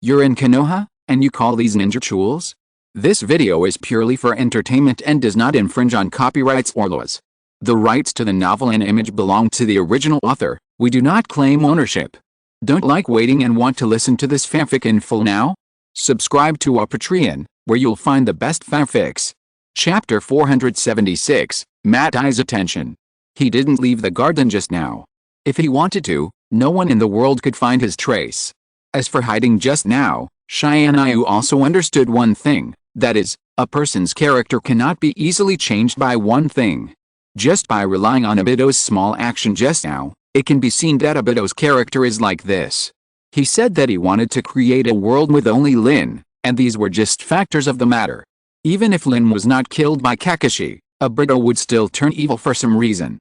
You're in Konoha, and you call these ninja tools? This video is purely for entertainment and does not infringe on copyrights or laws. The rights to the novel and image belong to the original author. We do not claim ownership. Don't like waiting and want to listen to this fanfic in full now? Subscribe to our Patreon, where you'll find the best fanfics. Chapter 476, Matt I's attention. He didn't leave the garden just now. If he wanted to, no one in the world could find his trace. As for hiding just now, Tianyu also understood one thing, that is, a person's character cannot be easily changed by one thing. Just by relying on Obito's small action just now, it can be seen that Obito's character is like this. He said that he wanted to create a world with only Lin, and these were just factors of the matter. Even if Lin was not killed by Kakashi, Obito would still turn evil for some reason.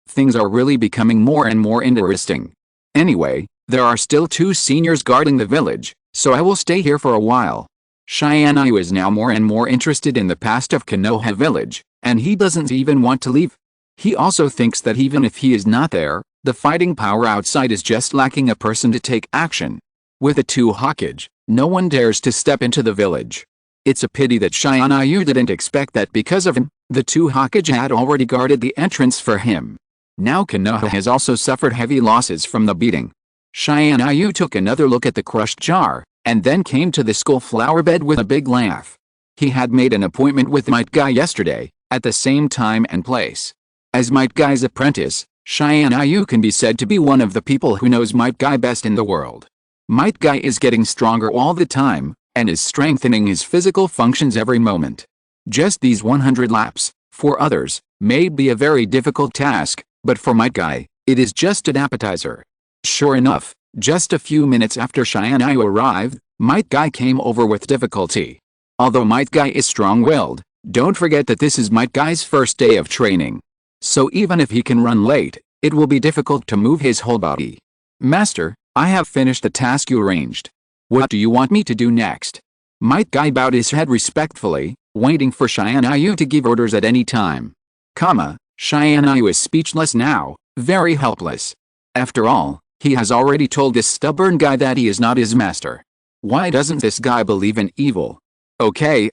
Things are really becoming more and more interesting. Anyway, there are still 2 seniors guarding the village, so I will stay here for a while. Tianyu is now more and more interested in the past of Konoha village, and he doesn't even want to leave. He also thinks that even if he is not there, the fighting power outside is just lacking a person to take action. With the 2 Hokage, no one dares to step into the village. It's a pity that Tianyu didn't expect that because of him, the 2 Hokage had already guarded the entrance for him. Now Konoha has also suffered heavy losses from the beating. Tianyu took another look at the crushed jar, and then came to the skull flower bed with a big laugh. He had made an appointment with Might Guy yesterday, at the same time and place. As Might Guy's apprentice, Tianyu can be said to be one of the people who knows Might Guy best in the world. Might Guy is getting stronger all the time, and is strengthening his physical functions every moment. Just these 100 laps, for others, may be a very difficult task, but for Might Guy, it is just an appetizer. Sure enough, just a few minutes after Tianyu arrived, Might Guy came over with difficulty. Although Might Guy is strong-willed, don't forget that this is Might Guy's first day of training. So even if he can run late, it will be difficult to move his whole body. Master, I have finished the task you arranged. What do you want me to do next? Might Guy bowed his head respectfully, waiting for Tianyu to give orders at any time. Tianyu is speechless now, very helpless. After all, he has already told this stubborn guy that he is not his master. Why doesn't this guy believe in evil? Okay,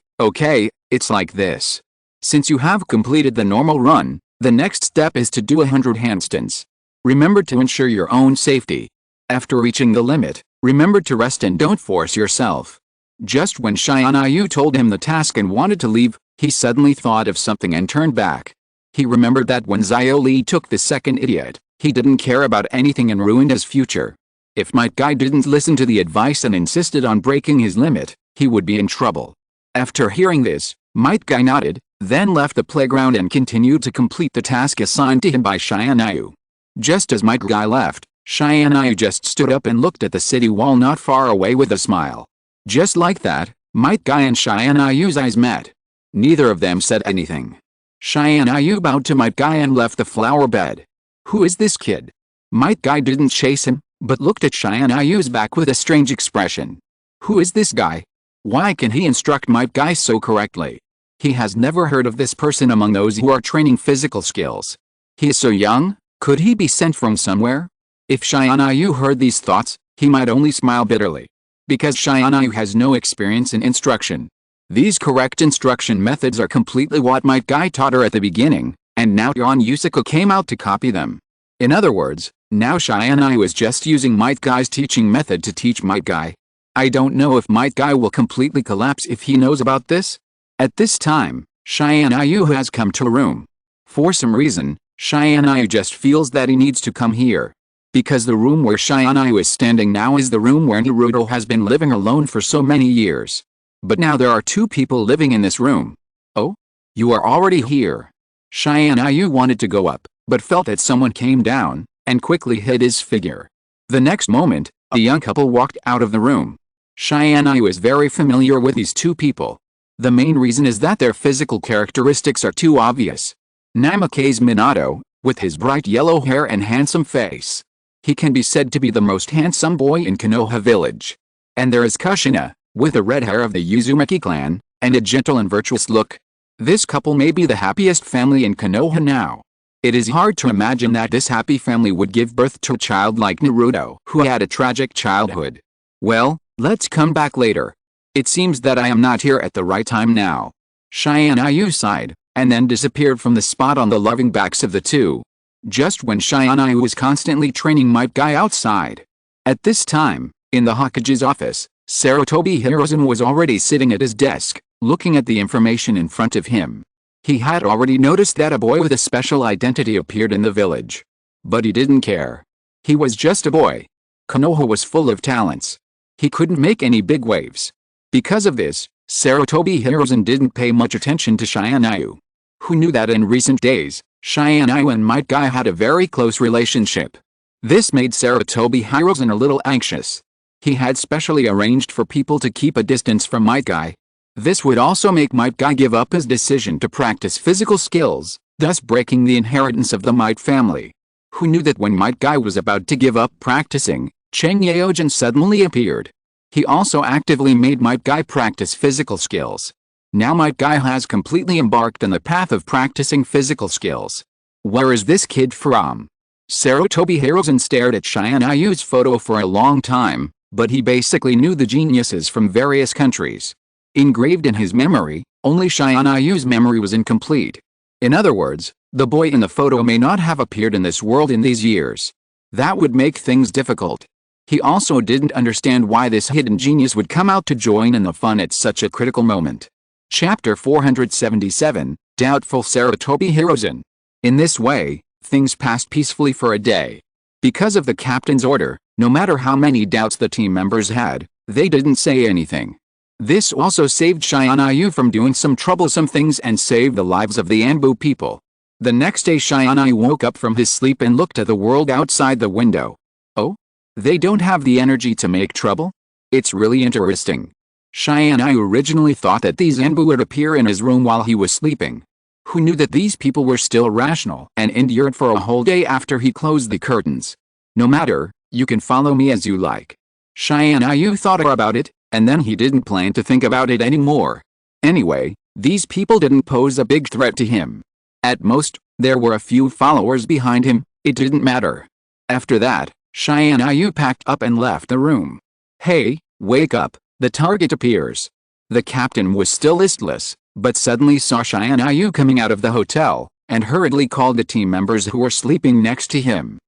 it's like this. Since you have completed the normal run, the next step is to do 100 handstands. Remember to ensure your own safety. After reaching the limit, remember to rest and don't force yourself. Just when Tianyu told him the task and wanted to leave, he suddenly thought of something and turned back. He remembered that when Xiao took the second idiot, he didn't care about anything and ruined his future. If Might Guy didn't listen to the advice and insisted on breaking his limit, he would be in trouble. After hearing this, Might Guy nodded, then left the playground and continued to complete the task assigned to him by Tianyu. Just as Might Guy left, Tianyu just stood up and looked at the city wall not far away with a smile. Just like that, Might Guy and Tianyu's eyes met. Neither of them said anything. Tianyu bowed to Might Guy and left the flower bed. Who is this kid? Might Guy didn't chase him, but looked at Tianyu's back with a strange expression. Who is this guy? Why can he instruct Might Guy so correctly? He has never heard of this person among those who are training physical skills. He is so young, could he be sent from somewhere? If Tianyu heard these thoughts, he might only smile bitterly. Because Tianyu has no experience in instruction. These correct instruction methods are completely what Might Guy taught her at the beginning, and now Yon Yusaku came out to copy them. In other words, now Tianyu is just using Might Guy's teaching method to teach Might Guy. I don't know if Might Guy will completely collapse if he knows about this. At this time, Tianyu has come to a room. For some reason, Tianyu just feels that he needs to come here. Because the room where Tianyu is standing now is the room where Naruto has been living alone for so many years. But now there are 2 people living in this room. Oh? You are already here. Tianyu wanted to go up, but felt that someone came down, and quickly hid his figure. The next moment, a young couple walked out of the room. Tianyu is very familiar with these 2 people. The main reason is that their physical characteristics are too obvious. Namikaze Minato, with his bright yellow hair and handsome face. He can be said to be the most handsome boy in Konoha village. And there is Kushina, with the red hair of the Uzumaki clan, and a gentle and virtuous look. This couple may be the happiest family in Konoha now. It is hard to imagine that this happy family would give birth to a child like Naruto, who had a tragic childhood. Well, Let's come back later. It seems that I am not here at the right time now. Tianyu sighed, and then disappeared from the spot on the loving backs of the two. Just when Tianyu was constantly training Might Guy outside. At this time, in the Hokage's office, Sarutobi Hirozen was already sitting at his desk, looking at the information in front of him. He had already noticed that a boy with a special identity appeared in the village. But he didn't care. He was just a boy. Konoha was full of talents. He couldn't make any big waves. Because of this, Sarutobi Hirozen didn't pay much attention to Tianyu. Who knew that in recent days, Tianyu and Might Guy had a very close relationship. This made Sarutobi Hirozen a little anxious. He had specially arranged for people to keep a distance from Might Guy. This would also make Might Guy give up his decision to practice physical skills, thus breaking the inheritance of the Might family. Who knew that when Might Guy was about to give up practicing, Cheng Yaojin suddenly appeared. He also actively made Might Guy practice physical skills. Now Might Guy has completely embarked on the path of practicing physical skills. Where is this kid from? Sarutobi Hirozen stared at Tianyu's photo for a long time, but he basically knew the geniuses from various countries. Engraved in his memory, only Tianyu's memory was incomplete. In other words, the boy in the photo may not have appeared in this world in these years. That would make things difficult. He also didn't understand why this hidden genius would come out to join in the fun at such a critical moment. Chapter 477, Doubtful Sarutobi Hirozen. In this way, things passed peacefully for a day. Because of the captain's order, no matter how many doubts the team members had, they didn't say anything. This also saved Tianyu from doing some troublesome things and saved the lives of the Anbu people. The next day Tianyu woke up from his sleep and looked at the world outside the window. Oh? They don't have the energy to make trouble? It's really interesting. Tianyu originally thought that these Anbu would appear in his room while he was sleeping. Who knew that these people were still rational and endured for a whole day after he closed the curtains? No matter, you can follow me as you like. Tianyu thought about it, and then he didn't plan to think about it anymore. Anyway, these people didn't pose a big threat to him. At most, there were a few followers behind him, it didn't matter. After that, Tianyu packed up and left the room. Hey, wake up, the target appears. The captain was still listless, but suddenly saw Tianyu coming out of the hotel, and hurriedly called the team members who were sleeping next to him.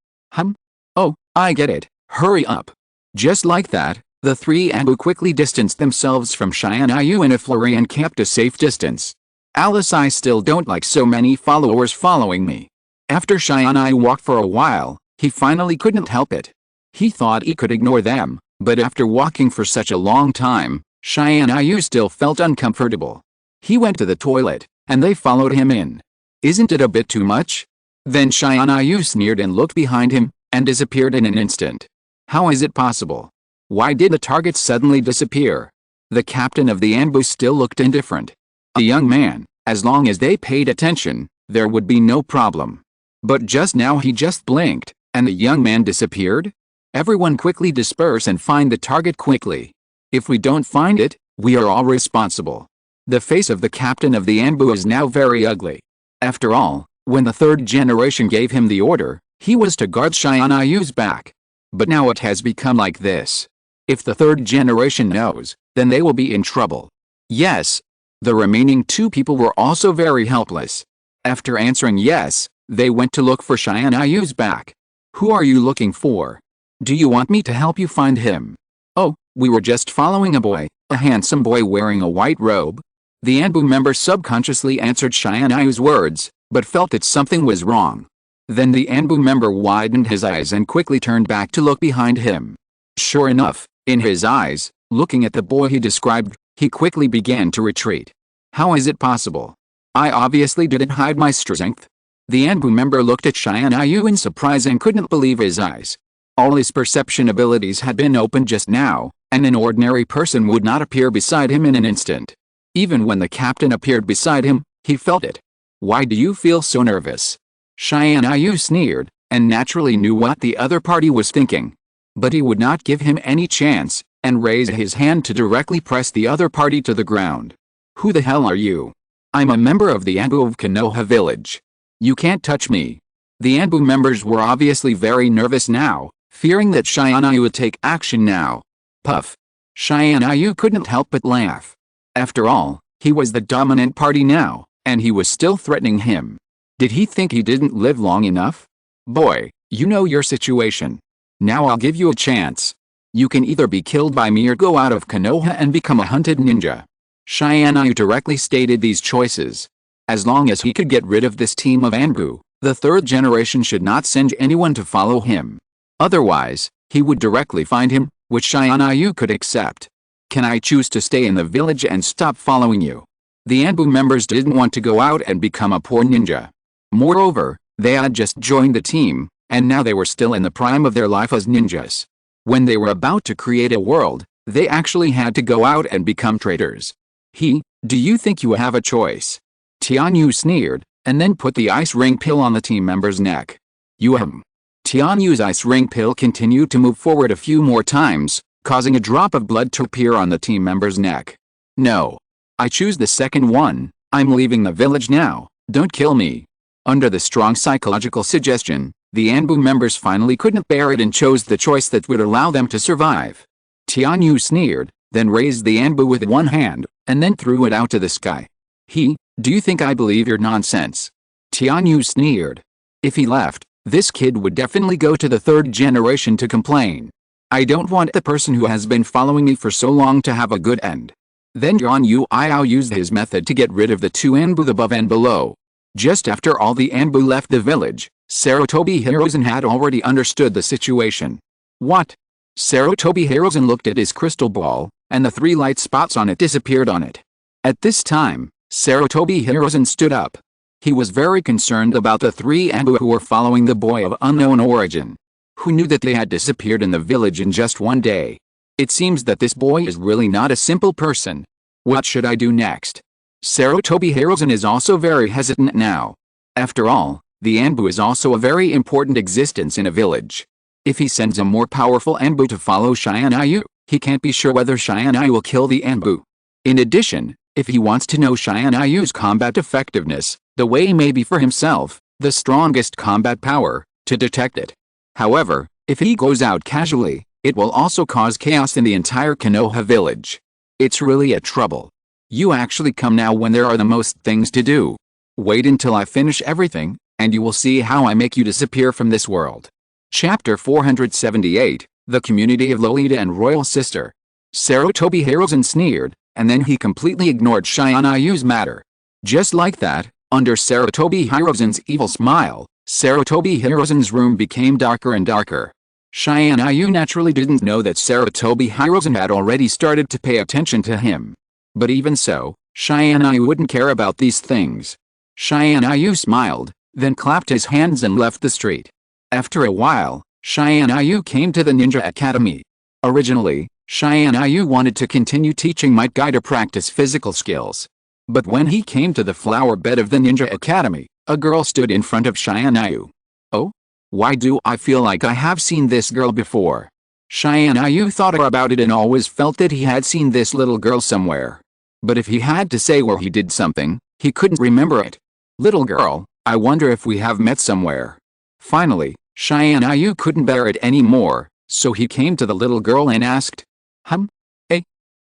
Oh, I get it, hurry up. Just like that, the three Anbu quickly distanced themselves from Tianyu in a flurry and kept a safe distance. Alice, I still don't like so many followers following me. After Tianyu walked for a while, he finally couldn't help it. He thought he could ignore them, but after walking for such a long time, Tianyu still felt uncomfortable. He went to the toilet, and they followed him in. Isn't it a bit too much? Then Tianyu sneered and looked behind him, and disappeared in an instant. How is it possible? Why did the target suddenly disappear? The captain of the Anbu still looked indifferent. A young man, as long as they paid attention, there would be no problem. But just now he just blinked, and the young man disappeared? Everyone quickly disperse and find the target quickly. If we don't find it, we are all responsible. The face of the captain of the Anbu is now very ugly. After all, when the third generation gave him the order, he was to guard Tianyu's back. But now it has become like this. If the third generation knows, then they will be in trouble. Yes. The remaining two people were also very helpless. After answering yes, they went to look for Tianyu's back. Who are you looking for? Do you want me to help you find him? Oh, we were just following a boy, a handsome boy wearing a white robe. The Anbu member subconsciously answered Tianyu's words, but felt that something was wrong. Then the Anbu member widened his eyes and quickly turned back to look behind him. Sure enough, in his eyes, looking at the boy he described, he quickly began to retreat. How is it possible? I obviously didn't hide my strength. The Anbu member looked at Tianyu in surprise and couldn't believe his eyes. All his perception abilities had been opened just now, and an ordinary person would not appear beside him in an instant. Even when the captain appeared beside him, he felt it. Why do you feel so nervous? Tianyu sneered, and naturally knew what the other party was thinking. But he would not give him any chance, and raised his hand to directly press the other party to the ground. Who the hell are you? I'm a member of the Anbu of Konoha village. You can't touch me. The Anbu members were obviously very nervous now, fearing that Tianyu would take action now. Puff. Tianyu couldn't help but laugh. After all, he was the dominant party now, and he was still threatening him. Did he think he didn't live long enough? Boy, you know your situation. Now I'll give you a chance. You can either be killed by me or go out of Konoha and become a hunted ninja. Tianyu directly stated these choices. As long as he could get rid of this team of Anbu, the third generation should not send anyone to follow him. Otherwise, he would directly find him, which Tianyu could accept. Can I choose to stay in the village and stop following you? The Anbu members didn't want to go out and become a poor ninja. Moreover, they had just joined the team, and now they were still in the prime of their life as ninjas. When they were about to create a world, they actually had to go out and become traitors. Do you think you have a choice? Tianyu sneered, and then put the ice ring pill on the team member's neck. Tianyu's ice ring pill continued to move forward a few more times, causing a drop of blood to appear on the team member's neck. No. I choose the second one. I'm leaving the village now. Don't kill me. Under the strong psychological suggestion, the Anbu members finally couldn't bear it and chose the choice that would allow them to survive. Tianyu sneered, then raised the Anbu with one hand, and then threw it out to the sky. Do you think I believe your nonsense? Tianyu sneered. If he left, this kid would definitely go to the third generation to complain. I don't want the person who has been following me for so long to have a good end. Then Tianyu used his method to get rid of the two Anbu above and below. Just after all the Anbu left the village, Sarutobi Hirozen had already understood the situation. What? Sarutobi Hirozen looked at his crystal ball, and the 3 light spots on it disappeared on it. At this time, Sarutobi Hirozen stood up. He was very concerned about the 3 Anbu who were following the boy of unknown origin. Who knew that they had disappeared in the village in just one day? It seems that this boy is really not a simple person. What should I do next? Sarutobi Hirozen is also very hesitant now. After all, the Anbu is also a very important existence in a village. If he sends a more powerful Anbu to follow Tianyu, he can't be sure whether Tianyu will kill the Anbu. In addition, if he wants to know Tianyu's combat effectiveness, the way may be for himself, the strongest combat power, to detect it. However, if he goes out casually, it will also cause chaos in the entire Konoha village. It's really a trouble. You actually come now when there are the most things to do. Wait until I finish everything, and you will see how I make you disappear from this world. Chapter 478, The Community of Lolita and Royal Sister. Sarutobi Hirozen sneered, and then he completely ignored Tianyu's matter. Just like that, under Sarutobi Hirozen's evil smile, Sarutobi Hirozen's room became darker and darker. Tianyu naturally didn't know that Sarutobi Hirozen had already started to pay attention to him. But even so, Tianyu wouldn't care about these things. Tianyu smiled, then clapped his hands and left the street. After a while, Tianyu came to the Ninja Academy. Originally, Tianyu wanted to continue teaching Might Guy to practice physical skills. But when he came to the flower bed of the Ninja Academy, a girl stood in front of Tianyu. Oh? Why do I feel like I have seen this girl before? Tianyu thought about it and always felt that he had seen this little girl somewhere. But if he had to say where he did something, he couldn't remember it. Little girl, I wonder if we have met somewhere. Finally, Tianyu couldn't bear it anymore, so he came to the little girl and asked,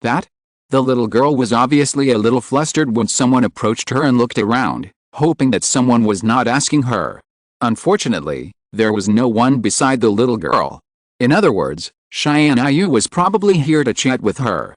that? The little girl was obviously a little flustered when someone approached her and looked around, hoping that someone was not asking her. Unfortunately, there was no one beside the little girl. In other words, Tianyu was probably here to chat with her.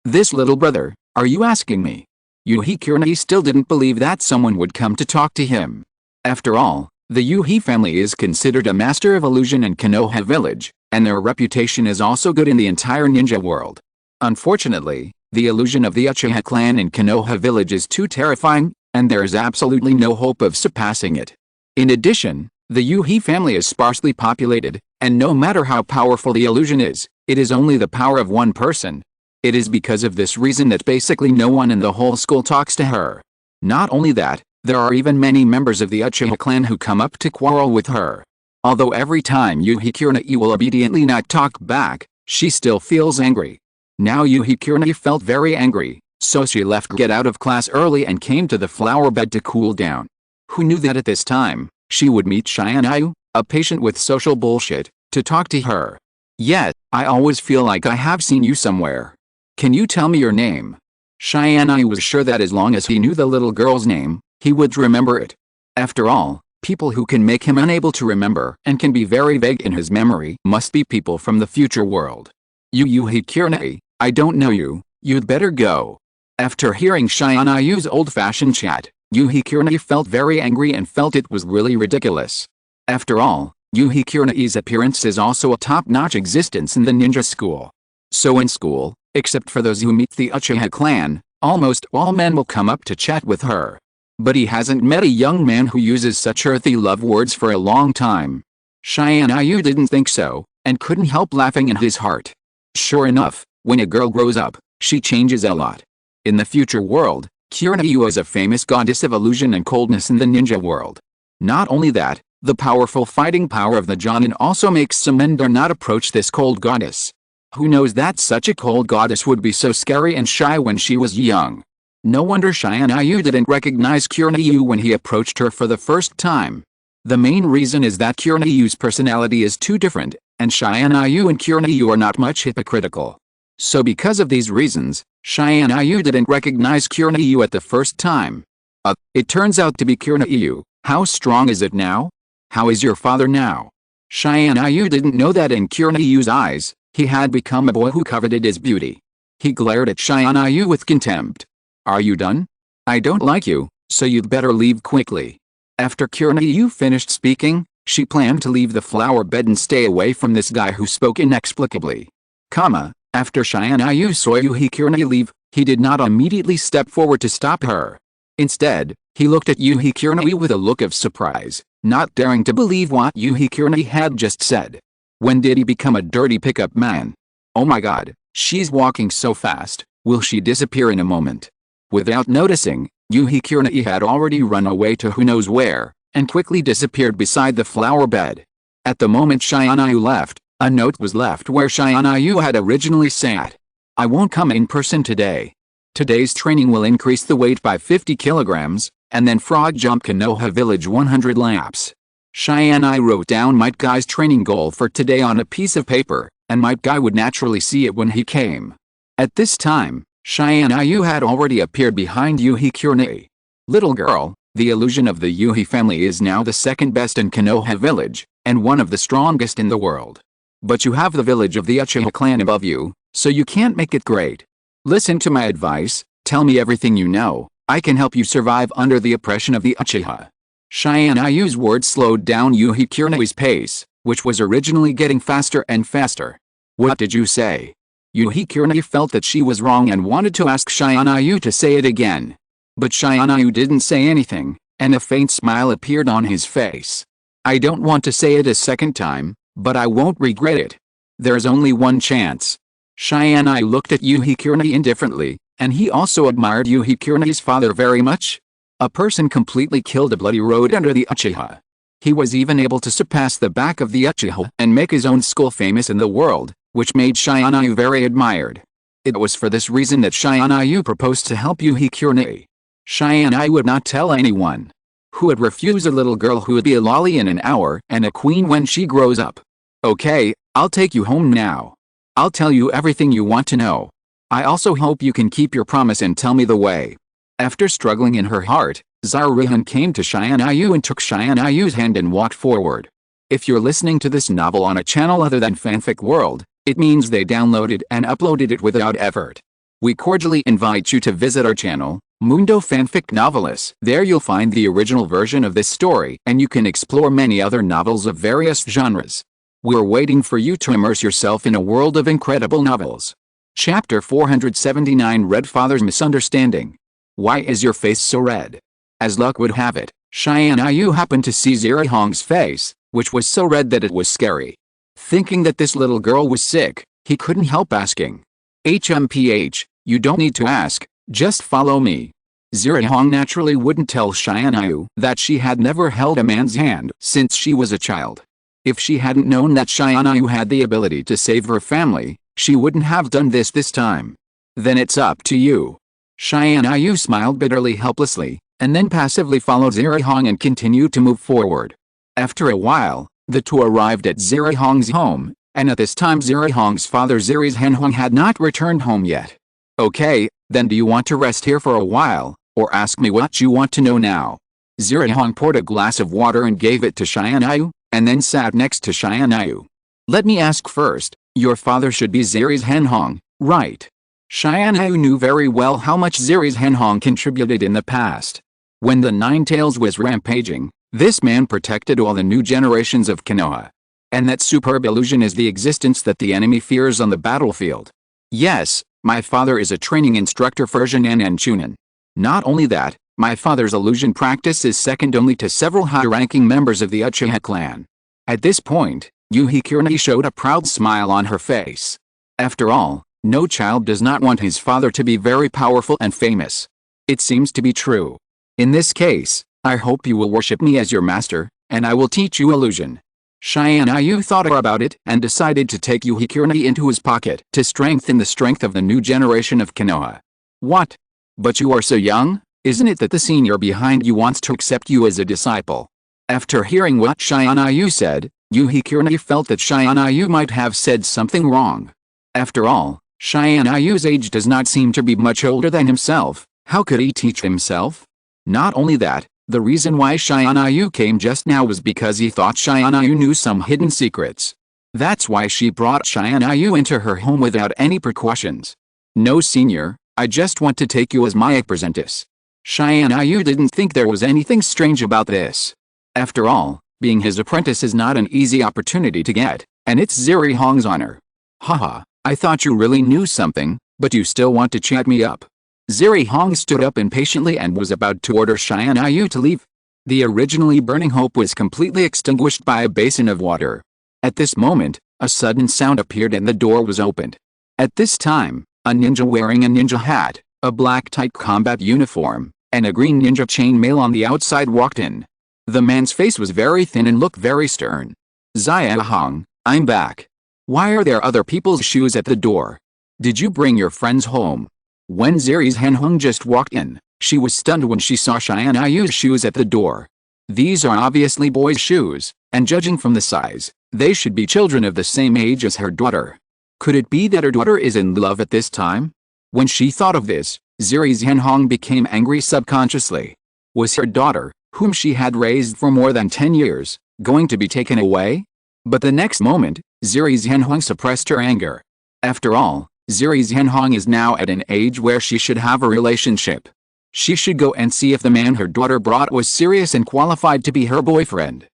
This little brother, are you asking me? Yuhi still didn't believe that someone would come to talk to him. After all, the Yuhi family is considered a master of illusion in Konoha village, and their reputation is also good in the entire ninja world. Unfortunately, the illusion of the Uchiha clan in Konoha village is too terrifying, and there is absolutely no hope of surpassing it. In addition, the Yuhi family is sparsely populated, and no matter how powerful the illusion is, it is only the power of one person. It is because of this reason that basically no one in the whole school talks to her. Not only that, there are even many members of the Uchiha clan who come up to quarrel with her. Although every time Yuhi will obediently not talk back, she still feels angry. Now Yuhi felt very angry, so she left get out of class early and came to the flower bed to cool down. Who knew that at this time, she would meet Tianyu, a patient with social bullshit, to talk to her. Yet, I always feel like I have seen you somewhere. Can you tell me your name? Tianyu was sure that as long as he knew the little girl's name, he would remember it. After all, people who can make him unable to remember and can be very vague in his memory must be people from the future world. Yuhi Kirnei, I don't know you, you'd better go. After hearing Tianyu's old-fashioned chat, Yuhi Kirnei felt very angry and felt it was really ridiculous. After all, Yuhi Kirnei's appearance is also a top-notch existence in the ninja school. So in school, except for those who meet the Uchiha clan, almost all men will come up to chat with her. But he hasn't met a young man who uses such earthy love words for a long time. Tianyu didn't think so, and couldn't help laughing in his heart. Sure enough, when a girl grows up, she changes a lot. In the future world, Kirnei is a famous goddess of illusion and coldness in the ninja world. Not only that, the powerful fighting power of the Jonin also makes some men dare not approach this cold goddess. Who knows that such a cold goddess would be so scary and shy when she was young? No wonder Tianyu didn't recognize Kirnei when he approached her for the first time. The main reason is that Kirnei's personality is too different, and Tianyu and Kirnei are not much hypocritical. So because of these reasons, Tianyu didn't recognize Kirnei at the first time. It turns out to be Kirnei. How strong is it now? How is your father now? Tianyu didn't know that in Kirnei's eyes, he had become a boy who coveted his beauty. He glared at Tianyu with contempt. Are you done? I don't like you, so you'd better leave quickly. After Kirnei finished speaking, she planned to leave the flower bed and stay away from this guy who spoke inexplicably. After Tianyu saw Yuhi Kirnei leave, he did not immediately step forward to stop her. Instead, he looked at Yuhi Kirnei with a look of surprise, not daring to believe what Yuhi Kirnei had just said. When did he become a dirty pickup man? Oh my god, she's walking so fast, will she disappear in a moment? Without noticing, Yuhi Kirnei had already run away to who knows where, and quickly disappeared beside the flower bed. At the moment Tianyu left, a note was left where Tianyu had originally sat. I won't come in person today. Today's training will increase the weight by 50 kilograms, and then frog jump Konoha village 100 laps. Tianyu wrote down Might Guy's training goal for today on a piece of paper, and Might Guy would naturally see it when he came. At this time, Tianyu had already appeared behind Yuhi Kirnei. Little girl, the illusion of the Yuhi family is now the second best in Konoha village, and one of the strongest in the world. But you have the village of the Uchiha clan above you, so you can't make it great. Listen to my advice, tell me everything you know, I can help you survive under the oppression of the Uchiha. Tianyu's words slowed down Yuhi Kirnei's pace, which was originally getting faster and faster. What did you say? Yuhi Kirnei felt that she was wrong and wanted to ask Tianyu to say it again. But Tianyu didn't say anything, and a faint smile appeared on his face. I don't want to say it a second time, but I won't regret it. There's only one chance. Tianyu looked at Yuhi Kirnei indifferently, and he also admired Yuhi Kirnei's father very much. A person completely killed a bloody road under the Uchiha. He was even able to surpass the back of the Uchiha and make his own school famous in the world, which made Tianyu very admired. It was for this reason that Tianyu proposed to help Yuhi Kirnei. Tianyu would not tell anyone. Who would refuse a little girl who would be a lolly in an hour and a queen when she grows up? Okay, I'll take you home now. I'll tell you everything you want to know. I also hope you can keep your promise and tell me the way. After struggling in her heart, Zaruhan came to Tianyu and took Tianyu's hand and walked forward. If you're listening to this novel on a channel other than Fanfic World, it means they downloaded and uploaded it without effort. We cordially invite you to visit our channel, Mundo Fanfic Novelis. There you'll find the original version of this story and you can explore many other novels of various genres. We're waiting for you to immerse yourself in a world of incredible novels. Chapter 479 Red Father's Misunderstanding. Why is your face so red? As luck would have it, Tianyu happened to see Zirihong's face, which was so red that it was scary. Thinking that this little girl was sick, he couldn't help asking. HMPH, you don't need to ask, just follow me. Zirihong naturally wouldn't tell Tianyu that she had never held a man's hand since she was a child. If she hadn't known that Tianyu had the ability to save her family, she wouldn't have done this time. Then it's up to you. Tianyu smiled bitterly helplessly, and then passively followed Zirihong and continued to move forward. After a while, the two arrived at Zirihong's home, and at this time Ziri Hong's father Ziri's Henhong had not returned home yet. Okay, then do you want to rest here for a while, or ask me what you want to know now? Ziri Hong poured a glass of water and gave it to Tianyu, and then sat next to Tianyu. Let me ask first, your father should be Ziri's Henhong, right? Tianyu knew very well how much Ziri's Henhong contributed in the past. When the Nine Tails was rampaging, this man protected all the new generations of Konoha. And that superb illusion is the existence that the enemy fears on the battlefield. Yes, my father is a training instructor for Jinan and Chunin. Not only that, my father's illusion practice is second only to several high-ranking members of the Uchiha clan. At this point, Yuhi Kirani showed a proud smile on her face. After all, no child does not want his father to be very powerful and famous. It seems to be true. In this case, I hope you will worship me as your master, and I will teach you illusion. Tianyu thought about it and decided to take Yuhi Kirani into his pocket to strengthen the strength of the new generation of Konoha. What? But you are so young, isn't it that the senior behind you wants to accept you as a disciple? After hearing what Tianyu said, Yuhi Kirani felt that Tianyu might have said something wrong. After all, Tianyu's age does not seem to be much older than himself. How could he teach himself? Not only that, the reason why Tianyu came just now was because he thought Tianyu knew some hidden secrets. That's why she brought Tianyu into her home without any precautions. No, senior, I just want to take you as my apprentice. Tianyu didn't think there was anything strange about this. After all, being his apprentice is not an easy opportunity to get, and it's Ziri Hong's honor. Haha, I thought you really knew something, but you still want to chat me up. Ziri Hong stood up impatiently and was about to order Tianyu to leave. The originally burning hope was completely extinguished by a basin of water. At this moment, a sudden sound appeared and the door was opened. At this time, a ninja wearing a ninja hat, a black tight combat uniform, and a green ninja chainmail on the outside walked in. The man's face was very thin and looked very stern. Zia Hong, I'm back. Why are there other people's shoes at the door? Did you bring your friends home? When Ziri's Henhong just walked in, she was stunned when she saw Tianyu's shoes at the door. These are obviously boys' shoes, and judging from the size, they should be children of the same age as her daughter. Could it be that her daughter is in love at this time? When she thought of this, Ziri's Henhong became angry subconsciously. Was her daughter, whom she had raised for more than 10 years, going to be taken away? But the next moment, Ziri's Henhong suppressed her anger. After all, Ziri's Henhong is now at an age where she should have a relationship. She should go and see if the man her daughter brought was serious and qualified to be her boyfriend.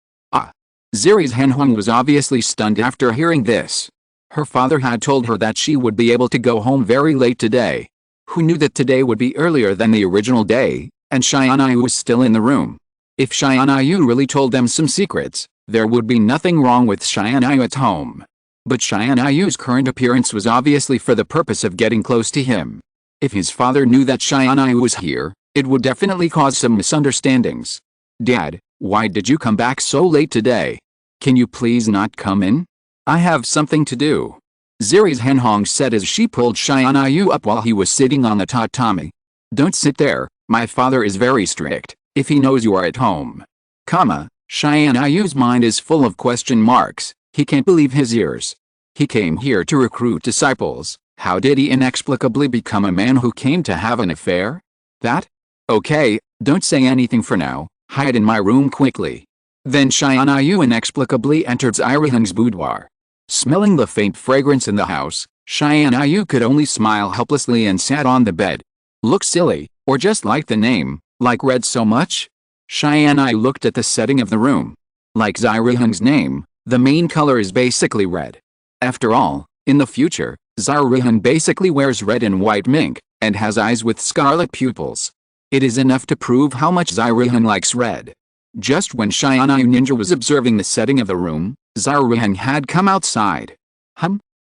Ziri's Henhong was obviously stunned after hearing this. Her father had told her that she would be able to go home very late today. Who knew that today would be earlier than the original day, and Tianyu was still in the room? If Tianyu really told them some secrets, there would be nothing wrong with Tianyu at home. But Tianyu's current appearance was obviously for the purpose of getting close to him. If his father knew that Tianyu was here, it would definitely cause some misunderstandings. Dad, why did you come back so late today? Can you please not come in? I have something to do. Ziri's Henhong said as she pulled Tianyu up while he was sitting on the tatami. Don't sit there, my father is very strict, if he knows you are at home. Tianyu's mind is full of question marks. He can't believe his ears. He came here to recruit disciples. How did he inexplicably become a man who came to have an affair? That? Okay, don't say anything for now, hide in my room quickly. Then Tianyu inexplicably entered Zirihang's boudoir. Smelling the faint fragrance in the house, Tianyu could only smile helplessly and sat on the bed. Look silly, or just like the name, like red so much? Tianyu looked at the setting of the room. Like Zirihang's name, the main color is basically red. After all, in the future, Zirihang basically wears red and white mink, and has eyes with scarlet pupils. It is enough to prove how much Zirihang likes red. Just when Tianyu Ninja was observing the setting of the room, Zirihang had come outside.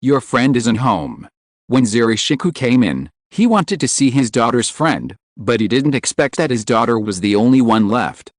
Your friend isn't home. When Zirishiku came in, he wanted to see his daughter's friend, but he didn't expect that his daughter was the only one left.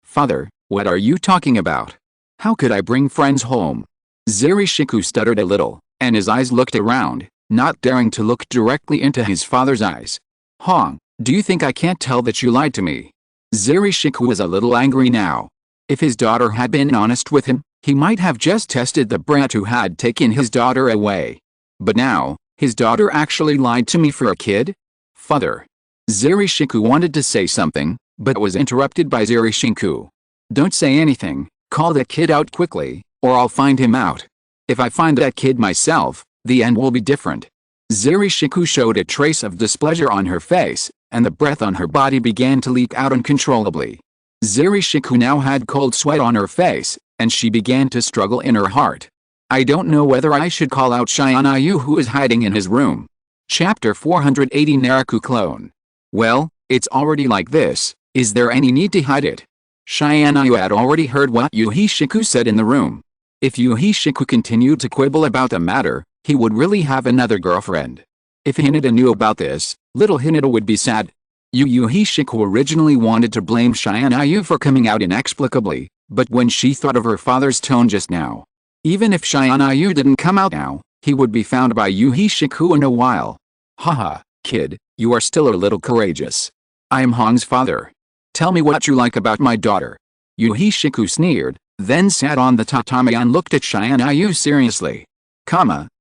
Father, what are you talking about? How could I bring friends home? Zirishiku stuttered a little, and his eyes looked around, not daring to look directly into his father's eyes. Hong, do you think I can't tell that you lied to me? Zirishiku was a little angry now. If his daughter had been honest with him, He might have just tested the brat who had taken his daughter away. But now, his daughter actually lied to me for a kid? Father. Zirishinku wanted to say something, but was interrupted by Zirishinku. Don't say anything, call that kid out quickly, or I'll find him out. If I find that kid myself, the end will be different. Zirishinku showed a trace of displeasure on her face, and the breath on her body began to leak out uncontrollably. Zirishinku now had cold sweat on her face, and she began to struggle in her heart. I don't know whether I should call out Tianyu who is hiding in his room. Chapter 480 Naraku Clone. Well, it's already like this, is there any need to hide it? Tianyu had already heard what Yuhishiku said in the room. If Yuhishiku continued to quibble about the matter, he would really have another girlfriend. If Hinata knew about this, little Hinata would be sad. Yuhishiku originally wanted to blame Tianyu for coming out inexplicably, but when she thought of her father's tone just now, even if Tianyu didn't come out now, he would be found by Yuhishiku in a while. Haha, kid, you are still a little courageous. I am Hong's father. Tell me what you like about my daughter. Yuhishiku sneered, then sat on the tatami and looked at Tianyu seriously.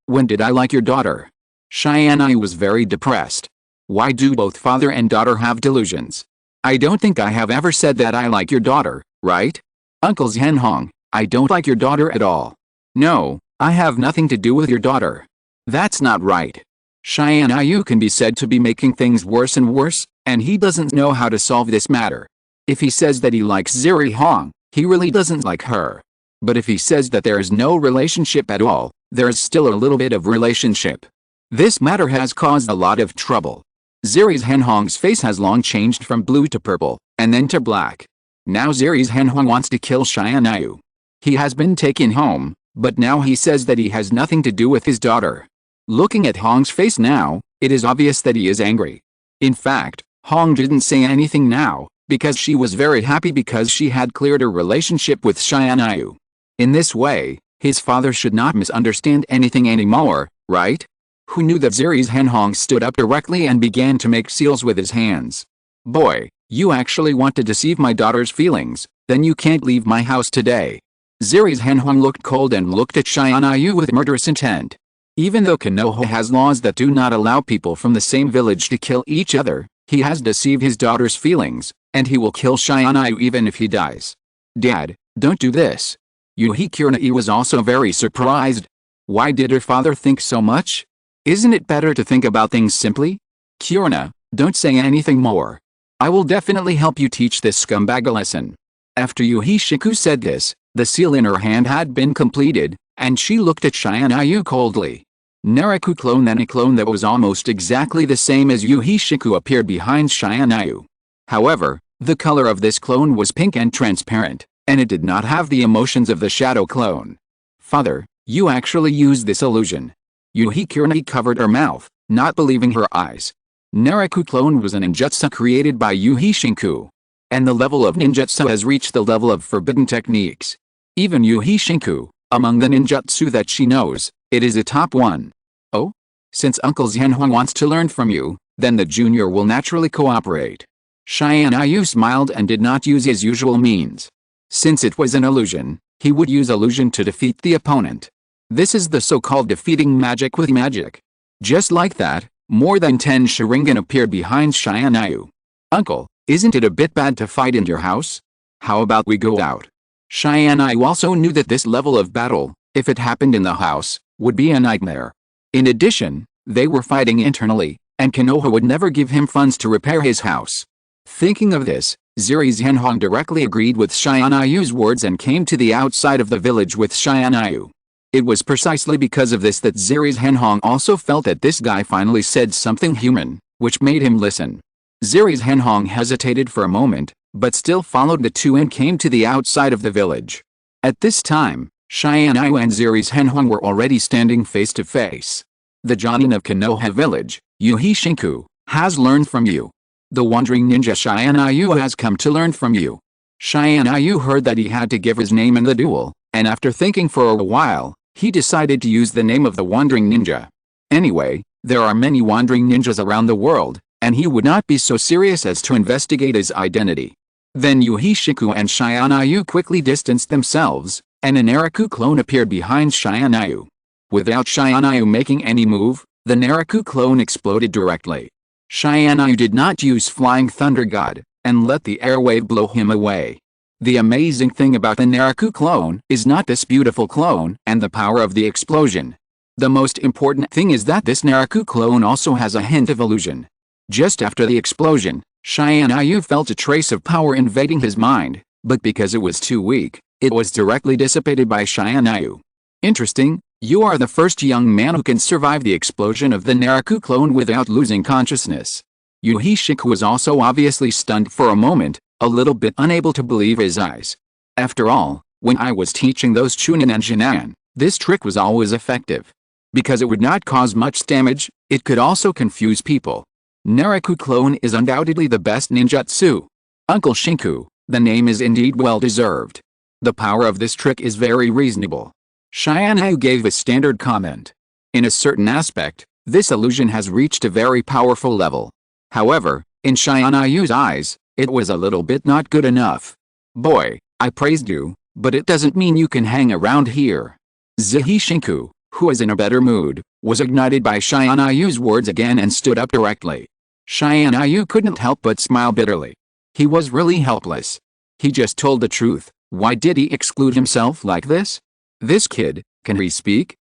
When did I like your daughter? Tianyu was very depressed. Why do both father and daughter have delusions? I don't think I have ever said that I like your daughter, right? Uncle Zhenhong, I don't like your daughter at all. No, I have nothing to do with your daughter. That's not right. Tianyu can be said to be making things worse and worse, and he doesn't know how to solve this matter. If he says that he likes Ziri Hong, he really doesn't like her. But if he says that there is no relationship at all, there is still a little bit of relationship. This matter has caused a lot of trouble. Ziri's Henhong's face has long changed from blue to purple, and then to black. Now Ziri's Henhong wants to kill Tianyu. He has been taken home, but now he says that he has nothing to do with his daughter. Looking at Hong's face now, it is obvious that he is angry. In fact, Hong didn't say anything now, because she was very happy because she had cleared her relationship with Tianyu. In this way, his father should not misunderstand anything anymore, right? Who knew that Ziri's Henhong stood up directly and began to make seals with his hands. Boy, you actually want to deceive my daughter's feelings, then you can't leave my house today. Ziri's Henhong looked cold and looked at Tianyu with murderous intent. Even though Konoha has laws that do not allow people from the same village to kill each other, he has deceived his daughter's feelings, and he will kill Tianyu even if he dies. Dad, don't do this. Yuhikirnai was also very surprised. Why did her father think so much? Isn't it better to think about things simply? Kirna, don't say anything more. I will definitely help you teach this scumbag a lesson. After Yuhishiku said this, the seal in her hand had been completed, and she looked at Tianyu coldly. Naraku clone, then a clone that was almost exactly the same as Yuhishiku appeared behind Tianyu. However, the color of this clone was pink and transparent, and it did not have the emotions of the shadow clone. Father, you actually used this illusion. Yuhikirnai covered her mouth, not believing her eyes. Naraku clone was a ninjutsu created by Yuhishiku. And the level of ninjutsu has reached the level of forbidden techniques. Even Yuhishiku, among the ninjutsu that she knows, it is a top one. Oh? Since Uncle Zhenhuang wants to learn from you, then the junior will naturally cooperate. Tianyu smiled and did not use his usual means. Since it was an illusion, he would use illusion to defeat the opponent. This is the so-called defeating magic with magic. Just like that, more than 10 Sharingan appeared behind Tianyu. Uncle, isn't it a bit bad to fight in your house? How about we go out? Tianyu also knew that this level of battle, if it happened in the house, would be a nightmare. In addition, they were fighting internally, and Konoha would never give him funds to repair his house. Thinking of this, Ziri Zhenhong directly agreed with Tianyu's words and came to the outside of the village with Tianyu. It was precisely because of this that Ziri Zhenhong also felt that this guy finally said something human, which made him listen. Ziri Zhenhong hesitated for a moment, but still followed the two and came to the outside of the village. At this time, Tianyu and Ziri Zhenhong were already standing face to face. The Jonin of Konoha village, Yuhishiku, has learned from you. The wandering ninja Tianyu has come to learn from you. Tianyu heard that he had to give his name in the duel, and after thinking for a while, he decided to use the name of the wandering ninja. Anyway, there are many wandering ninjas around the world, and he would not be so serious as to investigate his identity. Then Yuhishiku and Tianyu quickly distanced themselves, and a Naraku clone appeared behind Tianyu. Without Tianyu making any move, the Naraku clone exploded directly. Tianyu did not use Flying Thunder God, and let the airwave blow him away. The amazing thing about the Naraku clone is not this beautiful clone and the power of the explosion. The most important thing is that this Naraku clone also has a hint of illusion. Just after the explosion, Tianyu felt a trace of power invading his mind, but because it was too weak, it was directly dissipated by Tianyu. Interesting, you are the first young man who can survive the explosion of the Naraku clone without losing consciousness. Yuhishiku was also obviously stunned for a moment, a little bit unable to believe his eyes. After all, when I was teaching those Chunin and Jinan, this trick was always effective. Because it would not cause much damage, it could also confuse people. Naraku clone is undoubtedly the best ninjutsu. Uncle Shinku, the name is indeed well deserved. The power of this trick is very reasonable. Tianyu gave a standard comment. In a certain aspect, this illusion has reached a very powerful level. However, in Tianyu's eyes, it was a little bit not good enough. Boy, I praised you, but it doesn't mean you can hang around here. Shinku, who was in a better mood, was ignited by Tianyu's words again and stood up directly. Tianyu couldn't help but smile bitterly. He was really helpless. He just told the truth. Why did he exclude himself like this? This kid, can he speak?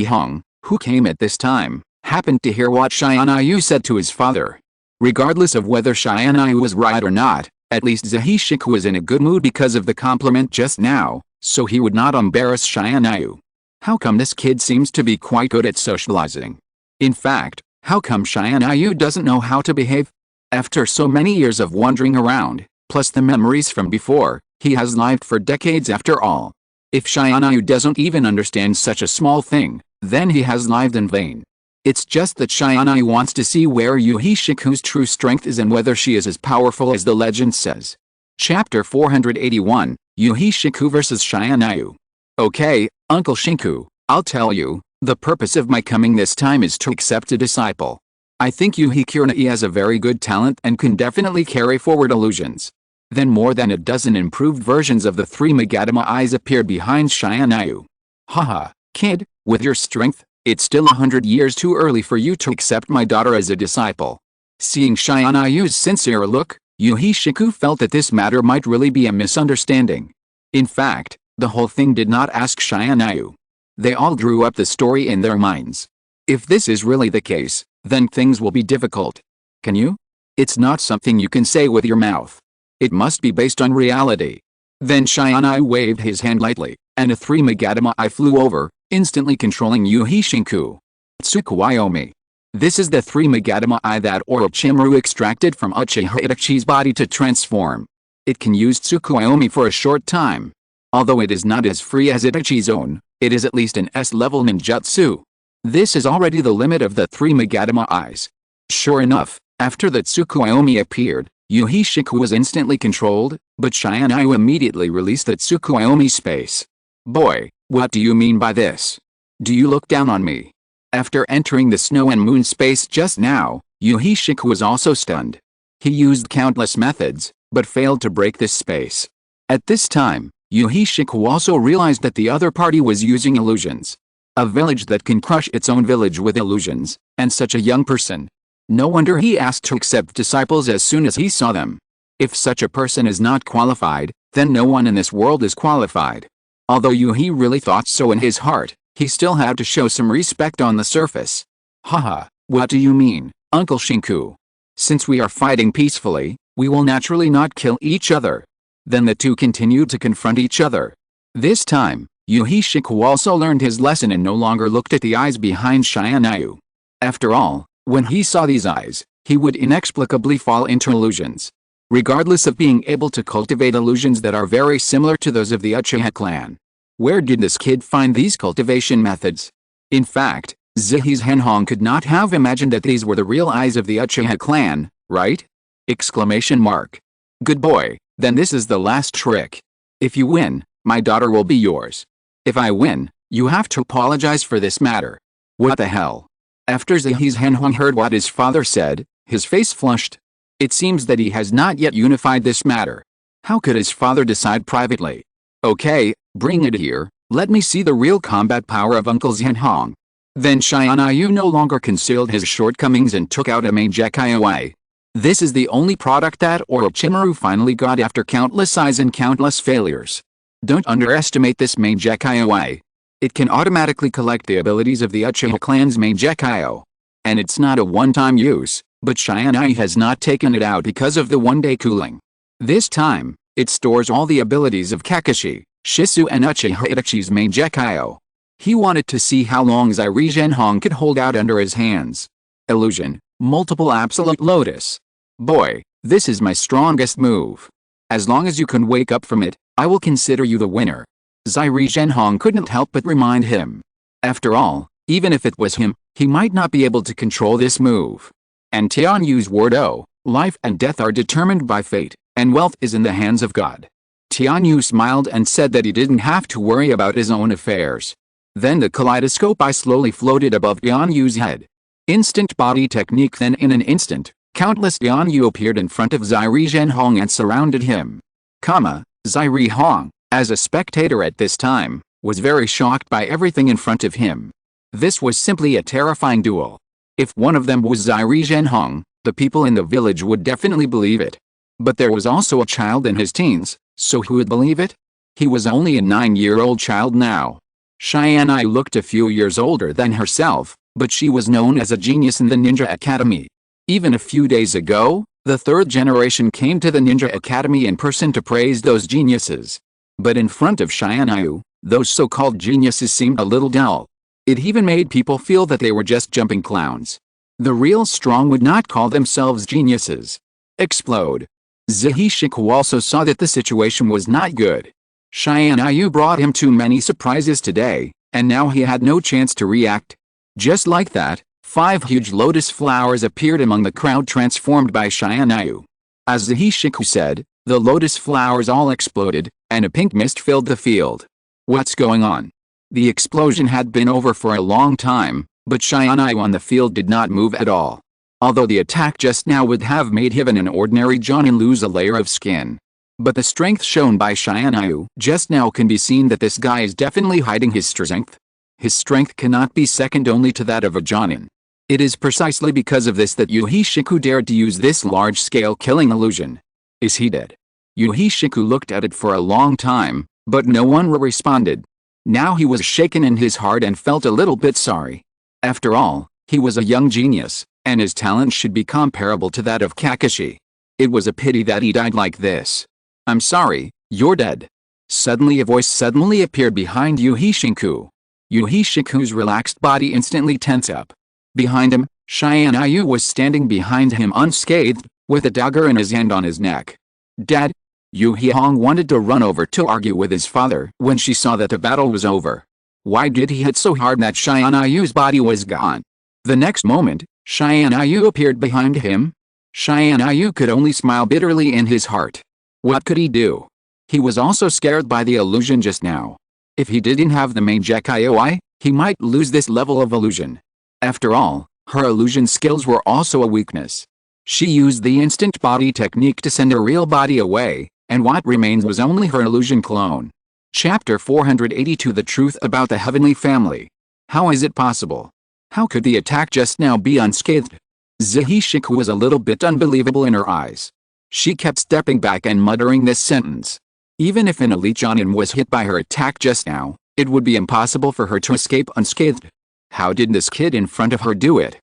Hong, who came at this time, happened to hear what Tianyu said to his father. Regardless of whether Tianyu was right or not, at least Shiku was in a good mood because of the compliment just now, so he would not embarrass Tianyu. How come this kid seems to be quite good at socializing? In fact, how come Tianyu doesn't know how to behave? After so many years of wandering around, plus the memories from before, he has lived for decades after all. If Tianyu doesn't even understand such a small thing, then he has lived in vain. It's just that Tianyu wants to see where Yuhishiku's true strength is and whether she is as powerful as the legend says. Chapter 481, Yuhishiku vs Tianyu. Okay, Uncle Shinku, I'll tell you, the purpose of my coming this time is to accept a disciple. I think Yuhikirnai has a very good talent and can definitely carry forward illusions. Then more than a dozen improved versions of the three Magatama eyes appeared behind Tianyu. Haha, kid, with your strength, it's still 100 years too early for you to accept my daughter as a disciple. Seeing Tianyu's sincere look, Yuhishiku felt that this matter might really be a misunderstanding. In fact, the whole thing did not ask Tianyu. They all drew up the story in their minds. If this is really the case, then things will be difficult. Can you? It's not something you can say with your mouth. It must be based on reality. Then Tianyu waved his hand lightly, and a three Magatama eye flew over, instantly controlling Yuhishiku. Tsukuyomi. This is the three Magatama eye that Orochimaru extracted from Uchiha Itachi's body to transform. It can use Tsukuyomi for a short time. Although it is not as free as Itachi's own, it is at least an S-level ninjutsu. This is already the limit of the three Magatama eyes. Sure enough, after the Tsukuyomi appeared, Yuhishiku was instantly controlled, but Tianyu immediately released the Tsukuyomi space. Boy, what do you mean by this? Do you look down on me? After entering the snow and moon space just now, Yuhishiku was also stunned. He used countless methods, but failed to break this space. At this time, Yuhishiku also realized that the other party was using illusions. A village that can crush its own village with illusions, and such a young person. No wonder he asked to accept disciples as soon as he saw them. If such a person is not qualified, then no one in this world is qualified. Although Yuhi really thought so in his heart, he still had to show some respect on the surface. Haha, what do you mean, Uncle Shinku? Since we are fighting peacefully, we will naturally not kill each other. Then the two continued to confront each other. This time, Yuhishiku also learned his lesson and no longer looked at the eyes behind Tianyu. After all, when he saw these eyes, he would inexplicably fall into illusions. Regardless of being able to cultivate illusions that are very similar to those of the Uchiha clan. Where did this kid find these cultivation methods? In fact, Zihi's Henhong could not have imagined that these were the real eyes of the Uchiha clan, right? Exclamation mark. Good boy, then this is the last trick. If you win, my daughter will be yours. If I win, you have to apologize for this matter. What the hell? After Zihi's Henhong heard what his father said, his face flushed. It seems that he has not yet unified this matter. How could his father decide privately? Okay, Bring it here, let me see the real combat power of Uncle Xianhong. Then Tianyu no longer concealed his shortcomings and took out a Meijikai. This is the only product that Orochimaru finally got after countless sighs and countless failures. Don't underestimate this Meijikai. It can automatically collect the abilities of the Uchiha clan's Meijikai. And it's not a one-time use, but Tianyu has not taken it out because of the one-day cooling. This time, it stores all the abilities of Kakashi, Shisu and Uchiha Itachi's Meijikai. He wanted to see how long Xianhong could hold out under his hands. Illusion, multiple absolute lotus. Boy, this is my strongest move. As long as you can wake up from it, I will consider you the winner. Xianhong couldn't help but remind him. After all, even if it was him, he might not be able to control this move. And Tianyu's word life and death are determined by fate, and wealth is in the hands of God. Tianyu smiled and said that he didn't have to worry about his own affairs. Then the kaleidoscope eye slowly floated above Tianyu's head. Instant body technique. Then in an instant, countless Tianyu appeared in front of Xianhong and surrounded him. Xianhong, as a spectator at this time, was very shocked by everything in front of him. This was simply a terrifying duel. If one of them was Xianhong, the people in the village would definitely believe it. But there was also a child in his teens, so who would believe it? He was only a 9-year-old child now. Tianyu looked a few years older than herself, but she was known as a genius in the Ninja Academy. Even a few days ago, the third generation came to the Ninja Academy in person to praise those geniuses. But in front of Tianyu, those so-called geniuses seemed a little dull. It even made people feel that they were just jumping clowns. The real strong would not call themselves geniuses. Explode. Xianhong also saw that the situation was not good. Tianyu brought him too many surprises today, and now he had no chance to react. Just like that, 5 huge lotus flowers appeared among the crowd transformed by Tianyu. As Xianhong said, the lotus flowers all exploded, and a pink mist filled the field. What's going on? The explosion had been over for a long time, but Tianyu on the field did not move at all. Although the attack just now would have made even an ordinary Jonin lose a layer of skin. But the strength shown by Tianyu just now can be seen that this guy is definitely hiding his strength. His strength cannot be second only to that of a Jonin. It is precisely because of this that Xianhong dared to use this large-scale killing illusion. Is he dead? Xianhong looked at it for a long time, but no one responded. Now he was shaken in his heart and felt a little bit sorry. After all, he was a young genius, and his talent should be comparable to that of Kakashi. It was a pity that he died like this. I'm sorry, you're dead. Suddenly a voice suddenly appeared behind Xianhong. Xianhong's relaxed body instantly tensed up. Behind him, Tianyu was standing behind him unscathed, with a dagger in his hand on his neck. Dad? Xianhong wanted to run over to argue with his father when she saw that the battle was over. Why did he hit so hard that Tianyu's body was gone? The next moment, Tianyu appeared behind him. Tianyu could only smile bitterly in his heart. What could he do? He was also scared by the illusion just now. If he didn't have the Meijikai, he might lose this level of illusion. After all, her illusion skills were also a weakness. She used the instant body technique to send her real body away, and what remains was only her illusion clone. Chapter 482 The Truth About the Heavenly Family. How is it possible? How could the attack just now be unscathed? Xianhong was a little bit unbelievable in her eyes. She kept stepping back and muttering this sentence. Even if an elite Jonin was hit by her attack just now, it would be impossible for her to escape unscathed. How did this kid in front of her do it?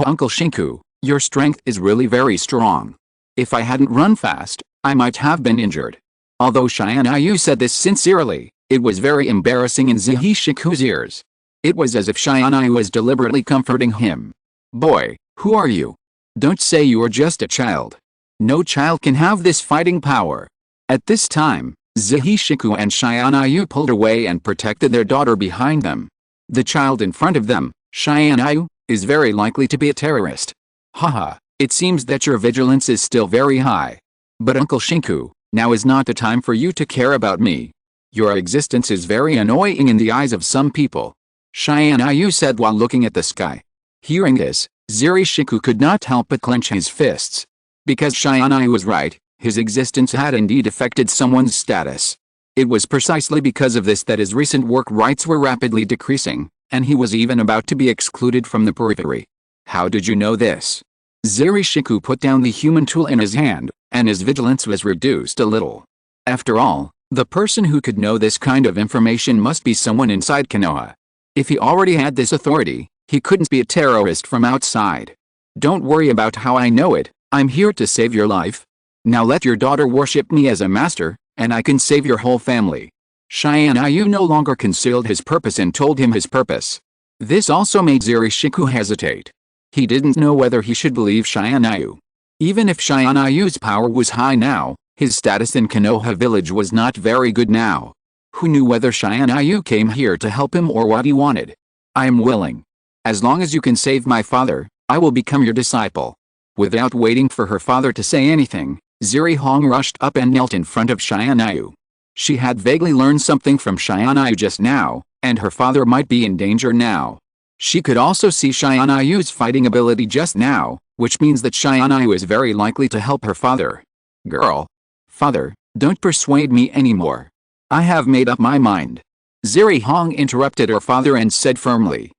Uncle Shinku, your strength is really very strong. If I hadn't run fast, I might have been injured. Although Tianyu said this sincerely, it was very embarrassing in Xianhong's ears. It was as if Tianyu was deliberately comforting him. Boy, who are you? Don't say you are just a child. No child can have this fighting power. At this time, Xianhong and Tianyu pulled away and protected their daughter behind them. The child in front of them, Tianyu, is very likely to be a terrorist. Haha, it seems that your vigilance is still very high. But Uncle Shinku, now is not the time for you to care about me. Your existence is very annoying in the eyes of some people. Tianyu said while looking at the sky. Hearing this, Xianhong could not help but clench his fists. Because Tianyu was right, his existence had indeed affected someone's status. It was precisely because of this that his recent work rights were rapidly decreasing, and he was even about to be excluded from the periphery. How did you know this? Shiku put down the human tool in his hand, and his vigilance was reduced a little. After all, the person who could know this kind of information must be someone inside Konoha. If he already had this authority, he couldn't be a terrorist from outside. Don't worry about how I know it, I'm here to save your life. Now let your daughter worship me as a master, and I can save your whole family. Tianyu no longer concealed his purpose and told him his purpose. This also made Shiku hesitate. He didn't know whether he should believe Tianyu. Even if Tianyu's power was high now, his status in Konoha village was not very good now. Who knew whether Tianyu came here to help him or what he wanted? I am willing. As long as you can save my father, I will become your disciple. Without waiting for her father to say anything, Hong rushed up and knelt in front of Tianyu. She had vaguely learned something from Tianyu just now, and her father might be in danger now. She could also see Tianyu's fighting ability just now, which means that Tianyu is very likely to help her father. Girl. Father, don't persuade me anymore. I have made up my mind. Hong interrupted her father and said firmly.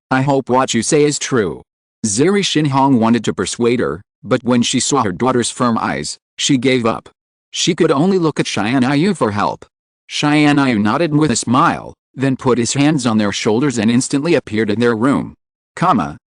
I hope what you say is true. Hong wanted to persuade her, but when she saw her daughter's firm eyes, she gave up. She could only look at Tianyu for help. Tianyu nodded with a smile, then put his hands on their shoulders and instantly appeared in their room. Hong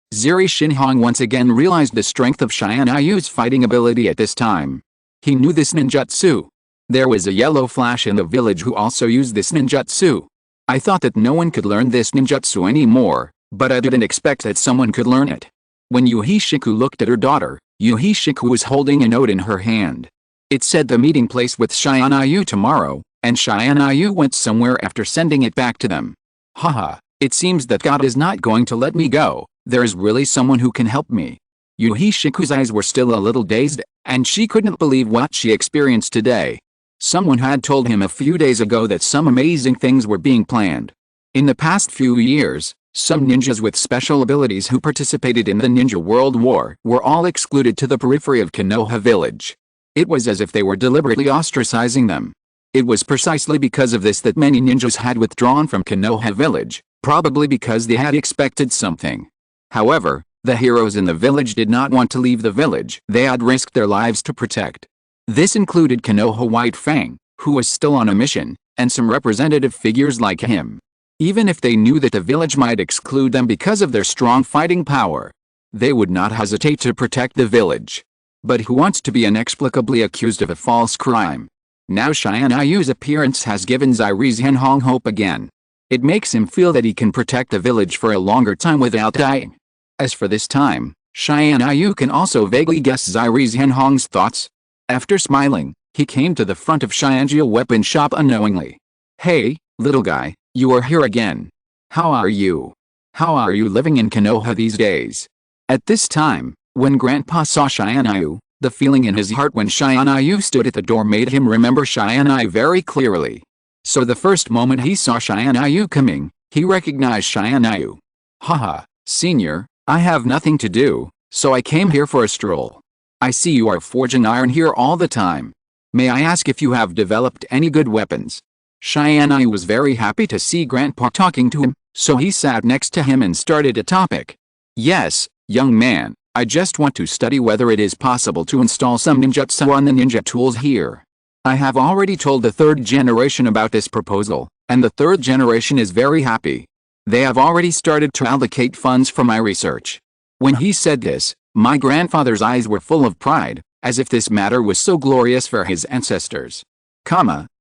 once again realized the strength of Tianyu's fighting ability at this time. He knew this ninjutsu. There was a yellow flash in the village who also used this ninjutsu. I thought that no one could learn this ninjutsu anymore, but I didn't expect that someone could learn it. When Shiku looked at her daughter, Shiku was holding a note in her hand. It said the meeting place with Tianyu tomorrow, and Tianyu went somewhere after sending it back to them. Haha, it seems that God is not going to let me go. There is really someone who can help me. Shiku's eyes were still a little dazed, and she couldn't believe what she experienced today. Someone had told him a few days ago that some amazing things were being planned. In the past few years, some ninjas with special abilities who participated in the Ninja World War were all excluded to the periphery of Konoha village. It was as if they were deliberately ostracizing them. It was precisely because of this that many ninjas had withdrawn from Konoha village, probably because they had expected something. However, the heroes in the village did not want to leave the village they had risked their lives to protect. This included Konoha White Fang, who was still on a mission, and some representative figures like him. Even if they knew that the village might exclude them because of their strong fighting power, they would not hesitate to protect the village. But who wants to be inexplicably accused of a false crime? Now Tianyu's appearance has given Hong hope again. It makes him feel that he can protect the village for a longer time without dying. As for this time, Tianyu can also vaguely guess Hong's thoughts. After smiling, he came to the front of Tianji's weapon shop unknowingly. Hey, little guy, you are here again. How are you? How are you living in Konoha these days? At this time, when Grandpa saw Tianyu, the feeling in his heart when Tianyu stood at the door made him remember Tianyu very clearly. So the first moment he saw Tianyu coming, he recognized Tianyu. Haha, senior, I have nothing to do, so I came here for a stroll. I see you are forging iron here all the time. May I ask if you have developed any good weapons? Tianyu was very happy to see Grandpa talking to him, so he sat next to him and started a topic. Yes, young man, I just want to study whether it is possible to install some ninjutsu on the ninja tools here. I have already told the third generation about this proposal, and the third generation is very happy. They have already started to allocate funds for my research. When he said this, my grandfather's eyes were full of pride, as if this matter was so glorious for his ancestors.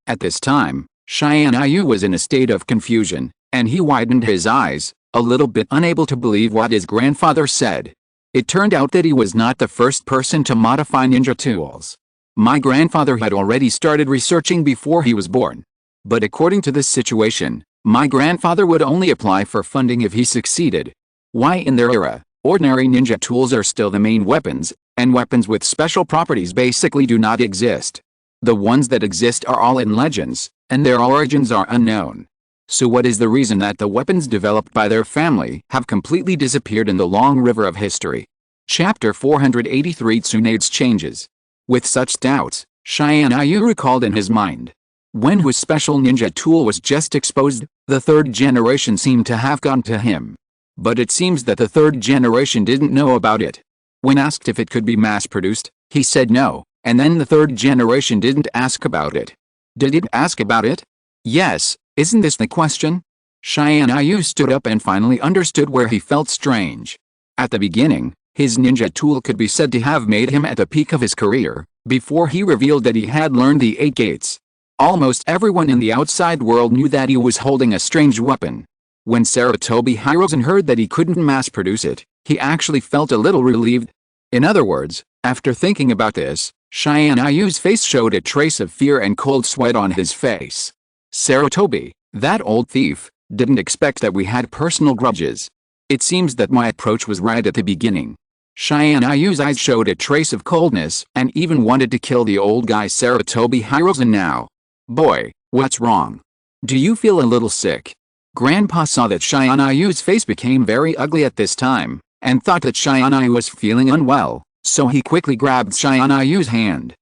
At this time, Tianyu was in a state of confusion, and he widened his eyes, a little bit unable to believe what his grandfather said. It turned out that he was not the first person to modify ninja tools. My grandfather had already started researching before he was born. But according to this situation, my grandfather would only apply for funding if he succeeded. Why in their era, ordinary ninja tools are still the main weapons, and weapons with special properties basically do not exist. The ones that exist are all in legends, and their origins are unknown. So what is the reason that the weapons developed by their family have completely disappeared in the long river of history? Chapter 483 Tsunade's Changes. With such doubts, Tianyu recalled in his mind. When his special ninja tool was just exposed, the third generation seemed to have gotten to him. But it seems that the third generation didn't know about it. When asked if it could be mass-produced, he said no, and then the third generation didn't ask about it. Did it ask about it? Yes, isn't this the question? Tianyu stood up and finally understood where he felt strange. At the beginning, his ninja tool could be said to have made him at the peak of his career, before he revealed that he had learned the 8 gates. Almost everyone in the outside world knew that he was holding a strange weapon. When Sarutobi Hirozen heard that he couldn't mass-produce it, he actually felt a little relieved. In other words, after thinking about this, Tianyu's face showed a trace of fear and cold sweat on his face. Sarutobi, that old thief, didn't expect that we had personal grudges. It seems that my approach was right at the beginning. Tianyu's eyes showed a trace of coldness and even wanted to kill the old guy Sarutobi Hirozen now. Boy, what's wrong? Do you feel a little sick? Grandpa saw that Tianyu's face became very ugly at this time, and thought that Tianyu was feeling unwell, so he quickly grabbed Tianyu's hand.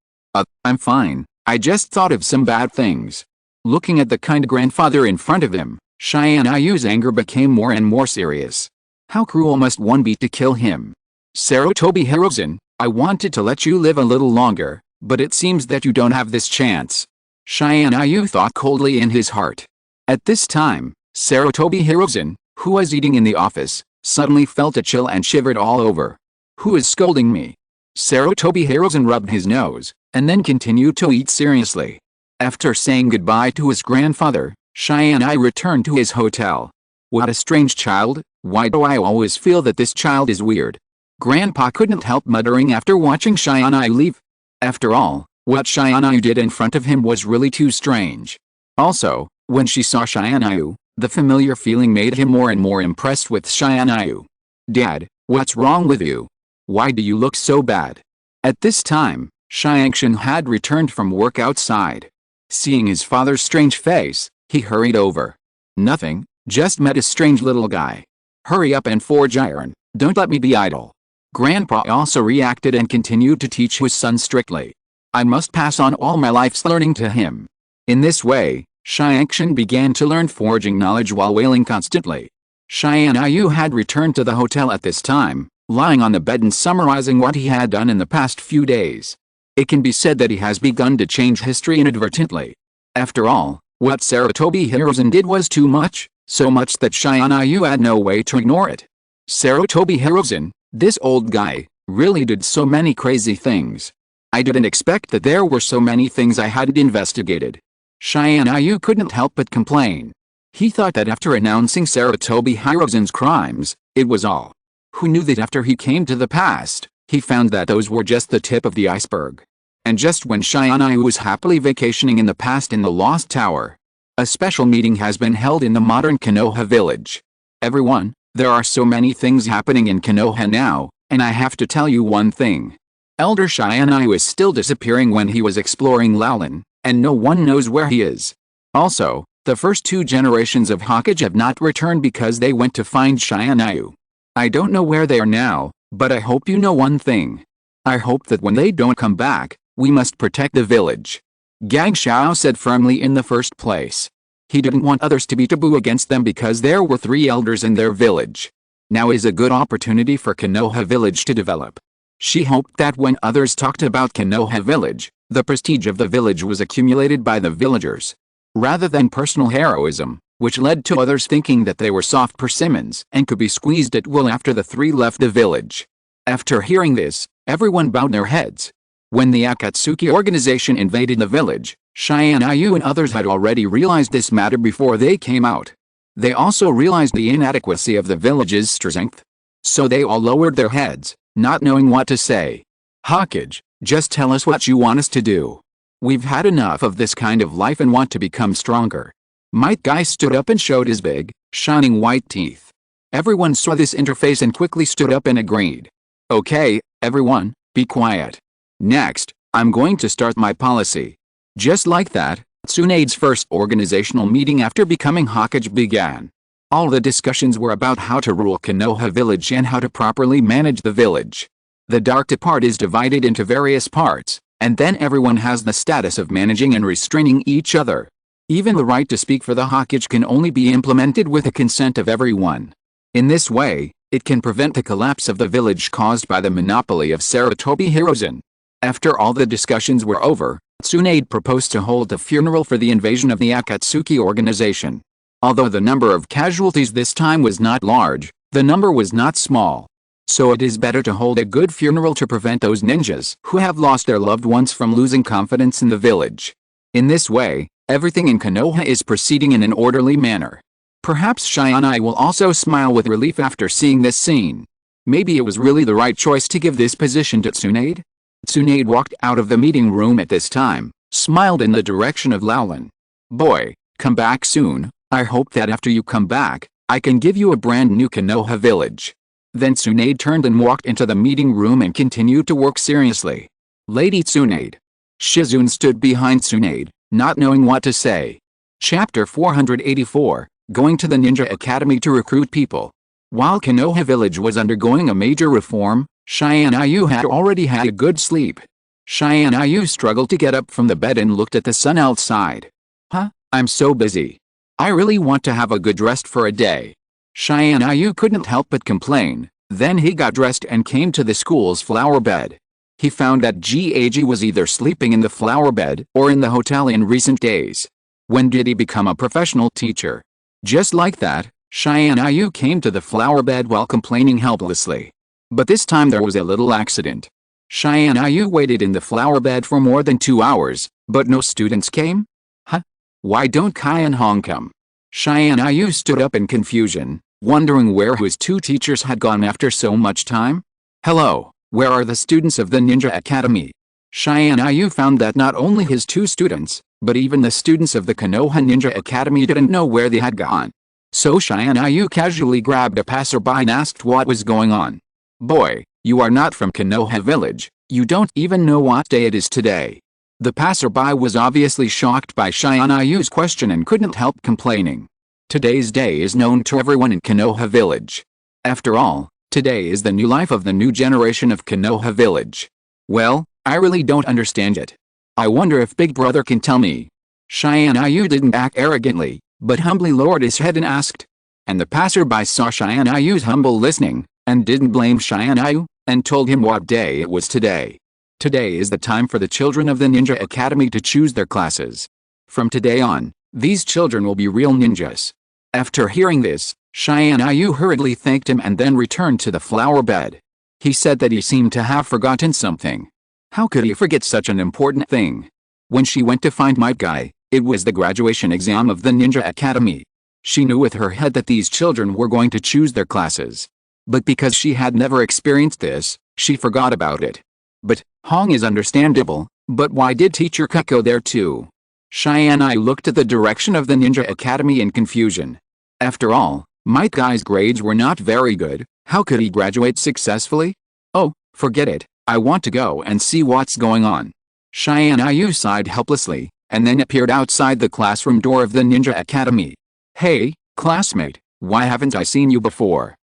I'm fine, I just thought of some bad things. Looking at the kind grandfather in front of him, Tianyu's anger became more and more serious. How cruel must one be to kill him? Sarutobi Hirozen, I wanted to let you live a little longer, but it seems that you don't have this chance. Tianyu thought coldly in his heart. At this time, Sarutobi Hirozen, who was eating in the office, suddenly felt a chill and shivered all over. Who is scolding me? Sarutobi Hirozen rubbed his nose, and then continued to eat seriously. After saying goodbye to his grandfather, Tianyu returned to his hotel. What a strange child, why do I always feel that this child is weird? Grandpa couldn't help muttering after watching Tianyu leave. After all, what Tianyu did in front of him was really too strange. Also, when she saw Tianyu, the familiar feeling made him more and more impressed with Tianyu. Dad, what's wrong with you? Why do you look so bad? At this time, Tiantian had returned from work outside. Seeing his father's strange face, he hurried over. Nothing, just met a strange little guy. Hurry up and forge iron, don't let me be idle. Grandpa also reacted and continued to teach his son strictly. I must pass on all my life's learning to him. In this way, Tiantian began to learn forging knowledge while wailing constantly. Tianyu had returned to the hotel at this time, lying on the bed and summarizing what he had done in the past few days. It can be said that he has begun to change history inadvertently. After all, what Sarutobi Hirozen did was too much, so much that Tianyu had no way to ignore it. Sarutobi Hirozen, this old guy, really did so many crazy things. I didn't expect that there were so many things I hadn't investigated. Tianyu couldn't help but complain. He thought that after announcing Sarutobi Hirozen's crimes, it was all. Who knew that after he came to the past, he found that those were just the tip of the iceberg. And just when Tianyu was happily vacationing in the past in the Lost Tower, a special meeting has been held in the modern Konoha village. Everyone, there are so many things happening in Konoha now, and I have to tell you one thing. Elder Tianyu is still disappearing when he was exploring Laolin, and no one knows where he is. Also, the first 2 generations of Hokage have not returned because they went to find Tianyu. I don't know where they are now, but I hope you know one thing. I hope that when they don't come back, we must protect the village. Gang Xiao said firmly in the first place. He didn't want others to be taboo against them because there were 3 elders in their village. Now is a good opportunity for Konoha village to develop. She hoped that when others talked about Konoha village, the prestige of the village was accumulated by the villagers, rather than personal heroism, which led to others thinking that they were soft persimmons and could be squeezed at will after the 3 left the village. After hearing this, everyone bowed their heads. When the Akatsuki organization invaded the village, Tianyu and others had already realized this matter before they came out. They also realized the inadequacy of the village's strength. So they all lowered their heads, not knowing what to say. Hokage, just tell us what you want us to do. We've had enough of this kind of life and want to become stronger. Might Guy stood up and showed his big, shining white teeth. Everyone saw this interface and quickly stood up and agreed. Okay, everyone, be quiet. Next, I'm going to start my policy. Just like that, Tsunade's first organizational meeting after becoming Hokage began. All the discussions were about how to rule Konoha village and how to properly manage the village. The dark part is divided into various parts, And then everyone has the status of managing and restraining each other. Even the right to speak for the Hokage can only be implemented with the consent of everyone. In this way, it can prevent the collapse of the village caused by the monopoly of Sarutobi Hirozen. After all the discussions were over, Tsunade proposed to hold a funeral for the invasion of the Akatsuki organization. Although the number of casualties this time was not large, the number was not small. So it is better to hold a good funeral to prevent those ninjas who have lost their loved ones from losing confidence in the village. In this way, everything in Konoha is proceeding in an orderly manner. Perhaps Shianai will also smile with relief after seeing this scene. Maybe it was really the right choice to give this position to Tsunade? Tsunade walked out of the meeting room at this time, smiled in the direction of Laolin. Boy, come back soon. I hope that after you come back, I can give you a brand new Konoha village. Then Tsunade turned and walked into the meeting room and continued to work seriously. Lady Tsunade. Shizune stood behind Tsunade, not knowing what to say. Chapter 484, Going to the Ninja Academy to recruit people. While Konoha village was undergoing a major reform, Cheyenne Ayu had already had a good sleep. Cheyenne Ayu struggled to get up from the bed and looked at the sun outside. I'm so busy. I really want to have a good rest for a day. Cheyenne Ayu couldn't help but complain. Then he got dressed and came to the school's flower bed. He found that Gag was either sleeping in the flower bed or in the hotel in recent days. When did he become a professional teacher? Just like that, Cheyenne Ayu came to the flower bed while complaining helplessly. But this time there was a little accident. Cheyenne Ayu waited in the flower bed for more than 2 hours, but no students came? Why don't Kai and Hong come? Cheyenne Ayu stood up in confusion, wondering where his 2 teachers had gone after so much time. Hello, where are the students of the Ninja Academy? Cheyenne Ayu found that not only his 2 students, but even the students of the Konoha Ninja Academy didn't know where they had gone. So Cheyenne Ayu casually grabbed a passerby and asked what was going on. Boy, you are not from Konoha village, you don't even know what day it is today. The passerby was obviously shocked by Cheyenne Ayu's question and couldn't help complaining. Today's day is known to everyone in Konoha village. After all, today is the new life of the new generation of Konoha village. Well, I really don't understand it. I wonder if Big Brother can tell me. Cheyenne Ayu didn't act arrogantly, but humbly lowered his head and asked. And the passerby saw Cheyenne Ayu's humble listening, and didn't blame Cheyenne Ayu, and told him what day it was today. Today is the time for the children of the Ninja Academy to choose their classes. From today on, these children will be real ninjas. After hearing this, Cheyenne Ayu hurriedly thanked him and then returned to the flower bed. He said that he seemed to have forgotten something. How could he forget such an important thing? When she went to find Might Guy, it was the graduation exam of the Ninja Academy. She knew with her head that these children were going to choose their classes. But because she had never experienced this, she forgot about it. But, Hong is understandable, but why did Teacher Cut go there too? Cheyenne Ayu looked at the direction of the Ninja Academy in confusion. After all, Might Guy's grades were not very good, how could he graduate successfully? Oh, forget it, I want to go and see what's going on. Cheyenne Ayu sighed helplessly, and then appeared outside the classroom door of the Ninja Academy. Hey, classmate, why haven't I seen you before?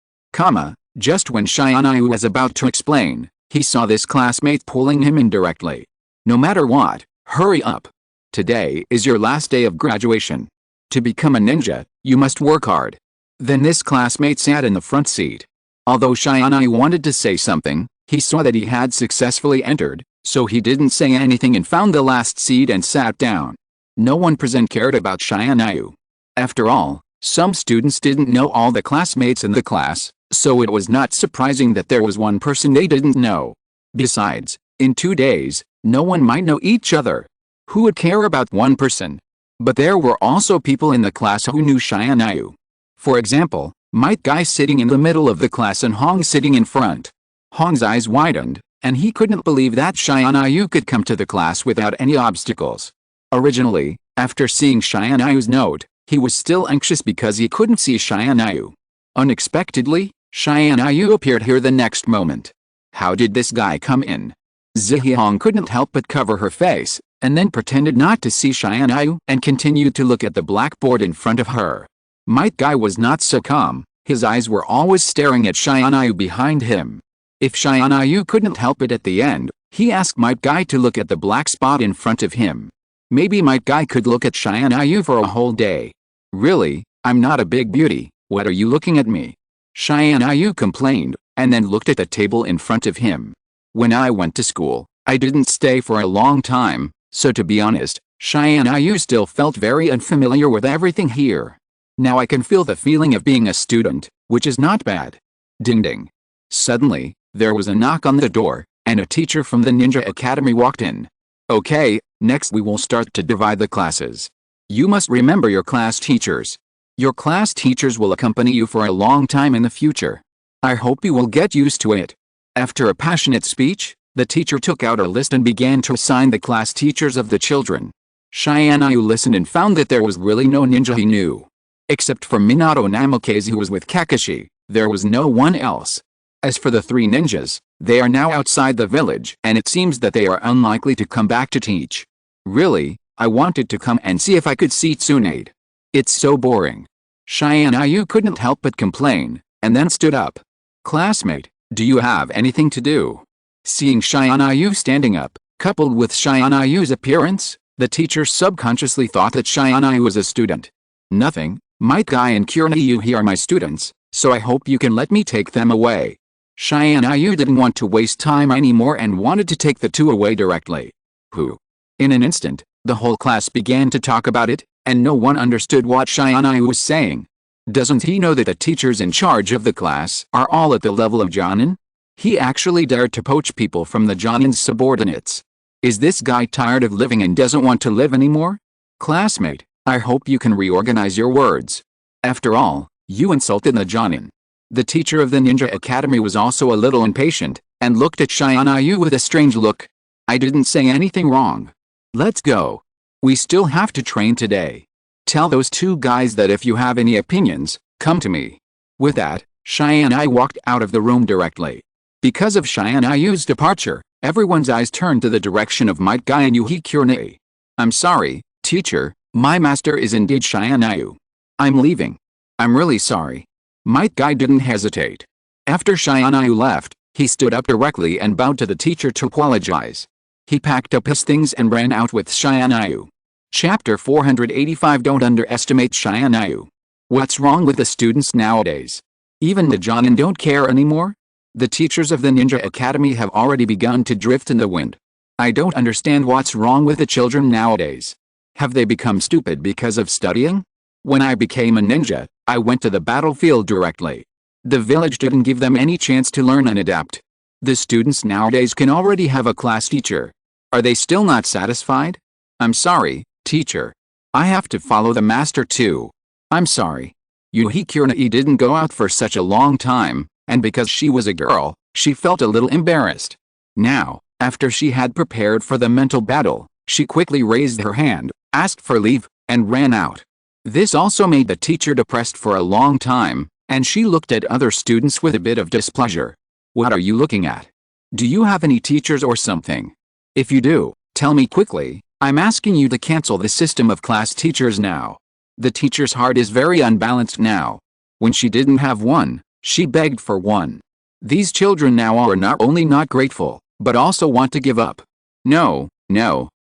Just when Cheyenne Ayu was about to explain, he saw this classmate pulling him indirectly. No matter what, hurry up. Today is your last day of graduation. To become a ninja, you must work hard. Then this classmate sat in the front seat. Although Cheyenne Ayu wanted to say something, he saw that he had successfully entered, so he didn't say anything and found the last seat and sat down. No one present cared about Cheyenne Ayu. After all, some students didn't know all the classmates in the class, so it was not surprising that there was one person they didn't know. Besides, in 2 days, no one might know each other. Who would care about one person? But there were also people in the class who knew Cheyenne Ayu. For example, Might Guy sitting in the middle of the class and Hong sitting in front. Hong's eyes widened, and he couldn't believe that Cheyenne Ayu could come to the class without any obstacles. Originally, after seeing Cheyenne Ayu's note, he was still anxious because he couldn't see Cheyenne Ayu. Unexpectedly, Cheyenne Ayu appeared here the next moment. How did this guy come in? Zihong couldn't help but cover her face, and then pretended not to see Cheyenne Ayu and continued to look at the blackboard in front of her. Might Guy was not so calm, his eyes were always staring at Cheyenne Ayu behind him. If Cheyenne Ayu couldn't help it at the end, He asked Might Guy to look at the black spot in front of him. Maybe Might Guy could look at Tianyu for a whole day. Really, I'm not a big beauty, what are you looking at me? Tianyu complained, and then looked at the table in front of him. When I went to school, I didn't stay for a long time, so to be honest, Tianyu still felt very unfamiliar with everything here. Now I can feel the feeling of being a student, which is not bad. Ding ding. Suddenly, there was a knock on the door, and a teacher from the Ninja Academy walked in. Okay, next we will start to divide the classes. You must remember your class teachers. Your class teachers will accompany you for a long time in the future. I hope you will get used to it. After a passionate speech, the teacher took out a list and began to assign the class teachers of the children. Tianyu listened and found that there was really no ninja he knew. Except for Minato Namikaze, who was with Kakashi, there was no one else. As for the 3 ninjas, they are now outside the village and it seems that they are unlikely to come back to teach. Really, I wanted to come and see if I could see Tsunade. It's so boring. Tianyu couldn't help but complain, and then stood up. Classmate, do you have anything to do? Seeing Tianyu standing up, coupled with Tianyu's appearance, the teacher subconsciously thought that Tianyu was a student. Nothing, Might Guy and Tianyu here are my students, so I hope you can let me take them away. Tianyu didn't want to waste time anymore and wanted to take the 2 away directly. Who? In an instant, the whole class began to talk about it, and no one understood what Tianyu was saying. Doesn't he know that the teachers in charge of the class are all at the level of Jonin? He actually dared to poach people from the Jonin's subordinates. Is this guy tired of living and doesn't want to live anymore? Classmate, I hope you can reorganize your words. After all, you insulted the Jonin. The teacher of the Ninja Academy was also a little impatient, and looked at Tianyu with a strange look. I didn't say anything wrong. Let's go. We still have to train today. Tell those 2 guys that if you have any opinions, come to me. With that, Tianyu walked out of the room directly. Because of Tianyu's departure, everyone's eyes turned to the direction of Might Guy and Yuhi. I'm sorry, teacher, my master is indeed Tianyu. I'm leaving. I'm really sorry. Might Guy didn't hesitate. After Tianyu left, he stood up directly and bowed to the teacher to apologize. He packed up his things and ran out with Tianyu. Chapter 485. Don't underestimate Tianyu. What's wrong with the students nowadays? Even the Jonin don't care anymore? The teachers of the Ninja Academy have already begun to drift in the wind. I don't understand what's wrong with the children nowadays. Have they become stupid because of studying? When I became a ninja, I went to the battlefield directly. The village didn't give them any chance to learn and adapt. The students nowadays can already have a class teacher. Are they still not satisfied? I'm sorry, teacher. I have to follow the master too. I'm sorry. Yuhi didn't go out for such a long time, and because she was a girl, she felt a little embarrassed. Now, after she had prepared for the mental battle, she quickly raised her hand, asked for leave, and ran out. This also made the teacher depressed for a long time, and she looked at other students with a bit of displeasure. What are you looking at? Do you have any teachers or something? If you do, tell me quickly. I'm asking you to cancel the system of class teachers now. The teacher's heart is very unbalanced now. When she didn't have one, she begged for one. These children now are not only not grateful, but also want to give up. No,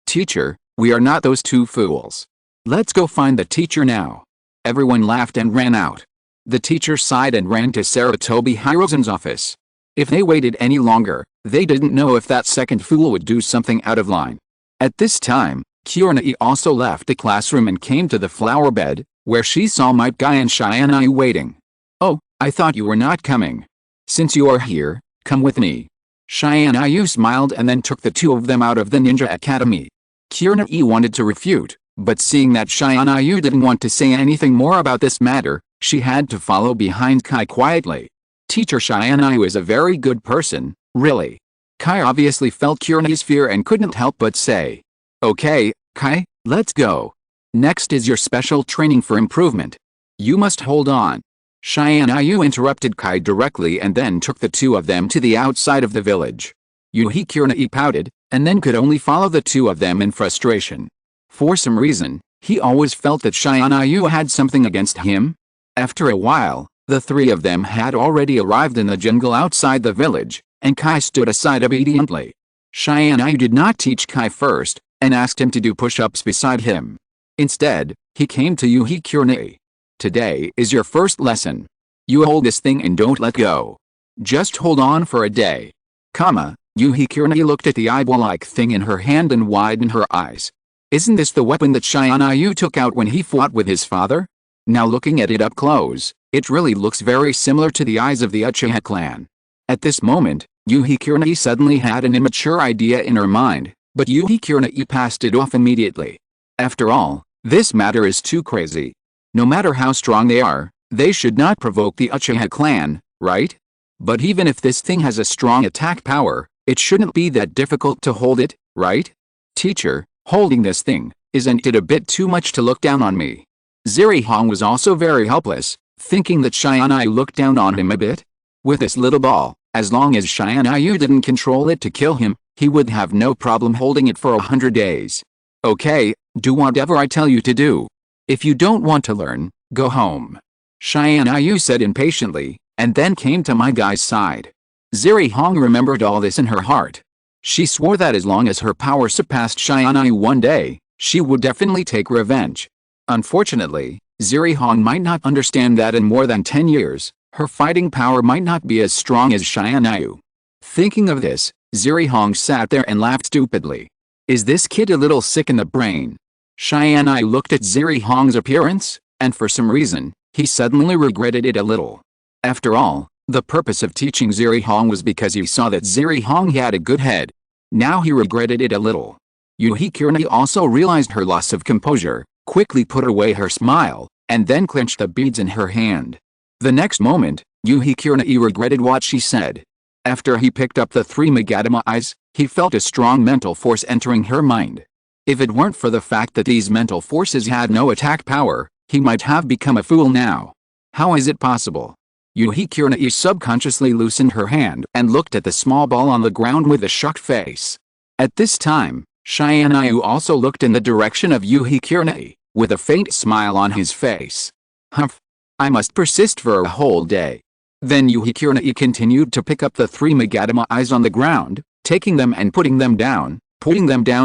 teacher, we are not those 2 fools. Let's go find the teacher now. Everyone laughed and ran out. The teacher sighed and ran to Saratobi Hirozen's office. If they waited any longer, they didn't know if that second fool would do something out of line. At this time, Kurenai also left the classroom and came to the flower bed, where she saw Might Guy and Tianyu waiting. Oh, I thought you were not coming. Since you are here, come with me. Tianyu smiled and then took the 2 of them out of the Ninja Academy. Kurenai wanted to refute, but seeing that Tianyu didn't want to say anything more about this matter, she had to follow behind Kai quietly. Teacher Tianyu is a very good person, really. Kai obviously felt Kurenai's fear and couldn't help but say, okay, Kai, let's go. Next is your special training for improvement. You must hold on. Tianyu interrupted Kai directly and then took the 2 of them to the outside of the village. Kurenai pouted, and then could only follow the 2 of them in frustration. For some reason, he always felt that Tianyu had something against him. After a while, the 3 of them had already arrived in the jungle outside the village, and Kai stood aside obediently. Tianyu did not teach Kai first, and asked him to do push-ups beside him. Instead, he came to Yuhi. Today is your first lesson. You hold this thing and don't let go. Just hold on for a day. Yuhi looked at the eyeball-like thing in her hand and widened her eyes. Isn't this the weapon that Tianyu took out when he fought with his father? Now looking at it up close, it really looks very similar to the eyes of the Uchiha clan. At this moment, Yuhi suddenly had an immature idea in her mind, but Yuhi passed it off immediately. After all, this matter is too crazy. No matter how strong they are, they should not provoke the Uchiha clan, right? But even if this thing has a strong attack power, it shouldn't be that difficult to hold it, right? Teacher, holding this thing, isn't it a bit too much to look down on me? Zirihong was also very helpless, thinking that Tianyu looked down on him a bit. With this little ball, as long as Tianyu didn't control it to kill him, he would have no problem holding it for 100 days. Okay, do whatever I tell you to do. If you don't want to learn, go home. Tianyu said impatiently, and then came to my guy's side. Zirihong remembered all this in her heart. She swore that as long as her power surpassed Tianyu one day, she would definitely take revenge. Unfortunately, Zirihong might not understand that in more than 10 years, her fighting power might not be as strong as Tianyu. Thinking of this, Zirihong sat there and laughed stupidly. Is this kid a little sick in the brain? Tianyu looked at Zirihong's appearance, and for some reason, he suddenly regretted it a little. After all, the purpose of teaching Zirihong was because he saw that Zirihong had a good head. Now he regretted it a little. Yuhi also realized her loss of composure, quickly put away her smile, and then clenched the beads in her hand. The next moment, Yuhi regretted what she said. After he picked up the 3 Magatama eyes, he felt a strong mental force entering her mind. If it weren't for the fact that these mental forces had no attack power, he might have become a fool now. How is it possible? Yuhi subconsciously loosened her hand and looked at the small ball on the ground with a shocked face. At this time, Tianyu also looked in the direction of Yuhi, with a faint smile on his face. Humph. I must persist for a whole day. Then Yuhi continued to pick up the 3 Magatama eyes on the ground, taking them and putting them down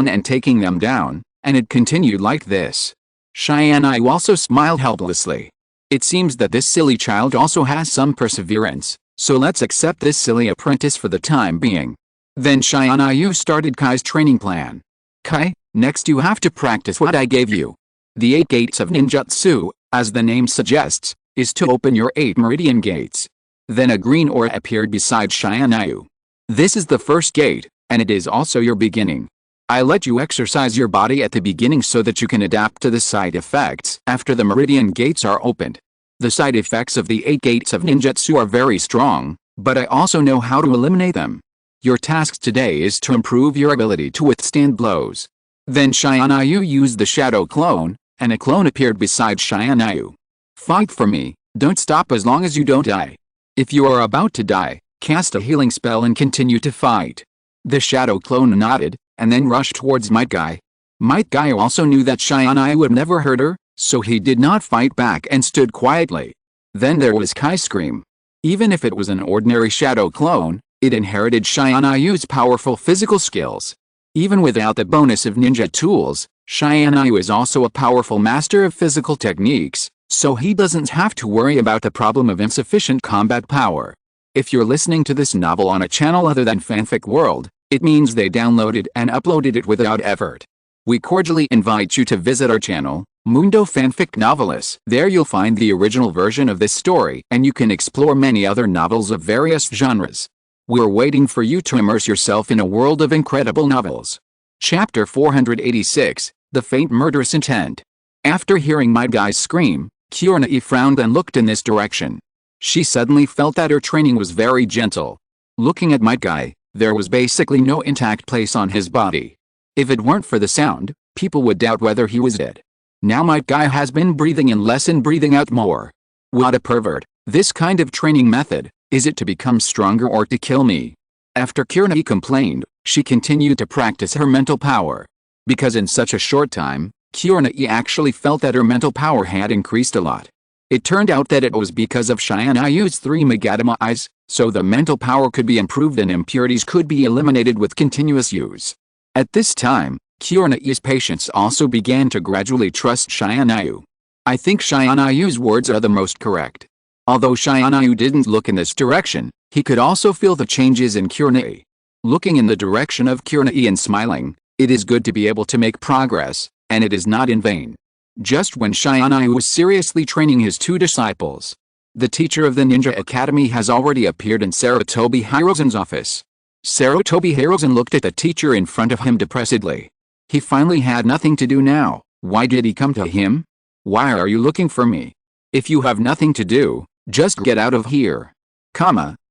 and taking them down, and it continued like this. Tianyu also smiled helplessly. It seems that this silly child also has some perseverance, so let's accept this silly apprentice for the time being. Then Tianyu started Kai's training plan. Kai, next you have to practice what I gave you. The 8 gates of ninjutsu, as the name suggests, is to open your 8 meridian gates. Then a green aura appeared beside Tianyu. This is the first gate, and it is also your beginning. I let you exercise your body at the beginning so that you can adapt to the side effects after the meridian gates are opened. The side effects of the 8 gates of ninjutsu are very strong, but I also know how to eliminate them. Your task today is to improve your ability to withstand blows. Then Tianyu used the shadow clone, and a clone appeared beside Tianyu. Fight for me, don't stop as long as you don't die. If you are about to die, cast a healing spell and continue to fight. The shadow clone nodded, and then rushed towards Might Guy. Might Guy also knew that Tianyu would never hurt her, so he did not fight back and stood quietly. Then there was Kai's scream. Even if it was an ordinary shadow clone, it inherited Tianyu's powerful physical skills. Even without the bonus of ninja tools, Tianyu is also a powerful master of physical techniques, so he doesn't have to worry about the problem of insufficient combat power. If you're listening to this novel on a channel other than Fanfic World, it means they downloaded and uploaded it without effort. We cordially invite you to visit our channel, Mundo Fanfic Novelist. There you'll find the original version of this story and you can explore many other novels of various genres. We're waiting for you to immerse yourself in a world of incredible novels. Chapter 486, The Faint Murderous Intent. After hearing Might Guy's scream, Kurenai frowned and looked in this direction. She suddenly felt that her training was very gentle. Looking at Might Guy, there was basically no intact place on his body. If it weren't for the sound, people would doubt whether he was dead. Now Might Guy has been breathing in less and breathing out more. What a pervert. This kind of training method, is it to become stronger or to kill me? After Kurenai complained, she continued to practice her mental power. Because in such a short time, Kurenai actually felt that her mental power had increased a lot. It turned out that it was because of Tianyu's 3 Magatama eyes, so the mental power could be improved and impurities could be eliminated with continuous use. At this time, Kurenai's patients also began to gradually trust Tianyu. I think Tianyu's words are the most correct. Although Tianyu didn't look in this direction, he could also feel the changes in Kurenai. Looking in the direction of Kurenai and smiling, it is good to be able to make progress, and it is not in vain. Just when Tianyu was seriously training his 2 disciples, the teacher of the Ninja Academy has already appeared in Sarutobi Hirozen's office. Sarutobi Hirozen looked at the teacher in front of him depressedly. He finally had nothing to do now. Why did he come to him? Why are you looking for me? If you have nothing to do, just get out of here.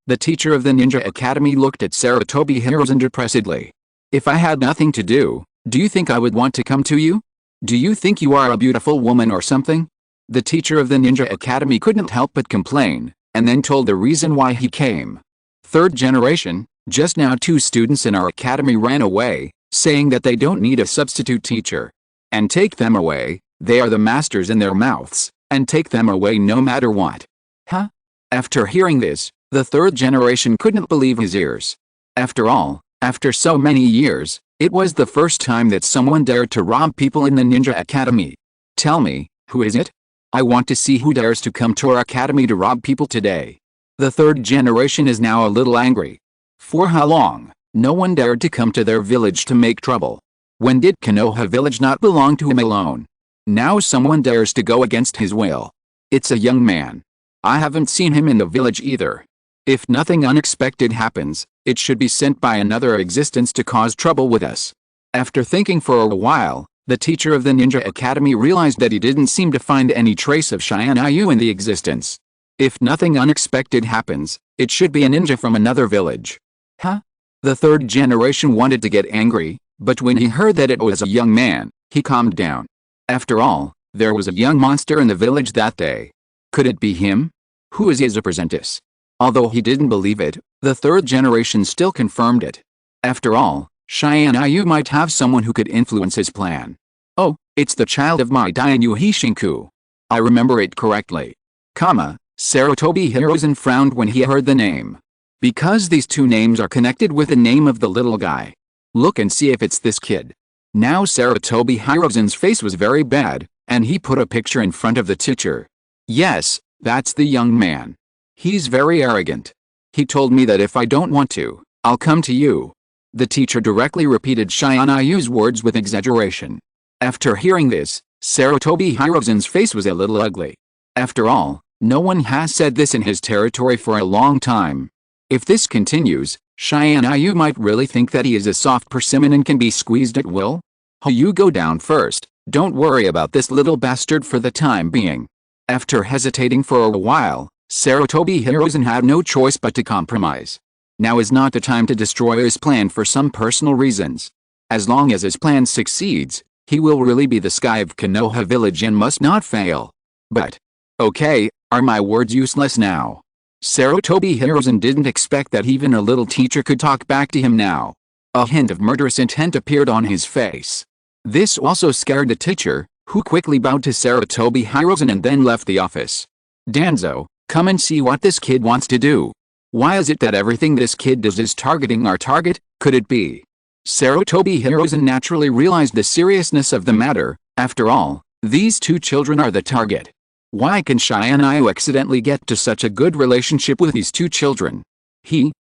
The teacher of the Ninja Academy looked at Sarutobi Hirozen depressedly. If I had nothing to do you think I would want to come to you? Do you think you are a beautiful woman or something? The teacher of the Ninja Academy couldn't help but complain, and then told the reason why he came. 3rd generation, just now 2 students in our academy ran away, saying that they don't need a substitute teacher. And take them away, they are the masters in their mouths, and take them away no matter what. Huh? After hearing this, the 3rd generation couldn't believe his ears. After all, after so many years, it was the first time that someone dared to rob people in the Ninja Academy. Tell me, who is it? I want to see who dares to come to our academy to rob people today. The 3rd generation is now a little angry. For how long? No one dared to come to their village to make trouble. When did Konoha village not belong to him alone? Now someone dares to go against his will. It's a young man. I haven't seen him in the village either. If nothing unexpected happens, it should be sent by another existence to cause trouble with us. After thinking for a while, the teacher of the Ninja Academy realized that he didn't seem to find any trace of Tianyu in the existence. If nothing unexpected happens, it should be a ninja from another village. Huh? The 3rd generation wanted to get angry, but when he heard that it was a young man, he calmed down. After all, there was a young monster in the village that day. Could it be him? Who is his apprentice? Although he didn't believe it, the 3rd generation still confirmed it. After all, Tianyu might have someone who could influence his plan. Oh, it's the child of my Tianyu Hishinku. I remember it correctly. Sarutobi Hirozen frowned when he heard the name. Because these 2 names are connected with the name of the little guy. Look and see if it's this kid. Now Sarutobi Hirozen's face was very bad, and he put a picture in front of the teacher. Yes, that's the young man. He's very arrogant. He told me that if I don't want to, I'll come to you. The teacher directly repeated Tianyu's words with exaggeration. After hearing this, Sarutobi Hirozen's face was a little ugly. After all, no one has said this in his territory for a long time. If this continues, Tianyu might really think that he is a soft persimmon and can be squeezed at will. You go down first, don't worry about this little bastard for the time being. After hesitating for a while, Sarutobi Hirozen had no choice but to compromise. Now is not the time to destroy his plan for some personal reasons. As long as his plan succeeds, he will really be the sky of Konoha village and must not fail. But, okay, are my words useless now? Sarutobi Hirozen didn't expect that even a little teacher could talk back to him now. A hint of murderous intent appeared on his face. This also scared the teacher, who quickly bowed to Sarutobi Hirozen and then left the office. Danzo, come and see what this kid wants to do. Why is it that everything this kid does is targeting our target? Could it be? Sarutobi Hirozen naturally realized the seriousness of the matter. After all, these 2 children are the target. Why can Tianyu accidentally get to such a good relationship with these 2 children?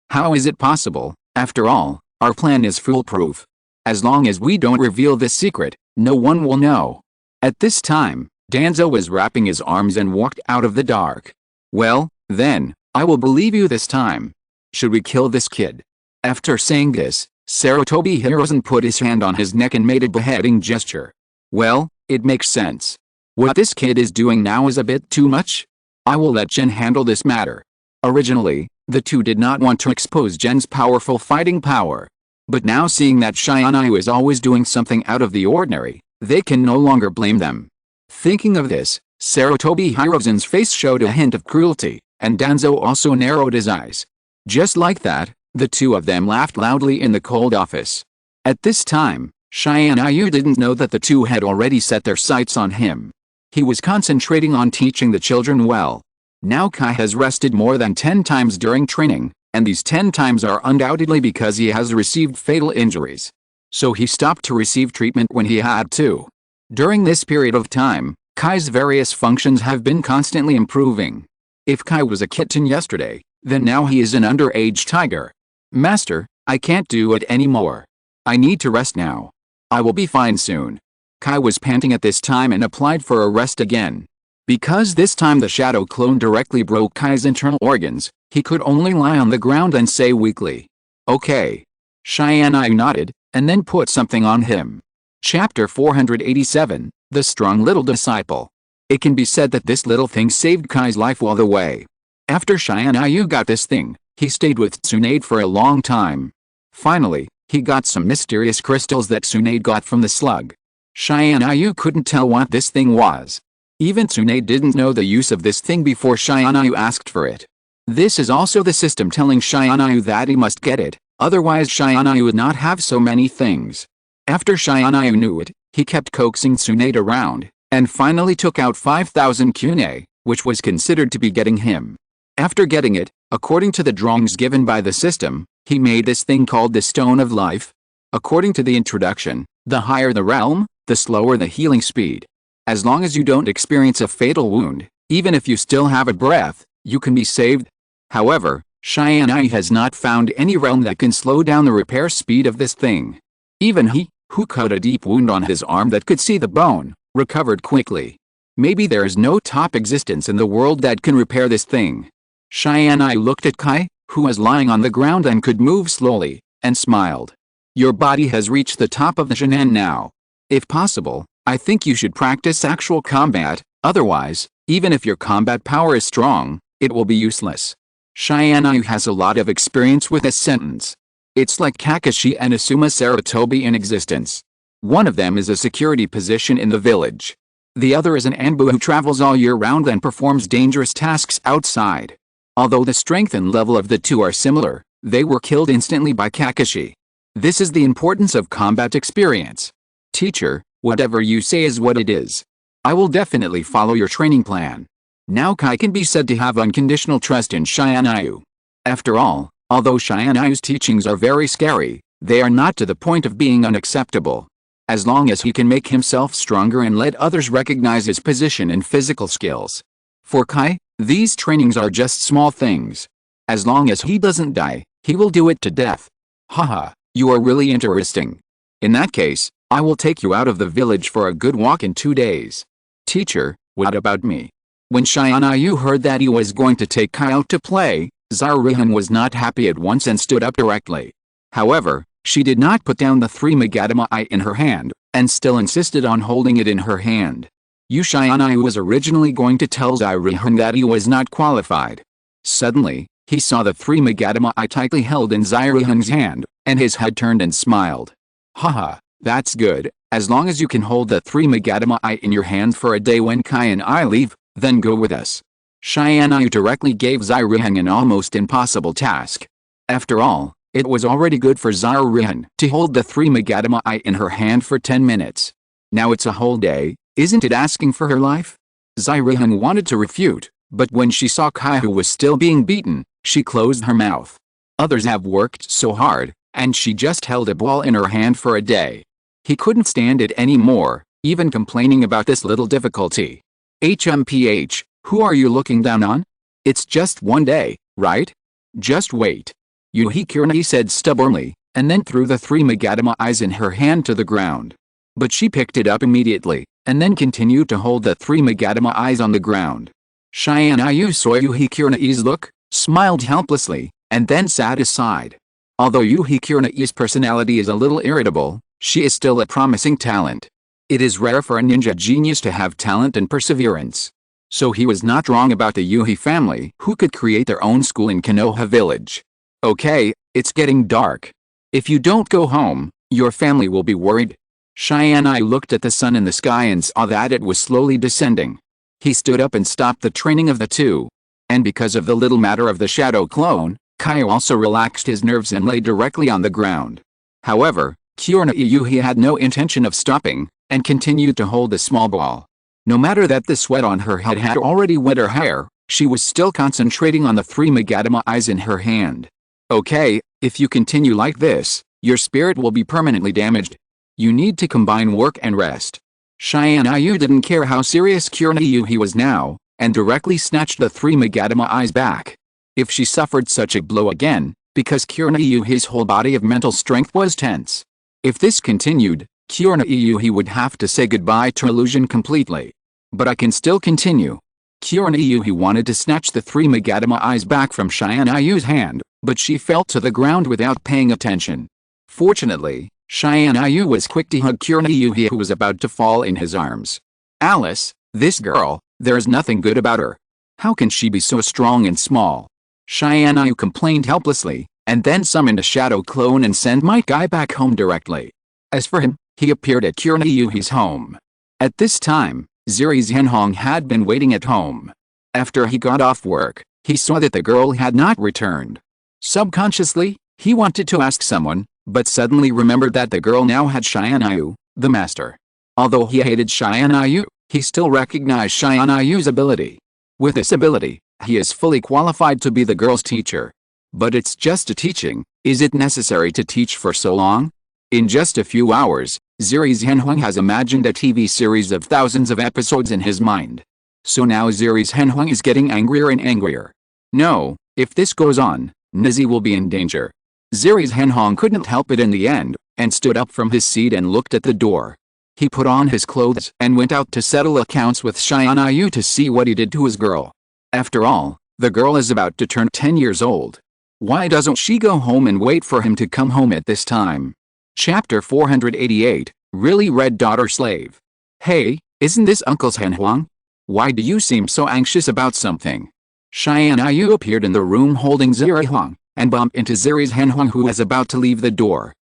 How is it possible? After all, our plan is foolproof. As long as we don't reveal this secret, no one will know. At this time, Danzo was wrapping his arms and walked out of the dark. Well, then, I will believe you this time. Should we kill this kid? After saying this, Sarutobi Hirozen put his hand on his neck and made a beheading gesture. Well, it makes sense. What this kid is doing now is a bit too much. I will let Jen handle this matter. Originally, the 2 did not want to expose Jen's powerful fighting power. But now seeing that Tianyu is always doing something out of the ordinary, they can no longer blame them. Thinking of this, Sarutobi Hirozen's face showed a hint of cruelty, and Danzo also narrowed his eyes. Just like that, the 2 of them laughed loudly in the cold office. At this time, Tianyu didn't know that the 2 had already set their sights on him. He was concentrating on teaching the children well. Now Kai has rested more than 10 times during training, and these 10 times are undoubtedly because he has received fatal injuries. So he stopped to receive treatment when he had to. During this period of time, Kai's various functions have been constantly improving. If Kai was a kitten yesterday, then now he is an underage tiger. Master, I can't do it anymore. I need to rest now. I will be fine soon. Kai was panting at this time and applied for a rest again. Because this time the shadow clone directly broke Kai's internal organs, he could only lie on the ground and say weakly, "Okay." Tianyu nodded, and then put something on him. Chapter 487, The Strong Little Disciple. It can be said that this little thing saved Kai's life all the way. After Tianyu got this thing, he stayed with Tsunade for a long time. Finally, he got some mysterious crystals that Tsunade got from the slug. Tianyu couldn't tell what this thing was. Even Tsunade didn't know the use of this thing before Tianyu asked for it. This is also the system telling Tianyu that he must get it, otherwise Tianyu would not have so many things. After Tianyu knew it, he kept coaxing Tsunade around, and finally took out 5,000 kune, which was considered to be getting him. After getting it, according to the drawings given by the system, he made this thing called the Stone of Life. According to the introduction, the higher the realm, the slower the healing speed. As long as you don't experience a fatal wound, even if you still have a breath, you can be saved. However, Tianyu has not found any realm that can slow down the repair speed of this thing. Even he, who cut a deep wound on his arm that could see the bone, recovered quickly. Maybe there is no top existence in the world that can repair this thing. Tianyu looked at Kai, who was lying on the ground and could move slowly, and smiled. Your body has reached the top of the Shan'an now. If possible, I think you should practice actual combat, otherwise, even if your combat power is strong, it will be useless. Tianyu has a lot of experience with this sentence. It's like Kakashi and Asuma Saratobi in existence. One of them is a security position in the village. The other is an Anbu who travels all year round and performs dangerous tasks outside. Although the strength and level of the two are similar, they were killed instantly by Kakashi. This is the importance of combat experience. Teacher, whatever you say is what it is. I will definitely follow your training plan. Now Kai can be said to have unconditional trust in Tianyu. After all, although Tianyu's teachings are very scary, they are not to the point of being unacceptable. As long as he can make himself stronger and let others recognize his position and physical skills. For Kai, these trainings are just small things. As long as he doesn't die, he will do it to death. Haha, you are really interesting. In that case, I will take you out of the village for a good walk in 2 days. Teacher, what about me? When Tianyu heard that he was going to take Kai out to play, Zaruhan was not happy at once and stood up directly. However, she did not put down the 3 Megadama eye in her hand, and still insisted on holding it in her hand. Tianyu was originally going to tell Zaruhan that he was not qualified. Suddenly, he saw the 3 Megadama eye tightly held in Zaruhan's hand, and his head turned and smiled. Haha, that's good, as long as you can hold the 3 Megadama eye in your hand for a day when Kai and I leave, then go with us. Tianyu directly gave Zaruhan an almost impossible task. After all, it was already good for Zaruhan to hold the 3 Megadama eye in her hand for 10 minutes. Now it's a whole day, isn't it asking for her life? Zaruhan wanted to refute, but when she saw Kai who was still being beaten, she closed her mouth. Others have worked so hard, and she just held a ball in her hand for a day. He couldn't stand it anymore, even complaining about this little difficulty. HMPH, who are you looking down on? It's just 1 day, right? Just wait. Yuhikirna said stubbornly, and then threw the 3 Megadama eyes in her hand to the ground. But she picked it up immediately, and then continued to hold the 3 Megadama eyes on the ground. Tianyu saw Yuhikirna's look, smiled helplessly, and then sat aside. Although Yuhikirna's personality is a little irritable, she is still a promising talent. It is rare for a ninja genius to have talent and perseverance. So he was not wrong about the Yuhi family who could create their own school in Konoha village. Okay, it's getting dark. If you don't go home, your family will be worried. Tianyu looked at the sun in the sky and saw that it was slowly descending. He stood up and stopped the training of the two. And because of the little matter of the shadow clone, Kai also relaxed his nerves and lay directly on the ground. However, Kyurna Yuhi had no intention of stopping, and continued to hold the small ball. No matter that the sweat on her head had already wet her hair, she was still concentrating on the 3 Magatama eyes in her hand. Okay, if you continue like this, your spirit will be permanently damaged. You need to combine work and rest. Tianyu didn't care how serious Konoha he was now, and directly snatched the 3 Magatama eyes back. If she suffered such a blow again, because Konoha his whole body of mental strength was tense. If this continued, Konoha he would have to say goodbye to illusion completely. But I can still continue. Konoha he wanted to snatch the 3 Magatama eyes back from Tianyu's hand, but she fell to the ground without paying attention. Fortunately, Tianyu was quick to hug Konoha who was about to fall in his arms. Alice, this girl, there's nothing good about her. How can she be so strong and small? Tianyu complained helplessly, and then summoned a shadow clone and sent Might Guy back home directly. As for him, he appeared at Konoha's home. At this time, Ziri Zhenhong had been waiting at home. After he got off work, he saw that the girl had not returned. Subconsciously, he wanted to ask someone, but suddenly remembered that the girl now had Tianyu, the master. Although he hated Tianyu, he still recognized Tianyu's ability. With this ability, he is fully qualified to be the girl's teacher. But it's just a teaching. Is it necessary to teach for so long? In just a few hours, Ziri Zhenhong has imagined a TV series of thousands of episodes in his mind. So now Ziri Zhenhong is getting angrier and angrier. No, if this goes on, Nizi will be in danger. Ziri Zhenhong couldn't help it in the end, and stood up from his seat and looked at the door. He put on his clothes and went out to settle accounts with Tianyu to see what he did to his girl. After all, the girl is about to turn 10 years old. Why doesn't she go home and wait for him to come home at this time? Chapter 488, Really Red Daughter Slave. Hey, isn't this Uncle Zhenhong? Why do you seem so anxious about something? Tianyu appeared in the room holding Ziri Hong, and bumped into Ziri Zhenhong who was about to leave the door.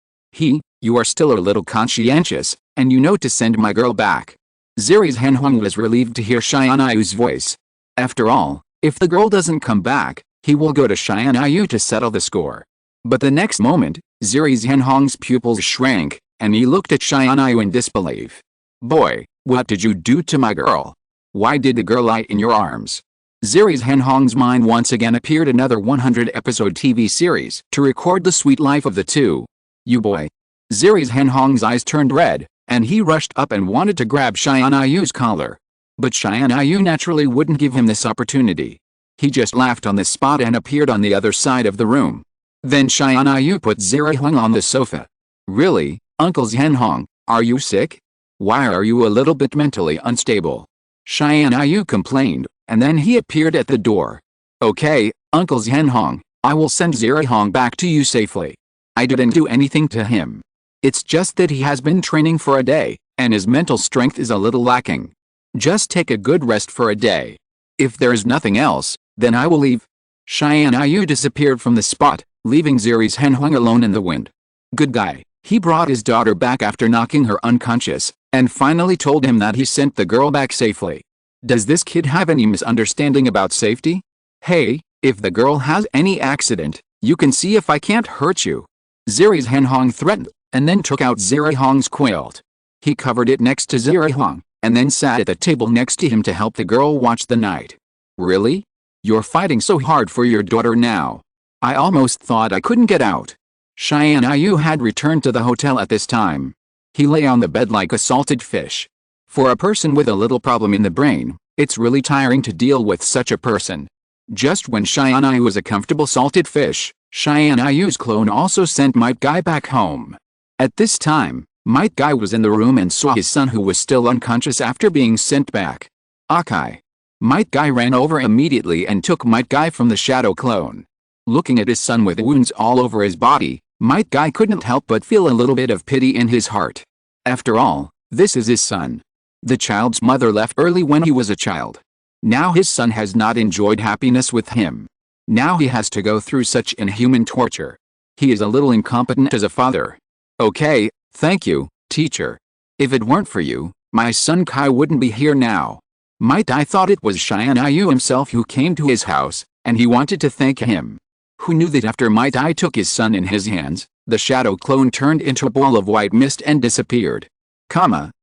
You are still a little conscientious, and you know to send my girl back. Ziri Zhenhong was relieved to hear Tianyu's voice. After all, if the girl doesn't come back, he will go to Tianyu to settle the score. But the next moment, Ziri Zhenhong's pupils shrank, and he looked at Tianyu in disbelief. Boy, what did you do to my girl? Why did the girl lie in your arms? Ziri Zhenhong's mind once again appeared another 100-episode TV series to record the sweet life of the two. You boy. Ziri Zhenhong's eyes turned red, and he rushed up and wanted to grab Tianyu's collar. But Tianyu naturally wouldn't give him this opportunity. He just laughed on the spot and appeared on the other side of the room. Then Tianyu put Ziri Hong on the sofa. Really, Uncle Zhenhong, are you sick? Why are you a little bit mentally unstable? Tianyu complained, and then he appeared at the door. Okay, Uncle Zhenhong, I will send Ziri Hong back to you safely. I didn't do anything to him. It's just that he has been training for a day, and his mental strength is a little lacking. Just take a good rest for a day. If there is nothing else, then I will leave. Tianyu disappeared from the spot, leaving Ziri Zhenhong alone in the wind. Good guy. He brought his daughter back after knocking her unconscious, and finally told him that he sent the girl back safely. Does this kid have any misunderstanding about safety? Hey, if the girl has any accident, you can see if I can't hurt you. Ziri Zhenhong threatened, and then took out Ziri Hong's quilt. He covered it next to Ziri Hong, and then sat at the table next to him to help the girl watch the night. Really? You're fighting so hard for your daughter now. I almost thought I couldn't get out. Tianyu had returned to the hotel at this time. He lay on the bed like a salted fish. For a person with a little problem in the brain, it's really tiring to deal with such a person. Just when Tianyu was a comfortable salted fish, Tianyu's clone also sent Might Guy back home. At this time, Might Guy was in the room and saw his son who was still unconscious after being sent back. Akai. Might Guy ran over immediately and took Might Guy from the shadow clone. Looking at his son with wounds all over his body, Might Guy couldn't help but feel a little bit of pity in his heart. After all, this is his son. The child's mother left early when he was a child. Now his son has not enjoyed happiness with him. Now he has to go through such inhuman torture. He is a little incompetent as a father. Okay, thank you, teacher. If it weren't for you, my son Kai wouldn't be here now. Might Guy thought it was Tianyu himself who came to his house, and he wanted to thank him. Who knew that after Might Guy took his son in his hands, the shadow clone turned into a ball of white mist and disappeared.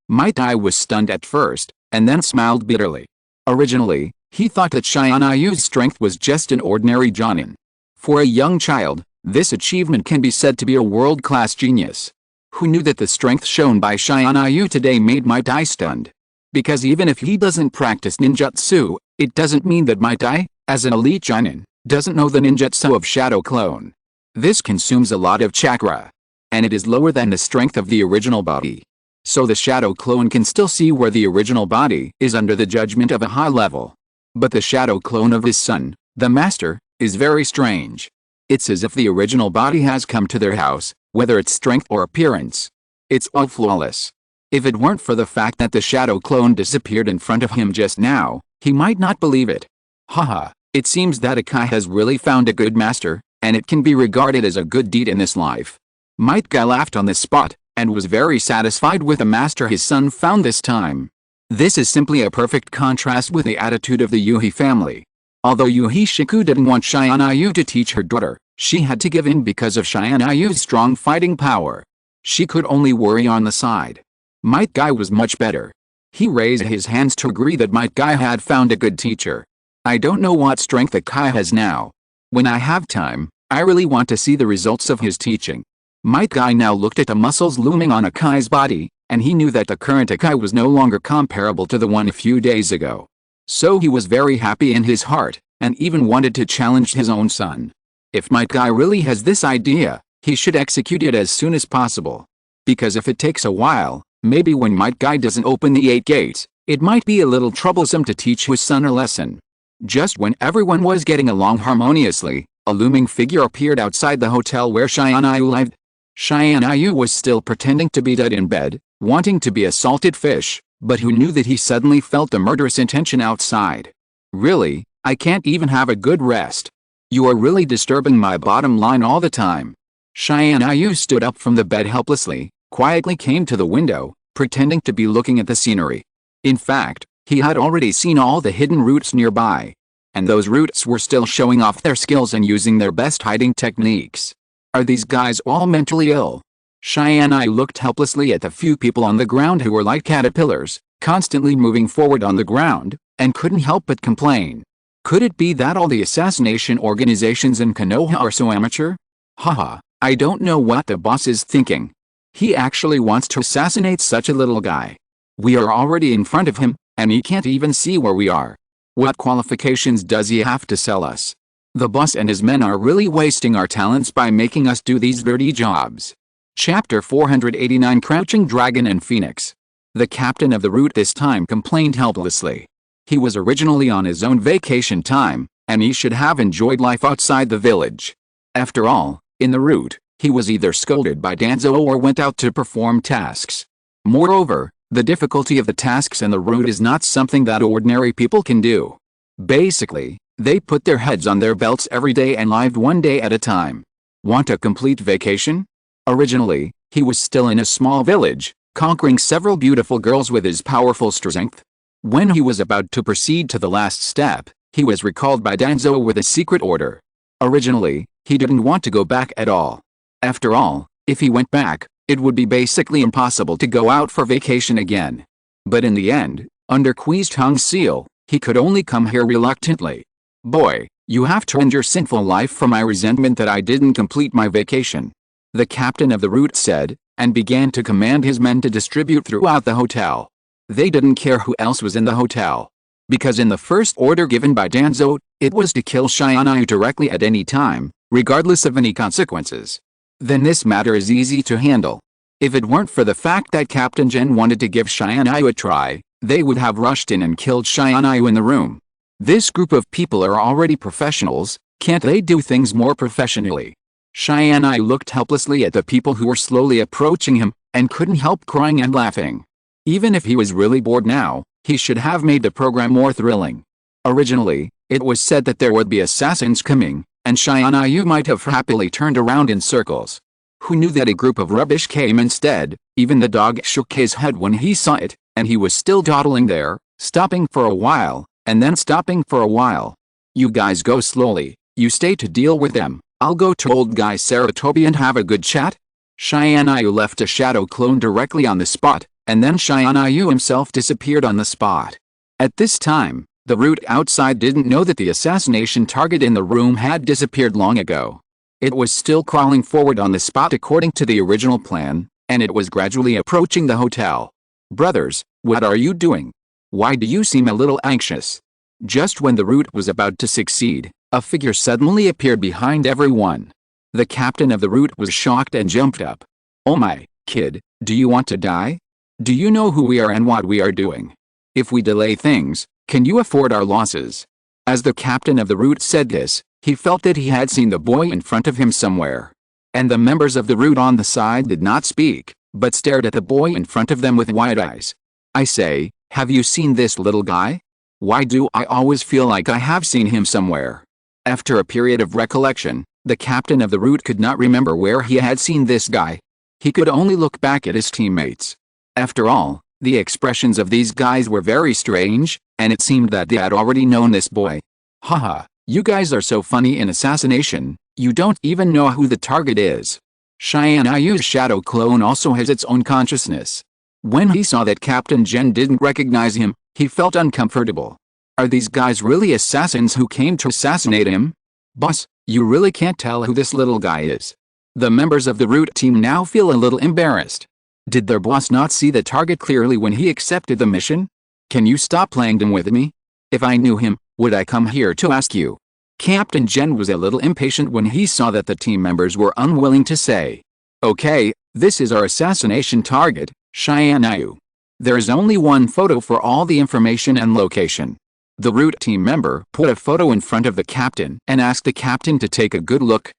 Might Guy was stunned at first, and then smiled bitterly. Originally, he thought that Tianyu's strength was just an ordinary jonin. For a young child, this achievement can be said to be a world-class genius. Who knew that the strength shown by Tianyu today made Might Ai stunned? Because even if he doesn't practice ninjutsu, it doesn't mean that Might Ai, as an elite jonin, doesn't know the ninjutsu of Shadow Clone. This consumes a lot of chakra, and it is lower than the strength of the original body. So the Shadow Clone can still see where the original body is under the judgment of a high level. But the Shadow Clone of his son, the Master, is very strange. It's as if the original body has come to their house, whether it's strength or appearance. It's all flawless. If it weren't for the fact that the Shadow Clone disappeared in front of him just now, he might not believe it. Haha, it seems that Akai has really found a good master, and it can be regarded as a good deed in this life. Might Guy laughed on the spot, and was very satisfied with the master his son found this time. This is simply a perfect contrast with the attitude of the Yuhi family. Although Yuhi Shiku didn't want Tianyu to teach her daughter, she had to give in because of Tianyu's strong fighting power. She could only worry on the side. Might Guy was much better. He raised his hands to agree that Might Guy had found a good teacher. I don't know what strength Akai has now. When I have time, I really want to see the results of his teaching. Might Guy now looked at the muscles looming on Akai's body, and he knew that the current Akai was no longer comparable to the one a few days ago. So he was very happy in his heart, and even wanted to challenge his own son. If Might Guy really has this idea, he should execute it as soon as possible. Because if it takes a while, maybe when Might Guy doesn't open the 8 gates, it might be a little troublesome to teach his son a lesson. Just when everyone was getting along harmoniously, a looming figure appeared outside the hotel where Tianyu lived. Tianyu was still pretending to be dead in bed, wanting to be a salted fish, but who knew that he suddenly felt a murderous intention outside. Really, I can't even have a good rest. You are really disturbing my bottom line all the time. Tianyu stood up from the bed helplessly, quietly came to the window, pretending to be looking at the scenery. In fact, he had already seen all the hidden roots nearby. And those roots were still showing off their skills and using their best hiding techniques. Are these guys all mentally ill? Tianyu looked helplessly at the few people on the ground who were like caterpillars, constantly moving forward on the ground, and couldn't help but complain. Could it be that all the assassination organizations in Konoha are so amateur? Haha, I don't know what the boss is thinking. He actually wants to assassinate such a little guy. We are already in front of him, and he can't even see where we are. What qualifications does he have to sell us? The boss and his men are really wasting our talents by making us do these dirty jobs. Chapter 489 Crouching Dragon and Phoenix. The captain of the route this time complained helplessly. He was originally on his own vacation time, and he should have enjoyed life outside the village. After all, in the route, he was either scolded by Danzo or went out to perform tasks. Moreover, the difficulty of the tasks and the route is not something that ordinary people can do. Basically, they put their heads on their belts every day and lived one day at a time. Want a complete vacation? Originally, he was still in a small village, conquering several beautiful girls with his powerful strength. When he was about to proceed to the last step, he was recalled by Danzo with a secret order. Originally, he didn't want to go back at all. After all, if he went back, it would be basically impossible to go out for vacation again. But in the end, under Qi's tongue seal, he could only come here reluctantly. Boy, you have turned your sinful life for my resentment that I didn't complete my vacation. The captain of the route said, and began to command his men to distribute throughout the hotel. They didn't care who else was in the hotel. Because in the first order given by Danzo, it was to kill Tianyu directly at any time, regardless of any consequences. Then this matter is easy to handle. If it weren't for the fact that Captain Gen wanted to give Tianyu a try, they would have rushed in and killed Tianyu in the room. This group of people are already professionals, can't they do things more professionally? Tianyu looked helplessly at the people who were slowly approaching him, and couldn't help crying and laughing. Even if he was really bored now, he should have made the program more thrilling. Originally, it was said that there would be assassins coming, and Tianyu might have happily turned around in circles. Who knew that a group of rubbish came instead? Even the dog shook his head when he saw it, and he was still dawdling there, stopping for a while, and then stopping for a while. You guys go slowly, you stay to deal with them, I'll go to old guy Saratobi and have a good chat. Tianyu left a shadow clone directly on the spot, and then Tianyu himself disappeared on the spot. At this time, the root outside didn't know that the assassination target in the room had disappeared long ago. It was still crawling forward on the spot according to the original plan, and it was gradually approaching the hotel. "Brothers, what are you doing? Why do you seem a little anxious?" Just when the root was about to succeed, a figure suddenly appeared behind everyone. The captain of the root was shocked and jumped up. "Oh my, kid, do you want to die? Do you know who we are and what we are doing? If we delay things, can you afford our losses?" As the captain of the root said this, he felt that he had seen the boy in front of him somewhere. And the members of the root on the side did not speak, but stared at the boy in front of them with wide eyes. "I say, have you seen this little guy? Why do I always feel like I have seen him somewhere?" After a period of recollection, the captain of the root could not remember where he had seen this guy. He could only look back at his teammates. After all, the expressions of these guys were very strange, and it seemed that they had already known this boy. "Haha, you guys are so funny in assassination, you don't even know who the target is." Tianyu's shadow clone also has its own consciousness. When he saw that Captain Jen didn't recognize him, he felt uncomfortable. Are these guys really assassins who came to assassinate him? "Boss, you really can't tell who this little guy is." The members of the root team now feel a little embarrassed. Did their boss not see the target clearly when he accepted the mission? "Can you stop playing dumb with me? If I knew him, would I come here to ask you?" Captain Jen was a little impatient when he saw that the team members were unwilling to say, "Okay, this is our assassination target, Tianyu. There is only one photo for all the information and location." The root team member put a photo in front of the captain and asked the captain to take a good look.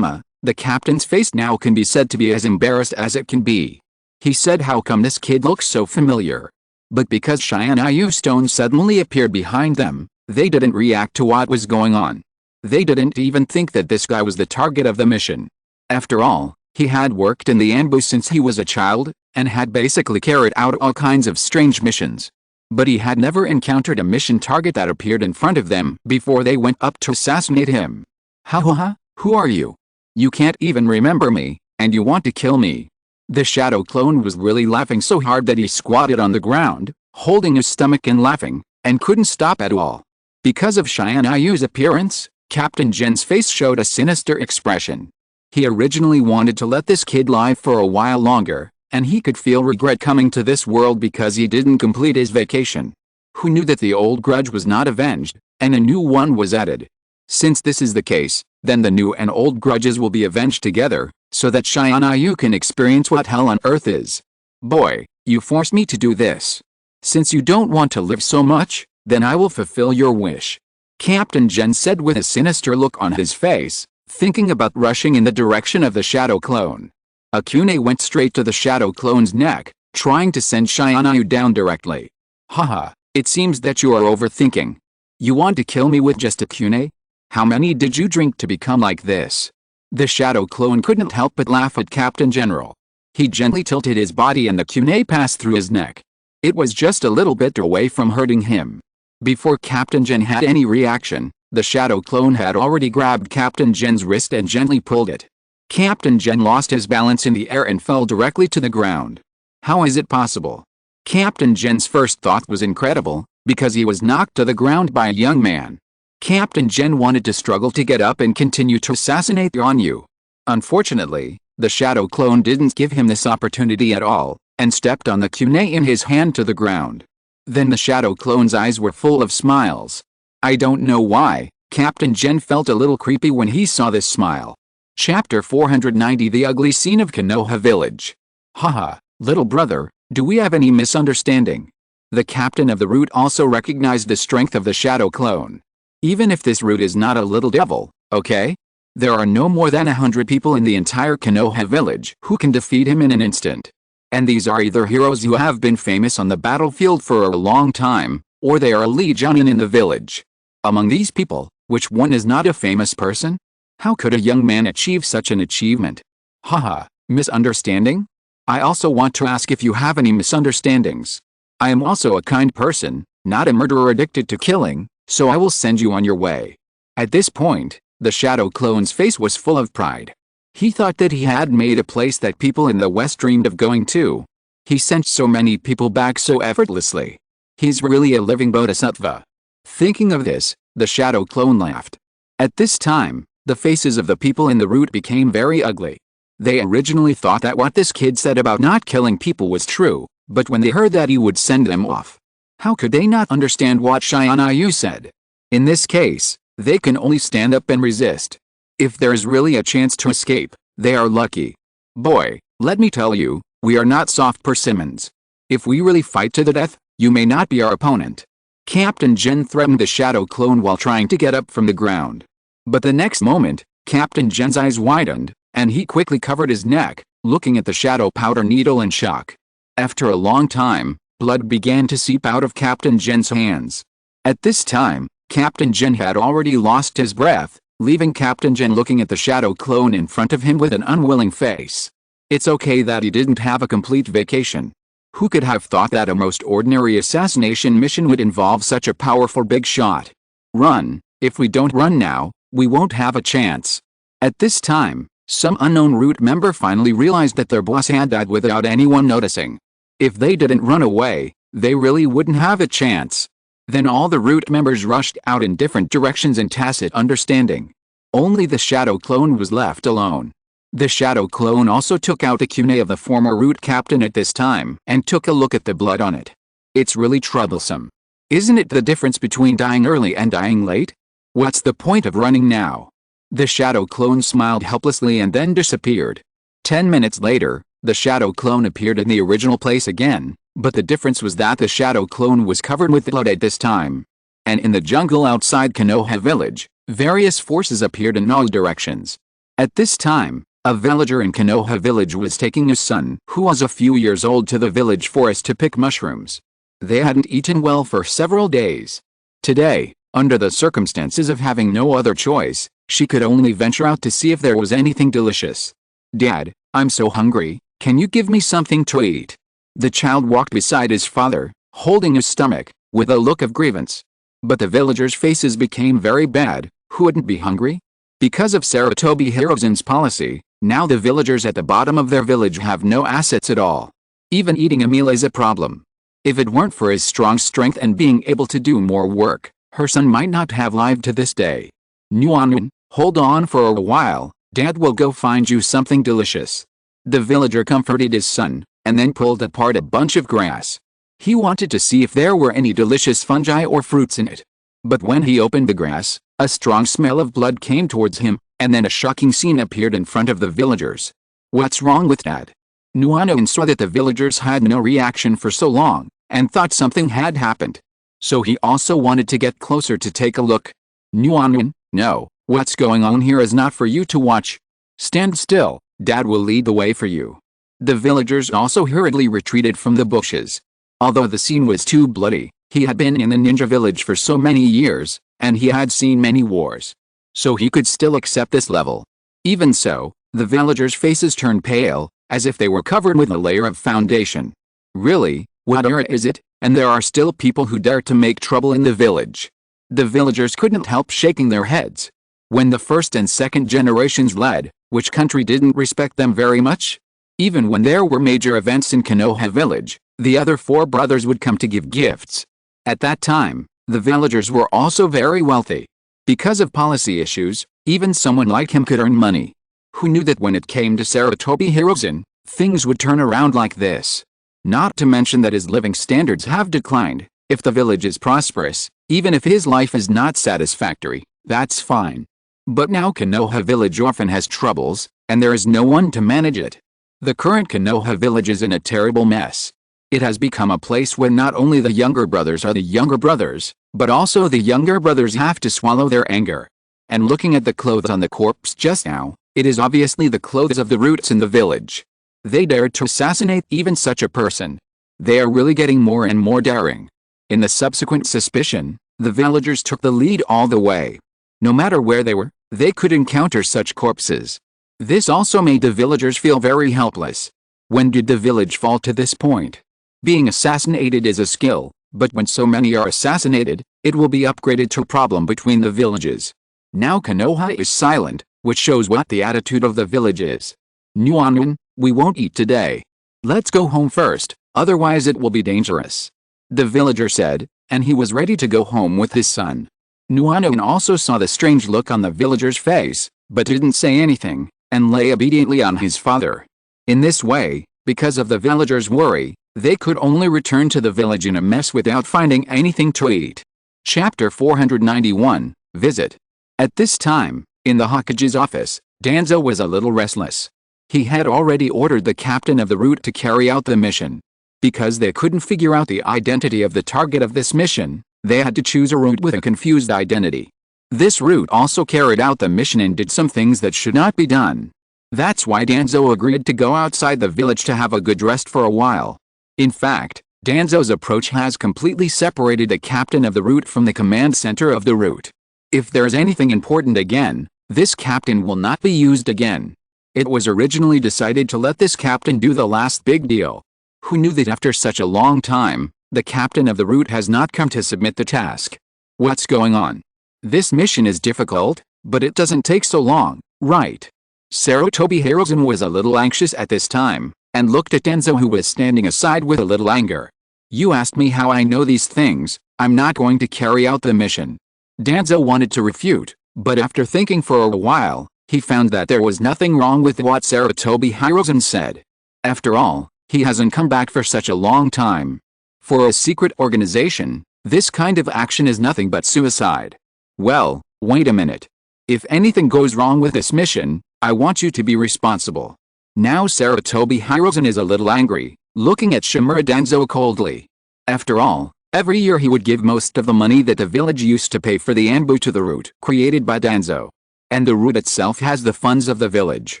The captain's face now can be said to be as embarrassed as it can be. He said, "How come this kid looks so familiar?" But because Tianyu stone suddenly appeared behind them, they didn't react to what was going on. They didn't even think that this guy was the target of the mission. After all, he had worked in the ambush since he was a child, and had basically carried out all kinds of strange missions. But he had never encountered a mission target that appeared in front of them before they went up to assassinate him. "Ha, who are you? You can't even remember me, and you want to kill me." The shadow clone was really laughing so hard that he squatted on the ground, holding his stomach and laughing, and couldn't stop at all. Because of Tianyu's appearance, Captain Jen's face showed a sinister expression. He originally wanted to let this kid live for a while longer, and he could feel regret coming to this world because he didn't complete his vacation. Who knew that the old grudge was not avenged, and a new one was added? Since this is the case, then the new and old grudges will be avenged together, so that Tianyu can experience what hell on earth is. "Boy, you forced me to do this. Since you don't want to live so much, then I will fulfill your wish," Captain Jen said with a sinister look on his face, thinking about rushing in the direction of the shadow clone. A kunai went straight to the shadow clone's neck, trying to send Tianyu down directly. "Haha, it seems that you are overthinking. You want to kill me with just a kunai? How many did you drink to become like this?" The shadow clone couldn't help but laugh at Captain General. He gently tilted his body and the kunai passed through his neck. It was just a little bit away from hurting him. Before Captain Jen had any reaction, the shadow clone had already grabbed Captain Jen's wrist and gently pulled it. Captain Jen lost his balance in the air and fell directly to the ground. How is it possible? Captain Jen's first thought was incredible, because he was knocked to the ground by a young man. Captain Jen wanted to struggle to get up and continue to assassinate Tianyu. Unfortunately, the shadow clone didn't give him this opportunity at all, and stepped on the kunai in his hand to the ground. Then the shadow clone's eyes were full of smiles. I don't know why, Captain Jen felt a little creepy when he saw this smile. Chapter 490 The Ugly Scene of Konoha Village. Haha, little brother, do we have any misunderstanding? The captain of the root also recognized the strength of the shadow clone. Even if this root is not a little devil, okay? There are no more than 100 people in the entire Konoha village who can defeat him in an instant. And these are either heroes who have been famous on the battlefield for a long time, or they are a legionin in the village. Among these people, which one is not a famous person? How could a young man achieve such an achievement? Haha, misunderstanding? I also want to ask if you have any misunderstandings. I am also a kind person, not a murderer addicted to killing, so I will send you on your way. At this point, the shadow clone's face was full of pride. He thought that he had made a place that people in the West dreamed of going to. He sent so many people back so effortlessly. He's really a living bodhisattva. Thinking of this, the shadow clone laughed. At this time, the faces of the people in the route became very ugly. They originally thought that what this kid said about not killing people was true, but when they heard that he would send them off, how could they not understand what Tianyu said? In this case, they can only stand up and resist. If there is really a chance to escape, they are lucky. Boy, let me tell you, we are not soft persimmons. If we really fight to the death, you may not be our opponent. Captain Jin threatened the shadow clone while trying to get up from the ground. But the next moment, Captain Jin's eyes widened, and he quickly covered his neck, looking at the shadow powder needle in shock. After a long time, blood began to seep out of Captain Jin's hands. At this time, Captain Jin had already lost his breath, leaving Captain Jin looking at the shadow clone in front of him with an unwilling face. It's okay that he didn't have a complete vacation. Who could have thought that a most ordinary assassination mission would involve such a powerful big shot? Run, if we don't run now, we won't have a chance. At this time, some unknown route member finally realized that their boss had died without anyone noticing. If they didn't run away, they really wouldn't have a chance. Then all the route members rushed out in different directions in tacit understanding. Only the shadow clone was left alone. The shadow clone also took out the kunai of the former route captain at this time and took a look at the blood on it. It's really troublesome. Isn't it the difference between dying early and dying late? What's the point of running now? The shadow clone smiled helplessly and then disappeared. 10 minutes later, the shadow clone appeared in the original place again, but the difference was that the shadow clone was covered with blood at this time. And in the jungle outside Konoha village, various forces appeared in all directions. At this time, a villager in Konoha village was taking his son, who was a few years old, to the village forest to pick mushrooms. They hadn't eaten well for several days. Today, under the circumstances of having no other choice, she could only venture out to see if there was anything delicious. "Dad, I'm so hungry, can you give me something to eat?" The child walked beside his father, holding his stomach, with a look of grievance. But the villagers' faces became very bad. Who wouldn't be hungry? Because of Sarutobi Hirozen's policy, now the villagers at the bottom of their village have no assets at all. Even eating a meal is a problem. If it weren't for his strong strength and being able to do more work, her son might not have lived to this day. "Nuanun, hold on for a while, Dad will go find you something delicious." The villager comforted his son, and then pulled apart a bunch of grass. He wanted to see if there were any delicious fungi or fruits in it. But when he opened the grass, a strong smell of blood came towards him, and then a shocking scene appeared in front of the villagers. "What's wrong with Dad?" Nuanun saw that the villagers had no reaction for so long, and thought something had happened. So he also wanted to get closer to take a look. "Nuanun, no, what's going on here is not for you to watch. Stand still, Dad will lead the way for you." The villagers also hurriedly retreated from the bushes. Although the scene was too bloody, he had been in the ninja village for so many years, and he had seen many wars. So he could still accept this level. Even so, the villagers' faces turned pale, as if they were covered with a layer of foundation. Really, what era is it, and there are still people who dare to make trouble in the village? The villagers couldn't help shaking their heads. When the first and second generations led, which country didn't respect them very much? Even when there were major events in Konoha village, the other four brothers would come to give gifts. At that time, the villagers were also very wealthy. Because of policy issues, even someone like him could earn money. Who knew that when it came to Sarutobi Hirozen, things would turn around like this? Not to mention that his living standards have declined. If the village is prosperous, even if his life is not satisfactory, that's fine. But now Konoha village often has troubles, and there is no one to manage it. The current Konoha village is in a terrible mess. It has become a place where not only the younger brothers are the younger brothers, but also the younger brothers have to swallow their anger. And looking at the clothes on the corpse just now, it is obviously the clothes of the roots in the village. They dared to assassinate even such a person. They are really getting more and more daring. In the subsequent suspicion, the villagers took the lead all the way. No matter where they were, they could encounter such corpses. This also made the villagers feel very helpless. When did the village fall to this point? Being assassinated is a skill, but when so many are assassinated, it will be upgraded to a problem between the villages. Now Konoha is silent, which shows what the attitude of the village is. "Nuanun, we won't eat today. Let's go home first, otherwise it will be dangerous. The villager said, and he was ready to go home with his son. Nuanon also saw the strange look on the villager's face, but didn't say anything, and lay obediently on his father. In this way, because of the villager's worry, they could only return to the village in a mess without finding anything to eat. Chapter 491, Visit. At this time, in the Hokage's office, Danzo was a little restless. He had already ordered the captain of the route to carry out the mission. Because they couldn't figure out the identity of the target of this mission, they had to choose a route with a confused identity. This route also carried out the mission and did some things that should not be done. That's why Danzo agreed to go outside the village to have a good rest for a while. In fact, Danzo's approach has completely separated the captain of the route from the command center of the route. If there's anything important again, this captain will not be used again. It was originally decided to let this captain do the last big deal. Who knew that after such a long time, the captain of the route has not come to submit the task? What's going on? This mission is difficult, but it doesn't take so long, right? Sarutobi Hiruzen was a little anxious at this time, and looked at Danzo, who was standing aside with a little anger. You asked me how I know these things. I'm not going to carry out the mission. Danzo wanted to refute, but after thinking for a while, he found that there was nothing wrong with what Sarutobi Hiruzen said. After all, he hasn't come back for such a long time. For a secret organization, this kind of action is nothing but suicide. Well, wait a minute. If anything goes wrong with this mission, I want you to be responsible. Now Sarutobi Hiruzen is a little angry, looking at Shimura Danzo coldly. After all, every year he would give most of the money that the village used to pay for the Anbu to the route created by Danzo. And the route itself has the funds of the village.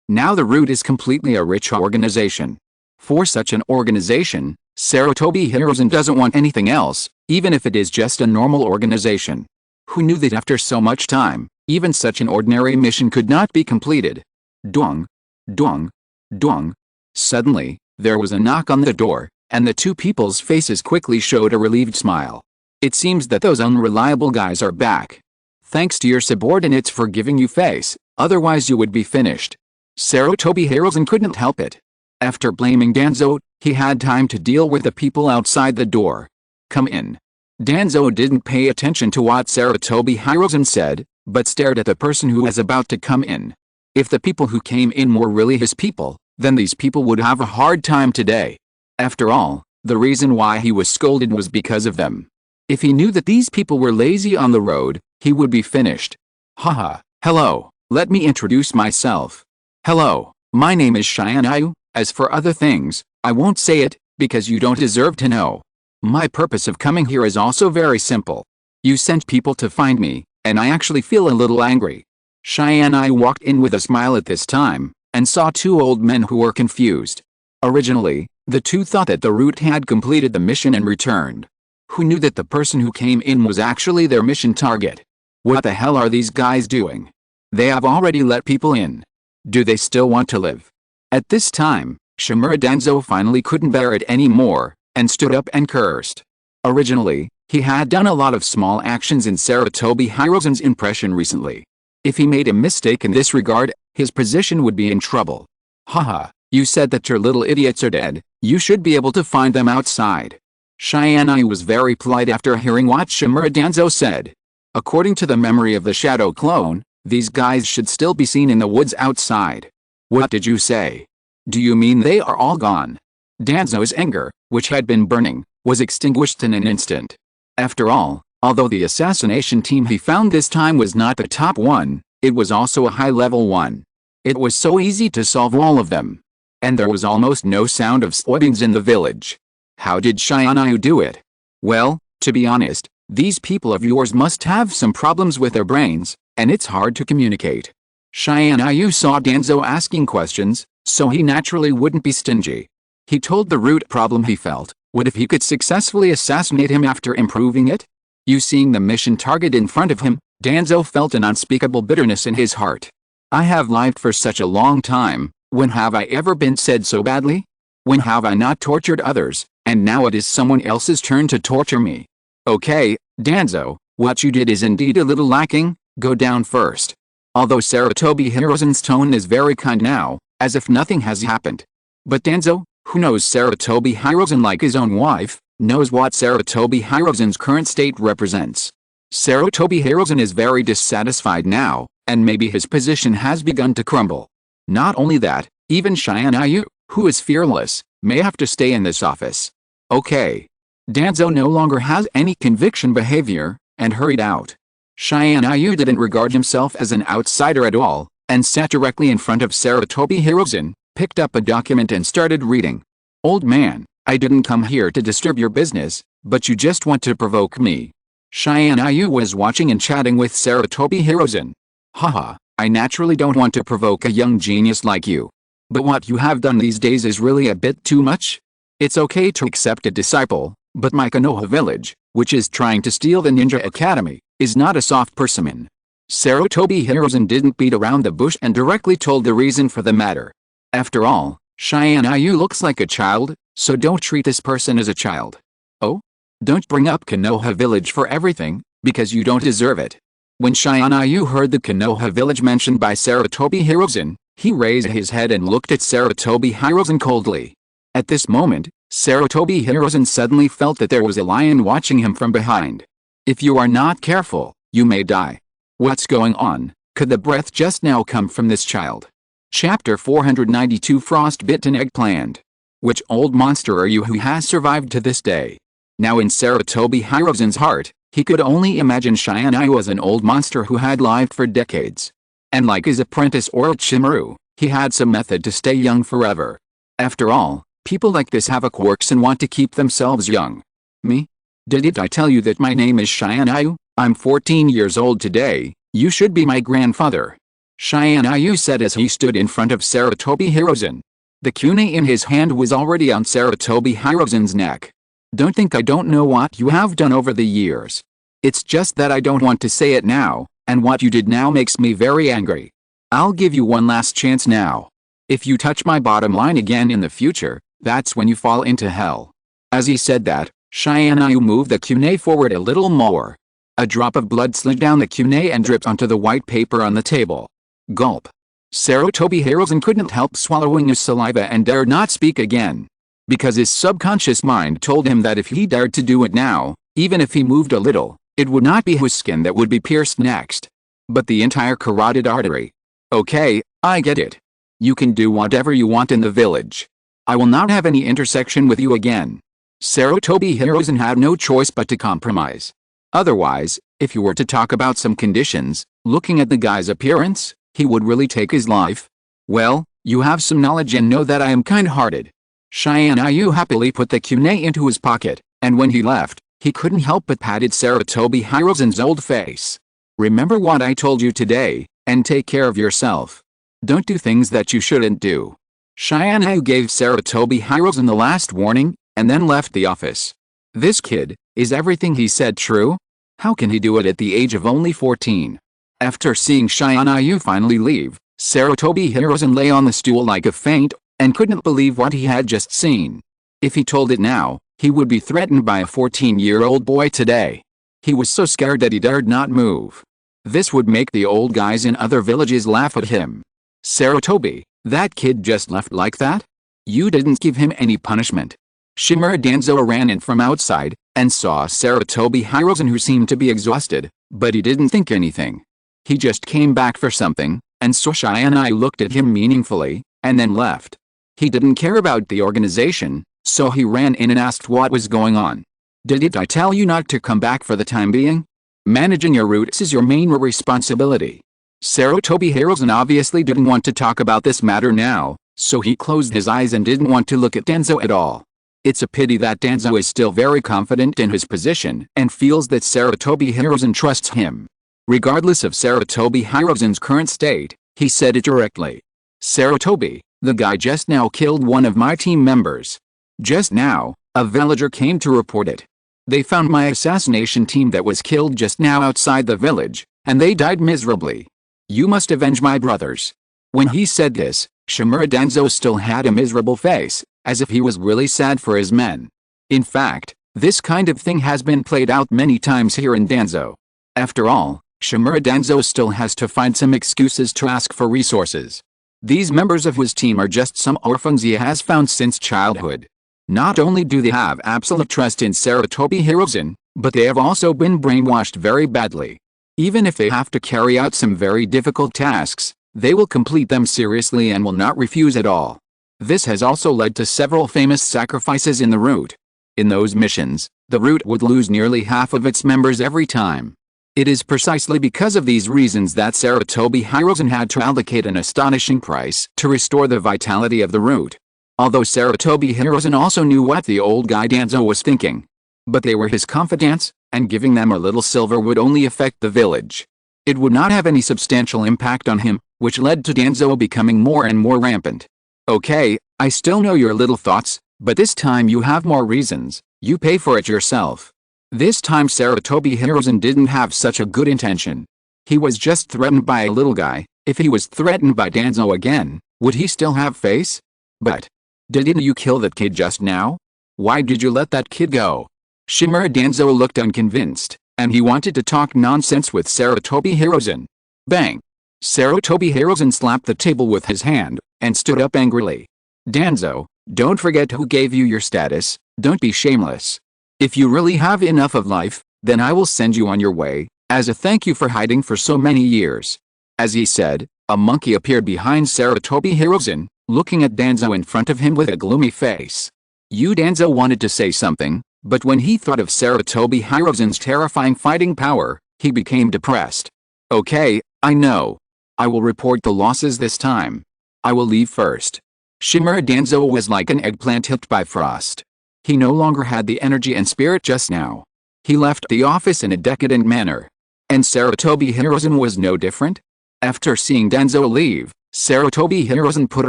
Now the route is completely a rich organization. For such an organization, Sarutobi Hiruzen doesn't want anything else, even if it is just a normal organization. Who knew that after so much time, even such an ordinary mission could not be completed? Dong, dong, dong. Suddenly, there was a knock on the door, and the two people's faces quickly showed a relieved smile. It seems that those unreliable guys are back. Thanks to your subordinates for giving you face, otherwise you would be finished. Sarutobi Hiruzen couldn't help it. After blaming Danzo, he had time to deal with the people outside the door. Come in. Danzo didn't pay attention to what Sarutobi Hiruzen said, but stared at the person who was about to come in. If the people who came in were really his people, then these people would have a hard time today. After all, the reason why he was scolded was because of them. If he knew that these people were lazy on the road, he would be finished. Haha, hello, let me introduce myself. Hello, my name is Tianyu. As for other things, I won't say it, because you don't deserve to know. My purpose of coming here is also very simple. You sent people to find me, and I actually feel a little angry. Tianyu walked in with a smile at this time, and saw two old men who were confused. Originally, the two thought that the route had completed the mission and returned. Who knew that the person who came in was actually their mission target? What the hell are these guys doing? They have already let people in. Do they still want to live? At this time, Shimura Danzo finally couldn't bear it anymore, and stood up and cursed. Originally, he had done a lot of small actions in Sarutobi Hiruzen's impression recently. If he made a mistake in this regard, his position would be in trouble. Haha, you said that your little idiots are dead, you should be able to find them outside. Tianyu was very polite after hearing what Shimura Danzo said. According to the memory of the shadow clone, these guys should still be seen in the woods outside. What did you say? Do you mean they are all gone? Danzo's anger, which had been burning, was extinguished in an instant. After all, although the assassination team he found this time was not the top one, it was also a high-level one. It was so easy to solve all of them. And there was almost no sound of soybeans in the village. How did Tianyu do it? Well, to be honest, these people of yours must have some problems with their brains, and it's hard to communicate. Tianyu saw Danzo asking questions, so he naturally wouldn't be stingy. He told the root problem he felt. What if he could successfully assassinate him after improving it? You seeing the mission target in front of him, Danzo felt an unspeakable bitterness in his heart. I have lived for such a long time, when have I ever been said so badly? When have I not tortured others, and now it is someone else's turn to torture me? Okay, Danzo, what you did is indeed a little lacking, go down first. Although Sarutobi Hiruzen's tone is very kind now, as if nothing has happened. But Danzo, Who knows Sarutobi Hiruzen like his own wife, knows what Sarutobi Hiruzen's current state represents. Sarutobi Hiruzen is very dissatisfied now, and maybe his position has begun to crumble. Not only that, even Tianyu, who is fearless, may have to stay in this office. Okay. Danzo no longer has any conviction behavior, and hurried out. Tianyu didn't regard himself as an outsider at all, and sat directly in front of Sarutobi Hiruzen, picked up a document and started reading. Old man, I didn't come here to disturb your business, but you just want to provoke me. Tianyu was watching and chatting with Sarutobi Hiruzen. Haha, I naturally don't want to provoke a young genius like you. But what you have done these days is really a bit too much. It's okay to accept a disciple, but my Konoha village, which is trying to steal the ninja academy, is not a soft persimmon. Sarutobi Hiruzen didn't beat around the bush and directly told the reason for the matter. After all, Tianyu looks like a child, so don't treat this person as a child. Oh? Don't bring up Konoha village for everything, because you don't deserve it. When Tianyu heard the Konoha village mentioned by Sarutobi Hiruzen, he raised his head and looked at Sarutobi Hiruzen coldly. At this moment, Sarutobi Hiruzen suddenly felt that there was a lion watching him from behind. If you are not careful, you may die. What's going on? Could the breath just now come from this child? Chapter 492 Frostbitten Eggplant. Which old monster are you who has survived to this day? Now in Sarutobi Hiruzen's heart, he could only imagine Tianyu as an old monster who had lived for decades. And like his apprentice Orochimaru, he had some method to stay young forever. After all, people like this have a quirks and want to keep themselves young. Me? Didn't I tell you that my name is Tianyu? I'm 14 years old today, you should be my grandfather. Tianyu said as he stood in front of Sarutobi Hiruzen. The kunai in his hand was already on Sarutobi Hiruzen's neck. Don't think I don't know what you have done over the years. It's just that I don't want to say it now, and what you did now makes me very angry. I'll give you one last chance now. If you touch my bottom line again in the future, that's when you fall into hell. As he said that, Tianyu moved the kunai forward a little more. A drop of blood slid down the kunai and dripped onto the white paper on the table. Gulp. Sarutobi Hiruzen couldn't help swallowing his saliva and dared not speak again. Because his subconscious mind told him that if he dared to do it now, even if he moved a little, it would not be his skin that would be pierced next, but the entire carotid artery. Okay, I get it. You can do whatever you want in the village. I will not have any intersection with you again. Sarutobi Hiruzen had no choice but to compromise. Otherwise, if you were to talk about some conditions, looking at the guy's appearance, he would really take his life. Well, you have some knowledge and know that I am kind-hearted. Tianyu happily put the kunai into his pocket, and when he left, he couldn't help but patted Sarutobi Hiruzen's old face. Remember what I told you today, and take care of yourself. Don't do things that you shouldn't do. Tianyu gave Sarutobi Hiruzen the last warning, and then left the office. This kid, is everything he said true? How can he do it at the age of only 14? After seeing Tianyu finally leave, Sarutobi Hiruzen lay on the stool like a faint, and couldn't believe what he had just seen. If he told it now, he would be threatened by a 14-year-old boy today. He was so scared that he dared not move. This would make the old guys in other villages laugh at him. Sarutobi, that kid just left like that? You didn't give him any punishment. Shimura Danzo ran in from outside, and saw Sarutobi Hiruzen who seemed to be exhausted, but he didn't think anything. He just came back for something, and so Tianyu looked at him meaningfully, and then left. He didn't care about the organization, so he ran in and asked what was going on. Didn't I tell you not to come back for the time being? Managing your roots is your main responsibility. Sarutobi Hiruzen obviously didn't want to talk about this matter now, so he closed his eyes and didn't want to look at Danzo at all. It's a pity that Danzo is still very confident in his position and feels that Sarutobi Hiruzen trusts him. Regardless of Sarutobi Hiruzen's current state, he said it directly. Sarutobi, the guy just now killed one of my team members. Just now, a villager came to report it. They found my assassination team that was killed just now outside the village, and they died miserably. You must avenge my brothers. When he said this, Shimura Danzo still had a miserable face, as if he was really sad for his men. In fact, this kind of thing has been played out many times here in Danzo. After all, Shimura Danzo still has to find some excuses to ask for resources. These members of his team are just some orphans he has found since childhood. Not only do they have absolute trust in Sarutobi Hiruzen, but they have also been brainwashed very badly. Even if they have to carry out some very difficult tasks, they will complete them seriously and will not refuse at all. This has also led to several famous sacrifices in the route. In those missions, the route would lose nearly half of its members every time. It is precisely because of these reasons that Sarutobi Hiruzen had to allocate an astonishing price to restore the vitality of the route. Although Sarutobi Hiruzen also knew what the old guy Danzo was thinking. But they were his confidants, and giving them a little silver would only affect the village. It would not have any substantial impact on him, which led to Danzo becoming more and more rampant. Okay, I still know your little thoughts, but this time you have more reasons. You pay for it yourself. This time Sarutobi Hiruzen didn't have such a good intention. He was just threatened by a little guy. If he was threatened by Danzo again, would he still have face? But didn't you kill that kid just now? Why did you let that kid go? Shimura Danzo looked unconvinced, and he wanted to talk nonsense with Sarutobi Hiruzen. Bang! Sarutobi Hiruzen slapped the table with his hand, and stood up angrily. Danzo, don't forget who gave you your status, don't be shameless. If you really have enough of life, then I will send you on your way, as a thank you for hiding for so many years. As he said, a monkey appeared behind Sarutobi Hiruzen, looking at Danzo in front of him with a gloomy face. Danzo wanted to say something, but when he thought of Sarutobi Hiruzen's terrifying fighting power, he became depressed. Okay, I know. I will report the losses this time. I will leave first. Shimura Danzo was like an eggplant hit by frost. He no longer had the energy and spirit just now. He left the office in a decadent manner. And Sarutobi Hiruzen was no different? After seeing Danzo leave, Sarutobi Hiruzen put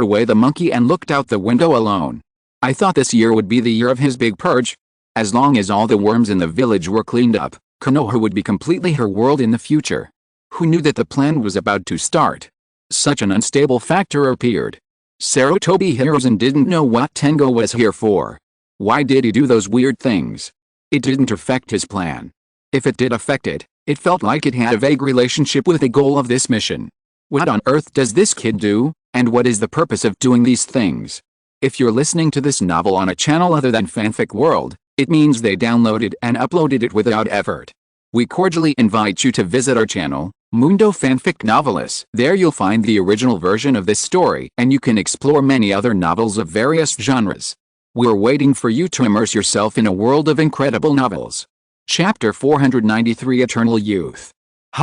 away the monkey and looked out the window alone. I thought this year would be the year of his big purge. As long as all the worms in the village were cleaned up, Konoha would be completely her world in the future. Who knew that the plan was about to start? Such an unstable factor appeared. Sarutobi Hiruzen didn't know what Tengo was here for. Why did he do those weird things? It didn't affect his plan. If it did affect it, it felt like it had a vague relationship with the goal of this mission. What on earth does this kid do, and what is the purpose of doing these things? If you're listening to this novel on a channel other than Fanfic World, it means they downloaded and uploaded it without effort. We cordially invite you to visit our channel, Mundo Fanfic Novelis. There you'll find the original version of this story, and you can explore many other novels of various genres. We're waiting for you to immerse yourself in a world of incredible novels. Chapter 493 Eternal Youth.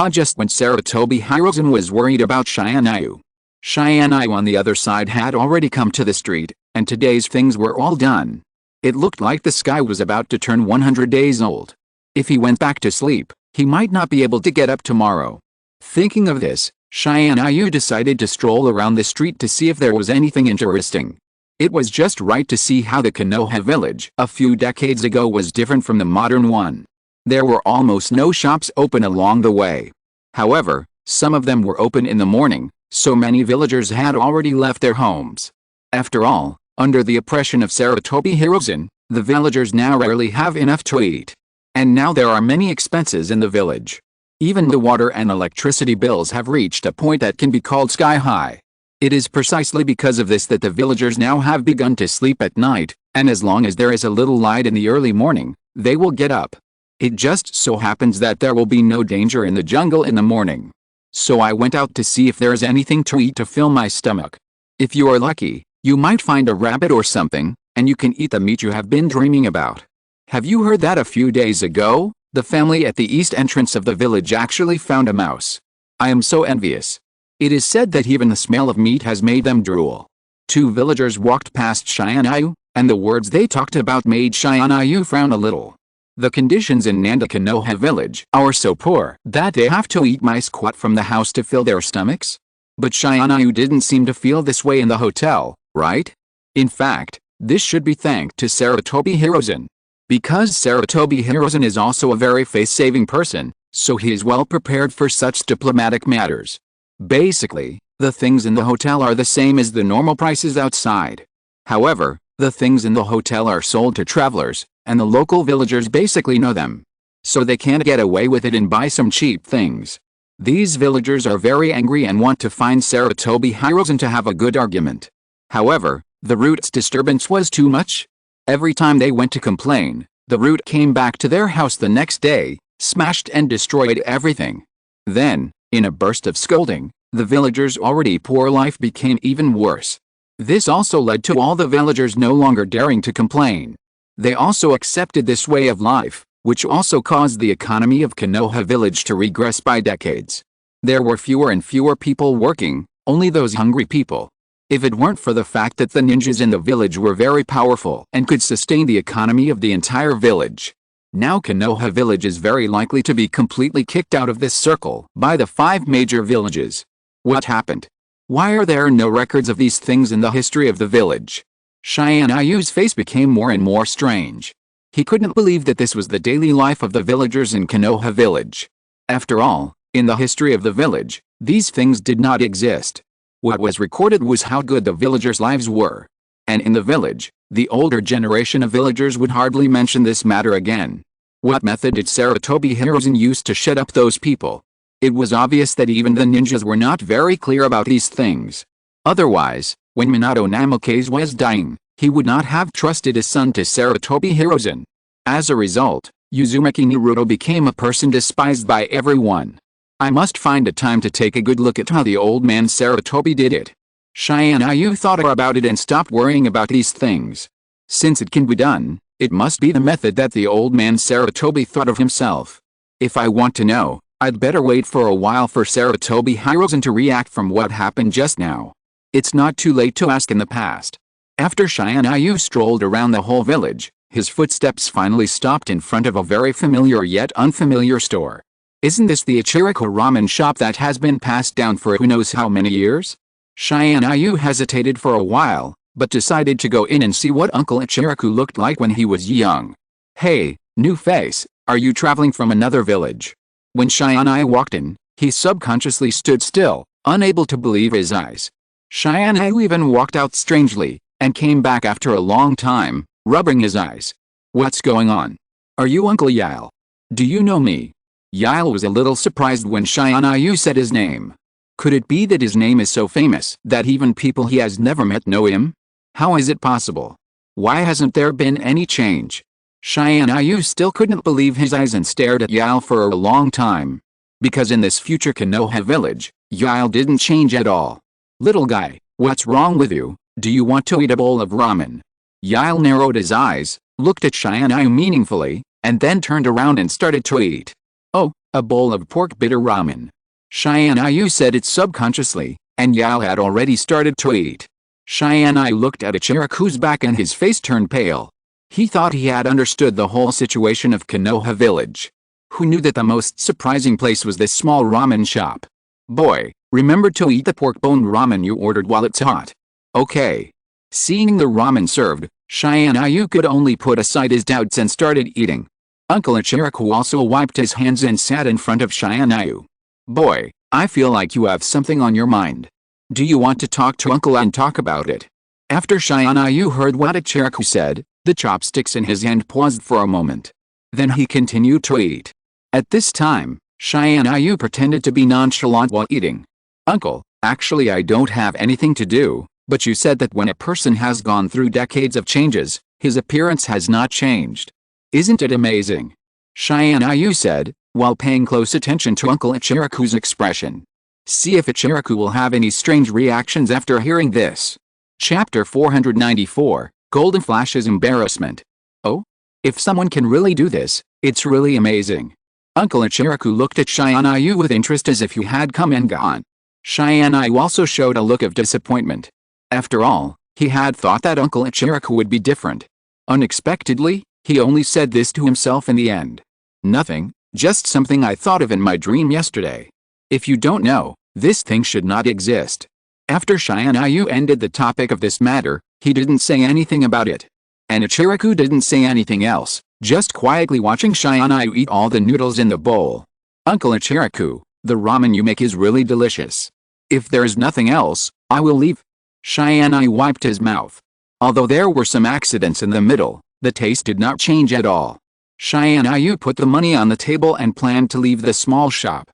Just when Sarutobi Hiruzen was worried about Tianyu. Tianyu on the other side had already come to the street, and today's things were all done. It looked like the sky was about to turn 100 days old. If he went back to sleep, he might not be able to get up tomorrow. Thinking of this, Tianyu decided to stroll around the street to see if there was anything interesting. It was just right to see how the Konoha village a few decades ago was different from the modern one. There were almost no shops open along the way. However, some of them were open in the morning, so many villagers had already left their homes. After all, under the oppression of Sarutobi Hiruzen, the villagers now rarely have enough to eat. And now there are many expenses in the village. Even the water and electricity bills have reached a point that can be called sky high. It is precisely because of this that the villagers now have begun to sleep at night, and as long as there is a little light in the early morning, they will get up. It just so happens that there will be no danger in the jungle in the morning. So I went out to see if there is anything to eat to fill my stomach. If you are lucky, you might find a rabbit or something, and you can eat the meat you have been dreaming about. Have you heard that a few days ago, the family at the east entrance of the village actually found a mouse? I am so envious. It is said that even the smell of meat has made them drool. Two villagers walked past Tianyu, and the words they talked about made Tianyu frown a little. The conditions in Nanda Konoha village are so poor that they have to eat mice caught from the house to fill their stomachs. But Tianyu didn't seem to feel this way in the hotel, right? In fact, this should be thanked to Sarutobi Hiruzen. Because Sarutobi Hiruzen is also a very face-saving person, so he is well prepared for such diplomatic matters. Basically, the things in the hotel are the same as the normal prices outside. However, the things in the hotel are sold to travelers, and the local villagers basically know them. So they can't get away with it and buy some cheap things. These villagers are very angry and want to find Sarutobi Hirozen to have a good argument. However, the root's disturbance was too much. Every time they went to complain, the root came back to their house the next day, smashed and destroyed everything. Then, in a burst of scolding, the villagers' already poor life became even worse. This also led to all the villagers no longer daring to complain. They also accepted this way of life, which also caused the economy of Konoha village to regress by decades. There were fewer and fewer people working, only those hungry people. If it weren't for the fact that the ninjas in the village were very powerful and could sustain the economy of the entire village. Now Konoha village is very likely to be completely kicked out of this circle by the 5 major villages. What happened? Why are there no records of these things in the history of the village? Tianyu's face became more and more strange. He couldn't believe that this was the daily life of the villagers in Konoha village. After all, in the history of the village, these things did not exist. What was recorded was how good the villagers' lives were. And in the village, the older generation of villagers would hardly mention this matter again. What method did Sarutobi Hirozen use to shut up those people? It was obvious that even the ninjas were not very clear about these things. Otherwise, when Minato Namikaze was dying, he would not have trusted his son to Sarutobi Hirozen. As a result, Uzumaki Naruto became a person despised by everyone. I must find a time to take a good look at how the old man Sarutobi did it. Tianyu thought about it and stopped worrying about these things. Since it can be done, it must be the method that the old man Sarutobi thought of himself. If I want to know, I'd better wait for a while for Sarutobi Hirozen to react from what happened just now. It's not too late to ask in the past. After Tianyu strolled around the whole village, his footsteps finally stopped in front of a very familiar yet unfamiliar store. Isn't this the Ichiriko ramen shop that has been passed down for who knows how many years? Tianyu hesitated for a while, but decided to go in and see what Uncle Ichiriko looked like when he was young. Hey, new face, are you traveling from another village? When Tianyu walked in, he subconsciously stood still, unable to believe his eyes. Tianyu even walked out strangely, and came back after a long time, rubbing his eyes. What's going on? Are you Uncle Yale? Do you know me? Yale was a little surprised when Tianyu said his name. Could it be that his name is so famous that even people he has never met know him? How is it possible? Why hasn't there been any change? Tianyu still couldn't believe his eyes and stared at Yale for a long time. Because in this future Konoha village, Yale didn't change at all. Little guy, what's wrong with you? Do you want to eat a bowl of ramen? Yale narrowed his eyes, looked at Tianyu meaningfully, and then turned around and started to eat. Oh, a bowl of pork bitter ramen. Tianyu said it subconsciously, and Yale had already started to eat. Tianyu looked at Ichiriko's back and his face turned pale. He thought he had understood the whole situation of Konoha village. Who knew that the most surprising place was this small ramen shop? Boy, remember to eat the pork bone ramen you ordered while it's hot. Okay. Seeing the ramen served, Tianyu could only put aside his doubts and started eating. Uncle Ichiriko also wiped his hands and sat in front of Tianyu. Boy, I feel like you have something on your mind. Do you want to talk to Uncle and talk about it? After Tianyu heard what Ichiriko said, the chopsticks in his hand paused for a moment. Then he continued to eat. At this time, Tianyu pretended to be nonchalant while eating. Uncle, actually I don't have anything to do, but you said that when a person has gone through decades of changes, his appearance has not changed. Isn't it amazing? Tianyu said, while paying close attention to Uncle Ichiriko's expression. See if Ichiriko will have any strange reactions after hearing this. Chapter 494, Golden Flash's Embarrassment. Oh? If someone can really do this, it's really amazing. Uncle Ichiriko looked at Tianyu with interest as if he had come and gone. Tianyu also showed a look of disappointment. After all, he had thought that Uncle Ichiriko would be different. Unexpectedly, he only said this to himself in the end. Nothing, just something I thought of in my dream yesterday. If you don't know, this thing should not exist. After Tianyu ended the topic of this matter, he didn't say anything about it. And Ichiriko didn't say anything else, just quietly watching Tianyu eat all the noodles in the bowl. Uncle Ichiriko, the ramen you make is really delicious. If there is nothing else, I will leave. Tianyu wiped his mouth. Although there were some accidents in the middle, the taste did not change at all. Tianyu put the money on the table and planned to leave the small shop.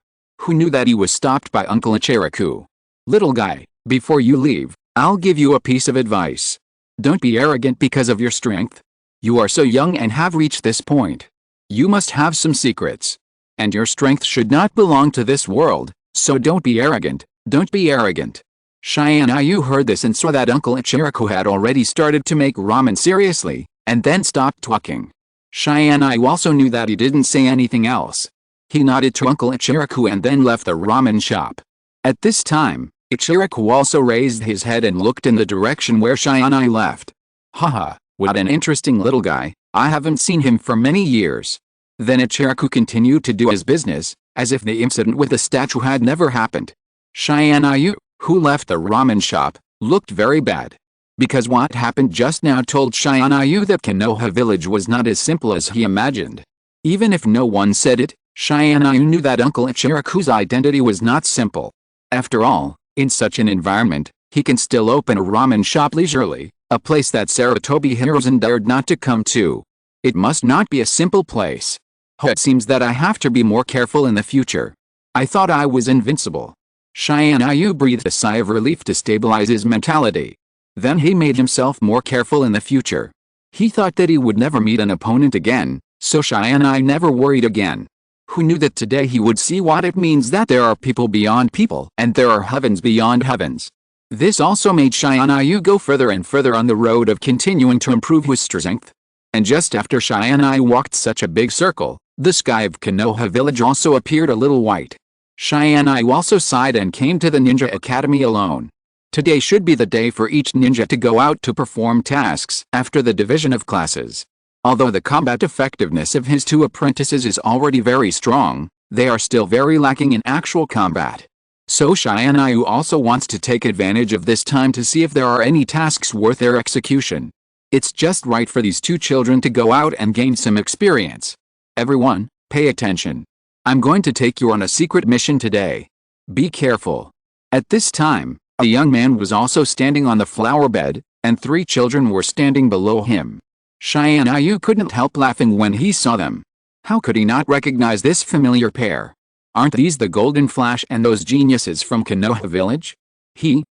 who knew that he was stopped by Uncle Ichiraku. Little guy, before you leave, I'll give you a piece of advice. Don't be arrogant because of your strength. You are so young and have reached this point. You must have some secrets. And your strength should not belong to this world, so don't be arrogant, don't be arrogant. Tianyu heard this and saw that Uncle Ichiraku had already started to make ramen seriously, and then stopped talking. Tianyu also knew that he didn't say anything else. He nodded to Uncle Ichiraku and then left the ramen shop. At this time, Ichiraku also raised his head and looked in the direction where Tianyu left. Haha, what an interesting little guy, I haven't seen him for many years. Then Ichiraku continued to do his business, as if the incident with the statue had never happened. Tianyu, who left the ramen shop, looked very bad. Because what happened just now told Tianyu that Konoha village was not as simple as he imagined. Even if no one said it, Tianyu knew that Uncle Ichiraku's identity was not simple. After all, in such an environment, he can still open a ramen shop leisurely, a place that Sarutobi Hiruzen dared not to come to. It must not be a simple place. It seems that I have to be more careful in the future. I thought I was invincible. Tianyu breathed a sigh of relief to stabilize his mentality. Then he made himself more careful in the future. He thought that he would never meet an opponent again, so Tianyu never worried again. Who knew that today he would see what it means that there are people beyond people and there are heavens beyond heavens. This also made Tianyu go further and further on the road of continuing to improve his strength. And just after Tianyu walked such a big circle, the sky of Konoha village also appeared a little white. Tianyu also sighed and came to the ninja academy alone. Today should be the day for each ninja to go out to perform tasks after the division of classes. Although the combat effectiveness of his two apprentices is already very strong, they are still very lacking in actual combat. So Tianyu also wants to take advantage of this time to see if there are any tasks worth their execution. It's just right for these two children to go out and gain some experience. Everyone, pay attention. I'm going to take you on a secret mission today. Be careful. At this time, a young man was also standing on the flower bed, and 3 children were standing below him. Tianyu couldn't help laughing when he saw them. How could he not recognize this familiar pair? Aren't these the Golden Flash and those geniuses from Konoha village?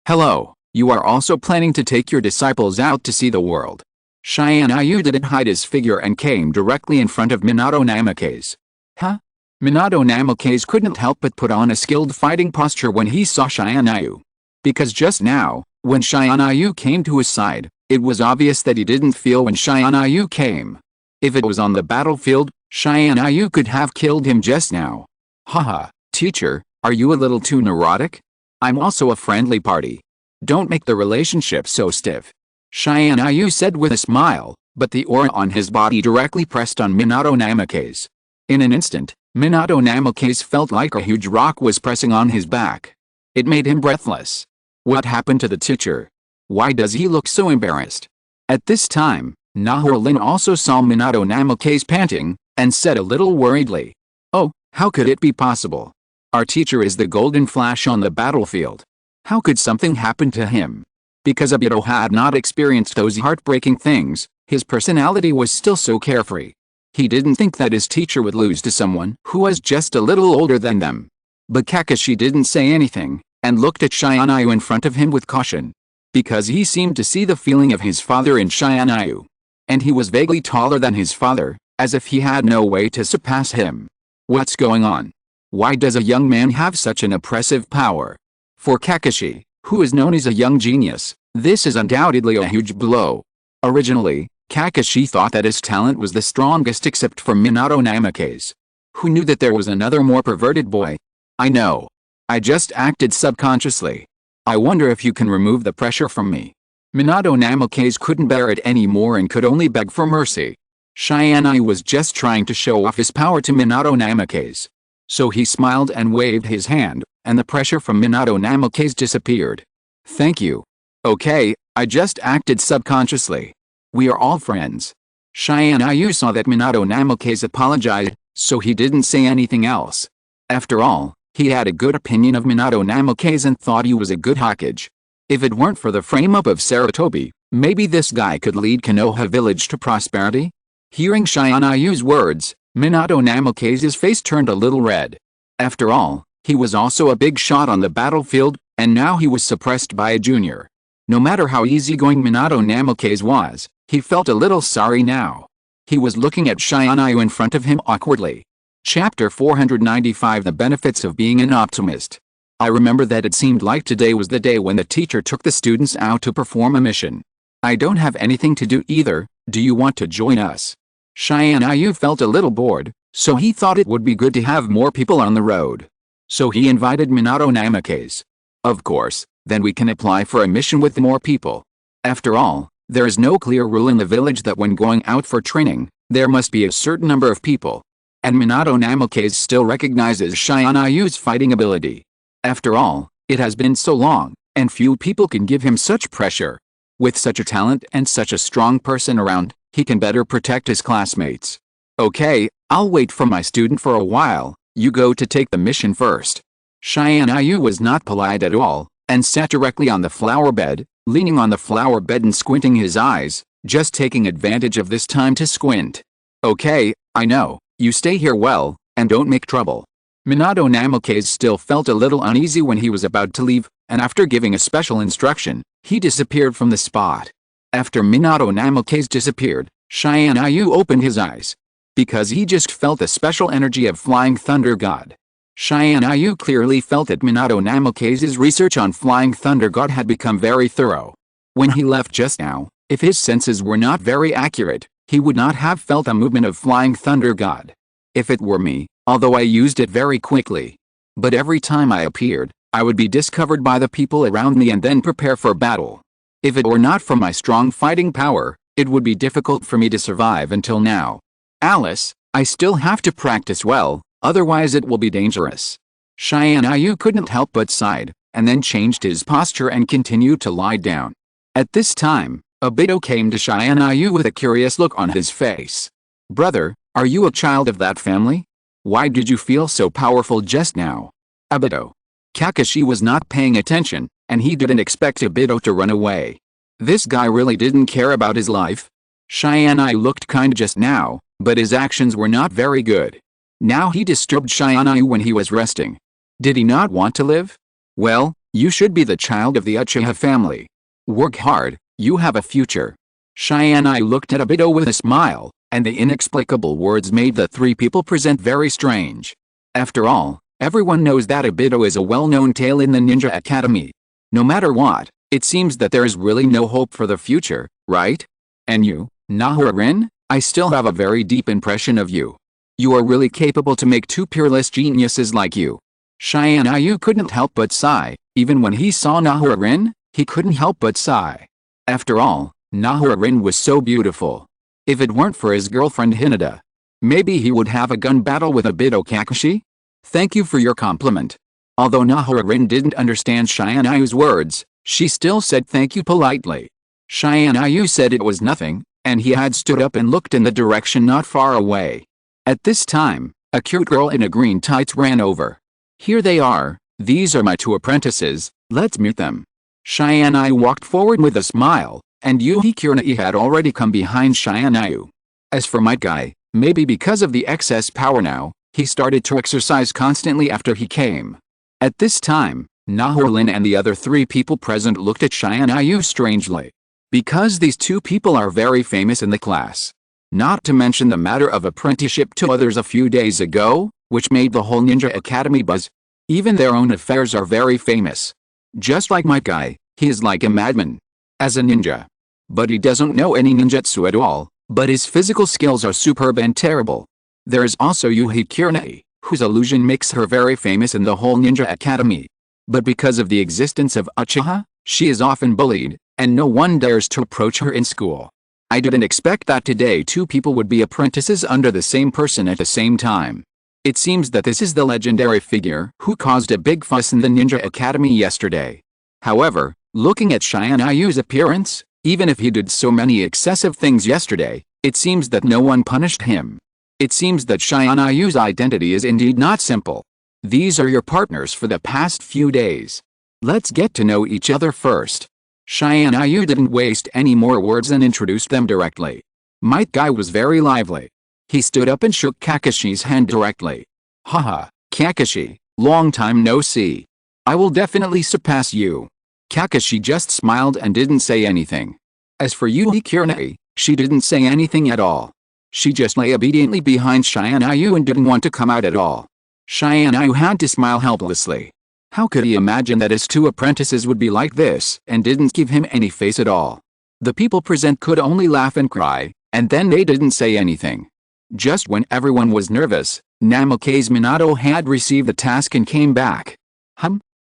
Hello, you are also planning to take your disciples out to see the world. Tianyu didn't hide his figure and came directly in front of Minato Namikaze. Huh? Minato Namikaze couldn't help but put on a skilled fighting posture when he saw Tianyu. Because just now, when Tianyu came to his side, it was obvious that he didn't feel when Tianyu came. If it was on the battlefield, Tianyu could have killed him just now. Haha, teacher, are you a little too neurotic? I'm also a friendly party. Don't make the relationship so stiff. Tianyu said with a smile, but the aura on his body directly pressed on Minato Namikaze. In an instant, Minato Namikaze felt like a huge rock was pressing on his back. It made him breathless. What happened to the teacher? Why does he look so embarrassed? At this time, Nahorlin also saw Minato Namikaze panting, and said a little worriedly, "Oh, how could it be possible? Our teacher is the Golden Flash on the battlefield. How could something happen to him?" Because Obito had not experienced those heartbreaking things, his personality was still so carefree. He didn't think that his teacher would lose to someone who was just a little older than them. But Kakashi didn't say anything, and looked at Tianyu in front of him with caution. Because he seemed to see the feeling of his father in Tianyu. And he was vaguely taller than his father, as if he had no way to surpass him. What's going on? Why does a young man have such an oppressive power? For Kakashi, who is known as a young genius, this is undoubtedly a huge blow. Originally, Kakashi thought that his talent was the strongest except for Minato Namikaze. Who knew that there was another more perverted boy? I know. I just acted subconsciously. I wonder if you can remove the pressure from me. Minato Namikaze couldn't bear it anymore and could only beg for mercy. Tianyu was just trying to show off his power to Minato Namikaze. So he smiled and waved his hand, and the pressure from Minato Namikaze disappeared. Thank you. Okay, I just acted subconsciously. We are all friends. Tianyu saw that Minato Namikaze apologized, so he didn't say anything else. After all, he had a good opinion of Minato Namikaze and thought he was a good Hokage. If it weren't for the frame-up of Sarutobi, maybe this guy could lead Konoha village to prosperity? Hearing Tianyu's words, Minato Namikaze's face turned a little red. After all, He was also a big shot on the battlefield, and now he was suppressed by a junior. No matter how easygoing Minato Namikaze was, he felt a little sorry now. He was looking at Tianyu in front of him awkwardly. Chapter 495 The Benefits of Being an Optimist. I remember that it seemed like today was the day when the teacher took the students out to perform a mission. I don't have anything to do either, do you want to join us? Tianyu felt a little bored, so he thought it would be good to have more people on the road. So he invited Minato Namikaze. Of course, then we can apply for a mission with more people. After all, there is no clear rule in the village that when going out for training, there must be a certain number of people. And Minato Namikaze still recognizes Tianyu's fighting ability. After all, it has been so long, and few people can give him such pressure. With such a talent and such a strong person around, he can better protect his classmates. Okay, I'll wait for my student for a while, you go to take the mission first. Tianyu was not polite at all, and sat directly on the flower bed, leaning on the flower bed and squinting his eyes, just taking advantage of this time to squint. Okay, I know, you stay here well, and don't make trouble. Minato Namikaze still felt a little uneasy when he was about to leave, and after giving a special instruction, he disappeared from the spot. After Minato Namikaze disappeared, Tianyu opened his eyes. Because he just felt the special energy of Flying Thunder God. Tianyu clearly felt that Minato Namikaze's research on Flying Thunder God had become very thorough. When he left just now, if his senses were not very accurate, he would not have felt a movement of Flying Thunder God. If it were me, although I used it very quickly. But every time I appeared, I would be discovered by the people around me and then prepare for battle. If it were not for my strong fighting power, it would be difficult for me to survive until now. Alice, I still have to practice well, otherwise it will be dangerous. Tianyu couldn't help but sighed, and then changed his posture and continued to lie down. At this time, Obito came to Tianyu with a curious look on his face. Brother, are you a child of that family? Why did you feel so powerful just now? Obito. Kakashi was not paying attention, and he didn't expect Obito to run away. This guy really didn't care about his life. Tianyu looked kind just now, but his actions were not very good. Now he disturbed Tianyu when he was resting. Did he not want to live? Well, you should be the child of the Uchiha family. Work hard, you have a future. Tianyu looked at Obito with a smile, and the inexplicable words made the three people present very strange. After all, everyone knows that Obito is a well-known tale in the Ninja Academy. No matter what, it seems that there is really no hope for the future, right? And you, Nahara-rin, I still have a very deep impression of you. You are really capable to make two peerless geniuses like you. Tianyu couldn't help but sigh. Even when he saw Nahara-rin, he couldn't help but sigh. After all, Nahara-rin was so beautiful. If it weren't for his girlfriend Hinata, maybe he would have a gun battle with Obito Kakashi? Thank you for your compliment. Although Nahara-rin didn't understand Tianyu's words, she still said thank you politely. Tianyu said it was nothing, and he had stood up and looked in the direction not far away. At this time, a cute girl in a green tights ran over. Here they are, these are my two apprentices, let's meet them. Tianyu walked forward with a smile, and Yuhi Kurenai had already come behind Tianyu. As for Might Guy, maybe because of the excess power now, he started to exercise constantly after he came. At this time, Nahara-rin and the other three people present looked at Tianyu strangely. Because these two people are very famous in the class. Not to mention the matter of apprenticeship to others a few days ago, which made the whole Ninja Academy buzz. Even their own affairs are very famous. Just like my guy, he is like a madman. As a ninja. But he doesn't know any ninjutsu at all, but his physical skills are superb and terrible. There is also Yuhi Kurenai, whose illusion makes her very famous in the whole Ninja Academy. But because of the existence of Uchiha, she is often bullied, and no one dares to approach her in school. I didn't expect that today two people would be apprentices under the same person at the same time. It seems that this is the legendary figure who caused a big fuss in the Ninja Academy yesterday. However, looking at Tianyu's appearance, even if he did so many excessive things yesterday, it seems that no one punished him. It seems that Tianyu's identity is indeed not simple. These are your partners for the past few days. Let's get to know each other first. Tianyu didn't waste any more words and introduced them directly. Might Guy was very lively. He stood up and shook Kakashi's hand directly. Haha, Kakashi, Long time no see. I will definitely surpass you. Kakashi just smiled and didn't say anything. As for Yui Kirine, she didn't say anything at all. She just lay obediently behind Tianyu and didn't want to come out at all. Tianyu had to smile helplessly. How could he imagine that his two apprentices would be like this and didn't give him any face at all? The people present could only laugh and cry, and then they didn't say anything. Just when everyone was nervous, Namake's Minato had received the task and came back.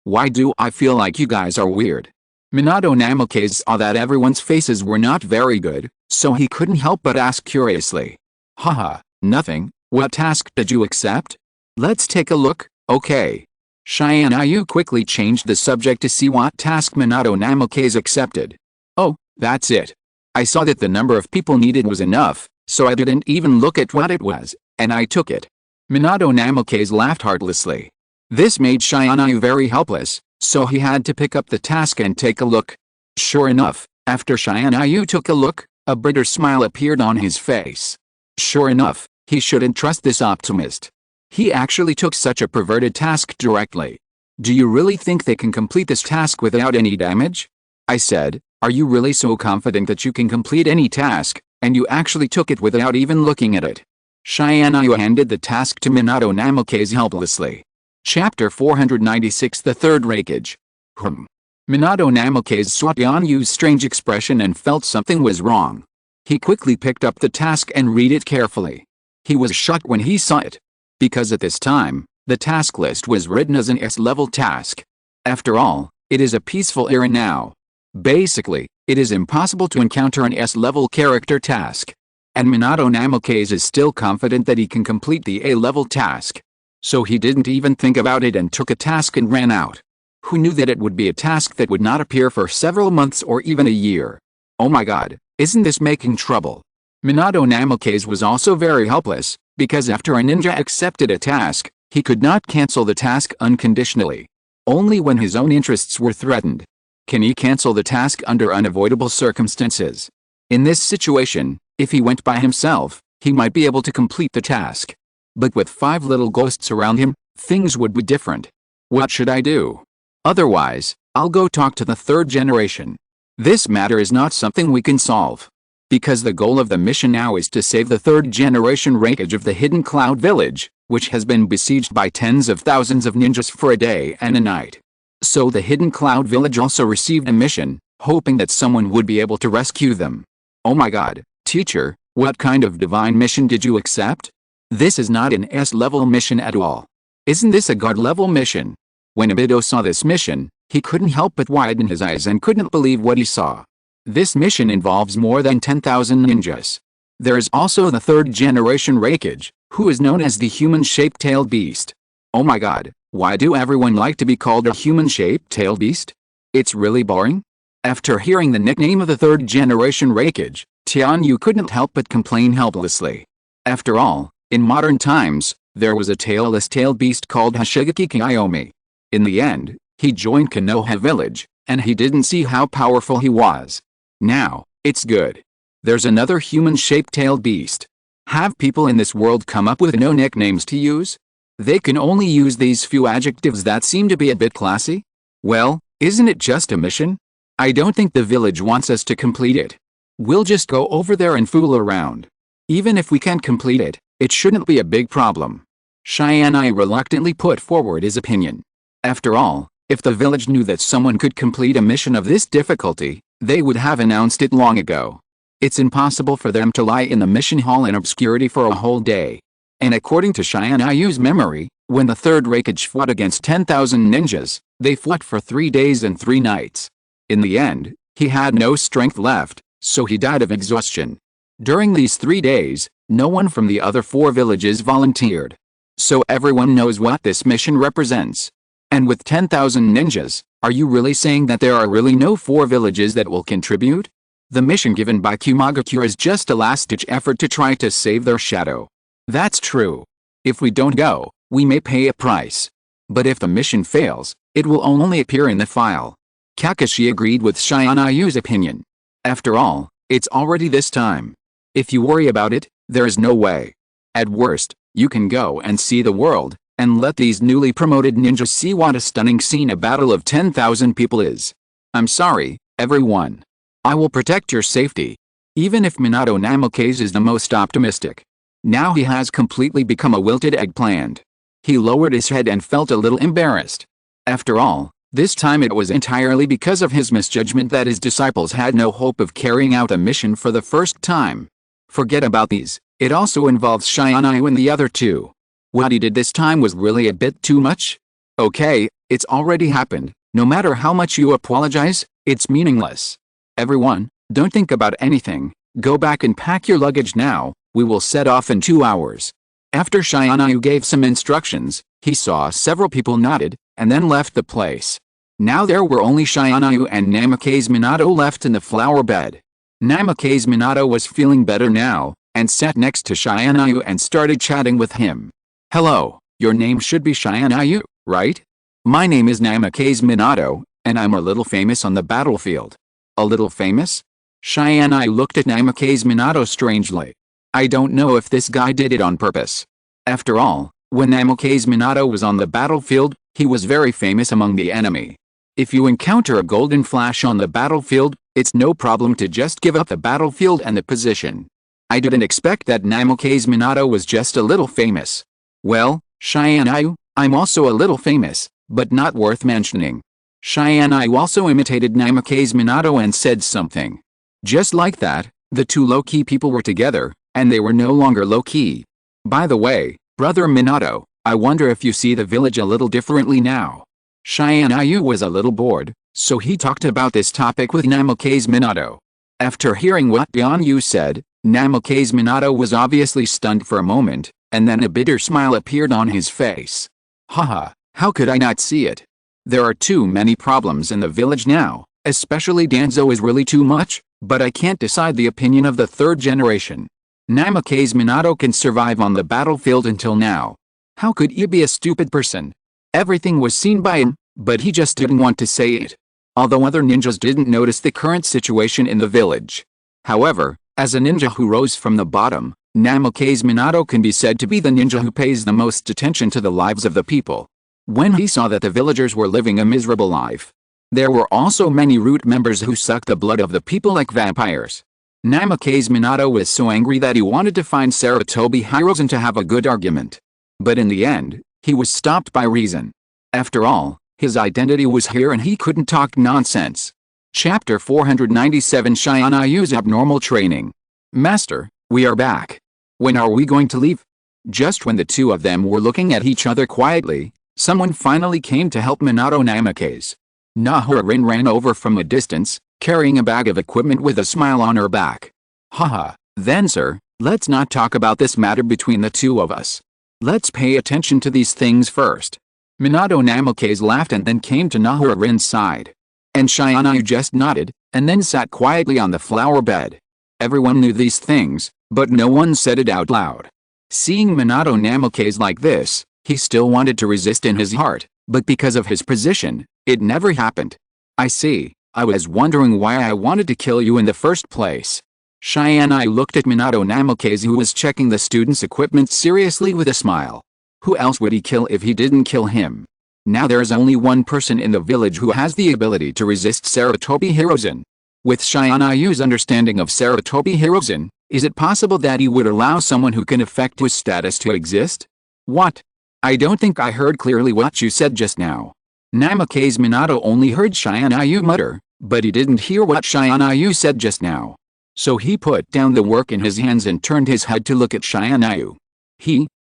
Why do I feel like you guys are weird? Minato Namake saw that everyone's faces were not very good, so he couldn't help but ask curiously. Haha, nothing. What task did you accept? Let's take a look, okay. Tianyu quickly changed the subject to see what task Minato Namake accepted. Oh, that's it. I saw that the number of people needed was enough, so I didn't even look at what it was, and I took it. Minato Namake laughed heartlessly. This made Tianyu very helpless, so he had to pick up the task and take a look. Sure enough, after Tianyu took a look, a bitter smile appeared on his face. Sure enough, he shouldn't trust this optimist. He actually took such a perverted task directly. Do you really think they can complete this task without any damage? I said, are you really so confident that you can complete any task, and you actually took it without even looking at it? Tianyu handed the task to Minato Namake helplessly. Chapter 496 The Third Raikage. Minato Namake saw Tianyu's strange expression and felt something was wrong. He quickly picked up the task and read it carefully. He was shocked when he saw it. Because at this time, the task list was written as an S-level task. After all, it is a peaceful era now. Basically, it is impossible to encounter an S-level character task. And Minato Namake is still confident that he can complete the A-level task. So he didn't even think about it and took a task and ran out. Who knew that it would be a task that would not appear for several months or even a year? Oh my god, isn't this making trouble? Minato Namake was also very helpless, because after a ninja accepted a task, he could not cancel the task unconditionally. Only when his own interests were threatened. Can he cancel the task under unavoidable circumstances? In this situation, if he went by himself, he might be able to complete the task. But with 5 little ghosts around him, things would be different. What should I do? Otherwise, I'll go talk to the third generation. This matter is not something we can solve. Because the goal of the mission now is to save the third generation Raikage of the Hidden Cloud Village, which has been besieged by tens of thousands of ninjas for a day and a night. So the Hidden Cloud Village also received a mission, hoping that someone would be able to rescue them. Oh my god, teacher, what kind of divine mission did you accept? This is not an S-level mission at all. Isn't this a God-level mission? When Obito saw this mission, he couldn't help but widen his eyes and couldn't believe what he saw. This mission involves more than 10,000 ninjas. There is also the third generation Raikage, who is known as the human-shaped tailed beast. Oh my god, why do everyone like to be called a human-shaped tailed beast? It's really boring. After hearing the nickname of the third generation Raikage, Tianyu couldn't help but complain helplessly. After all, in modern times, there was a tailless tailed beast called Hoshigaki Kiyomi. In the end, he joined Konoha village, and he didn't see how powerful he was. Now, it's good. There's another human-shaped tailed beast. Have people in this world come up with no nicknames to use? They can only use these few adjectives that seem to be a bit classy? Well, isn't it just a mission? I don't think the village wants us to complete it. We'll just go over there and fool around. Even if we can't complete it, it shouldn't be a big problem. Tianyu reluctantly put forward his opinion. After all, if the village knew that someone could complete a mission of this difficulty, they would have announced it long ago. It's impossible for them to lie in the mission hall in obscurity for a whole day. And according to Tianyu's memory, when the third Raikage fought against 10,000 ninjas, they fought for 3 days and 3 nights. In the end, he had no strength left, so he died of exhaustion. During these 3 days, no one from the other 4 villages volunteered. So everyone knows what this mission represents. And with 10,000 ninjas, are you really saying that there are really no 4 villages that will contribute? The mission given by Kumagakure is just a last-ditch effort to try to save their shadow. That's true. If we don't go, we may pay a price. But if the mission fails, it will only appear in the file. Kakashi agreed with Tianyu's opinion. After all, it's already this time. If you worry about it, there is no way. At worst, you can go and see the world, and let these newly promoted ninjas see what a stunning scene a battle of 10,000 people is. I'm sorry, everyone. I will protect your safety. Even if Minato Namikaze is the most optimistic. Now he has completely become a wilted eggplant. He lowered his head and felt a little embarrassed. After all, this time it was entirely because of his misjudgment that his disciples had no hope of carrying out a mission for the first time. Forget about these, it also involves Tianyu and the other two. What he did this time was really a bit too much. Okay, it's already happened, no matter how much you apologize, it's meaningless. Everyone, don't think about anything, go back and pack your luggage now, we will set off in 2 hours. After Tianyu gave some instructions, he saw several people nodded, and then left the place. Now there were only Tianyu and Namikaze Minato left in the flower bed. Namikaze Minato was feeling better now, and sat next to Tianyu and started chatting with him. Hello, your name should be Tianyu, right? My name is Namikaze Minato, and I'm a little famous on the battlefield. A little famous? Tianyu looked at Namikaze Minato strangely. I don't know if this guy did it on purpose. After all, when Namikaze Minato was on the battlefield, he was very famous among the enemy. If you encounter a golden flash on the battlefield, it's no problem to just give up the battlefield and the position. I didn't expect that Namikaze Minato was just a little famous. Well, Tianyu, I'm also a little famous, but not worth mentioning. Tianyu also imitated Namikaze Minato and said something. Just like that, the two low-key people were together, and they were no longer low-key. By the way, brother Minato, I wonder if you see the village a little differently now. Tianyu was a little bored, so he talked about this topic with Namikaze Minato. After hearing what Tianyu said, Namikaze Minato was obviously stunned for a moment, and then a bitter smile appeared on his face. Haha, how could I not see it? There are too many problems in the village now, especially Danzo is really too much, but I can't decide the opinion of the third generation. Namikaze Minato can survive on the battlefield until now. How could he be a stupid person? Everything was seen by him, but he just didn't want to say it. Although other ninjas didn't notice the current situation in the village. However, as a ninja who rose from the bottom, Namikaze Minato can be said to be the ninja who pays the most attention to the lives of the people. When he saw that the villagers were living a miserable life, there were also many root members who sucked the blood of the people like vampires. Namikaze Minato was so angry that he wanted to find Sarutobi Hiruzen to have a good argument. But in the end, he was stopped by reason. After all, his identity was here and he couldn't talk nonsense. Chapter 497 Tianyu's Abnormal Training. Master, we are back. When are we going to leave? Just when the two of them were looking at each other quietly, someone finally came to help Minato Namikaze. Nahura ran over from a distance, carrying a bag of equipment with a smile on her back. Haha, then sir, let's not talk about this matter between the two of us. Let's pay attention to these things first. Minato Namikaze laughed and then came to Nahura-rin's side. And Tianyu just nodded, and then sat quietly on the flower bed. Everyone knew these things, but no one said it out loud. Seeing Minato Namikaze like this, he still wanted to resist in his heart, but because of his position, it never happened. I see, I was wondering why I wanted to kill you in the first place. Tianyu looked at Minato Namikaze who was checking the student's equipment seriously with a smile. Who else would he kill if he didn't kill him? Now there's only one person in the village who has the ability to resist Sarutobi Hiruzen. With Tianyu's understanding of Sarutobi Hiruzen, is it possible that he would allow someone who can affect his status to exist? What? I don't think I heard clearly what you said just now. Namikaze Minato only heard Tianyu mutter, but he didn't hear what Tianyu said just now. So he put down the work in his hands and turned his head to look at Tianyu.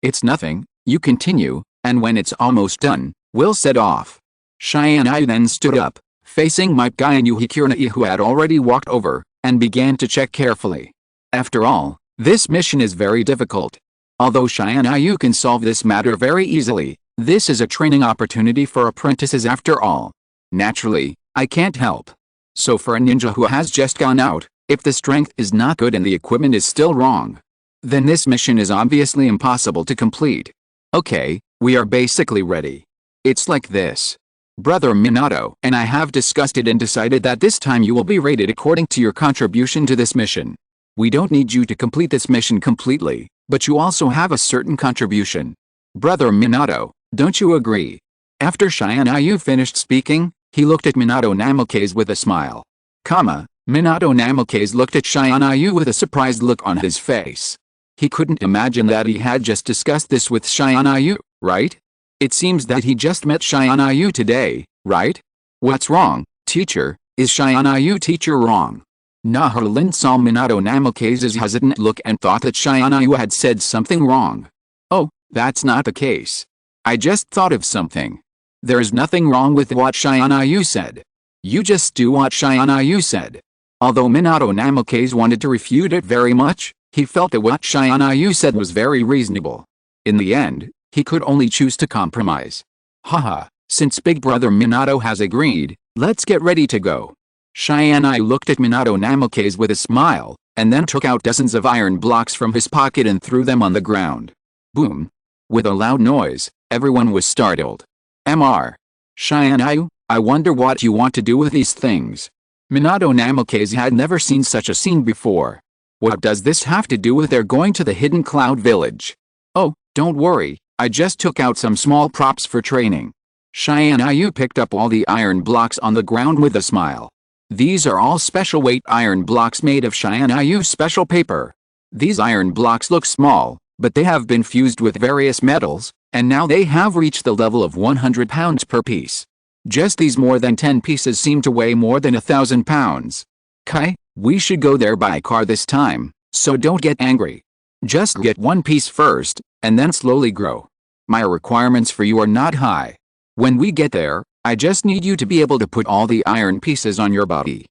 It's nothing, you continue, and when it's almost done, we'll set off. Tianyu then stood up, facing Might Guy and Yuhikirina who had already walked over, and began to check carefully. After all, this mission is very difficult. Although Tianyu can solve this matter very easily, this is a training opportunity for apprentices after all. Naturally, I can't help. So for a ninja who has just gone out, if the strength is not good and the equipment is still wrong, then this mission is obviously impossible to complete. Okay, we are basically ready. It's like this. Brother Minato and I have discussed it and decided that this time you will be rated according to your contribution to this mission. We don't need you to complete this mission completely, but you also have a certain contribution. Brother Minato, Don't you agree? After Tianyu finished speaking, he looked at Minato Namikaze with a smile. Minato Namikaze looked at Tianyu with a surprised look on his face. He couldn't imagine that he had just discussed this with Tianyu, right? It seems that he just met Tianyu today, right? What's wrong, teacher? Is Tianyu teacher wrong? Naharlin saw Minato Namikaze's hesitant look and thought that Tianyu had said something wrong. Oh, that's not the case. I just thought of something. There is nothing wrong with what Tianyu said. You just do what Tianyu said. Although Minato Namikaze wanted to refute it very much, he felt that what Tianyu said was very reasonable. In the end, he could only choose to compromise. Haha, since Big Brother Minato has agreed, let's get ready to go. Tianyu looked at Minato Namikaze with a smile, and then took out dozens of iron blocks from his pocket and threw them on the ground. Boom! With a loud noise, everyone was startled. Tianyu, I wonder what you want to do with these things. Minato Namikaze had never seen such a scene before. What does this have to do with their going to the hidden cloud village? Oh, don't worry, I just took out some small props for training. Tianyu picked up all the iron blocks on the ground with a smile. These are all special weight iron blocks made of Tianyu's special paper. These iron blocks look small, but they have been fused with various metals, and now they have reached the level of 100 pounds per piece. Just these more than 10 pieces seem to weigh more than 1,000 pounds. Kai, we should go there by car this time, so don't get angry. Just get one piece first, and then slowly grow. My requirements for you are not high. When we get there, I just need you to be able to put all the iron pieces on your body.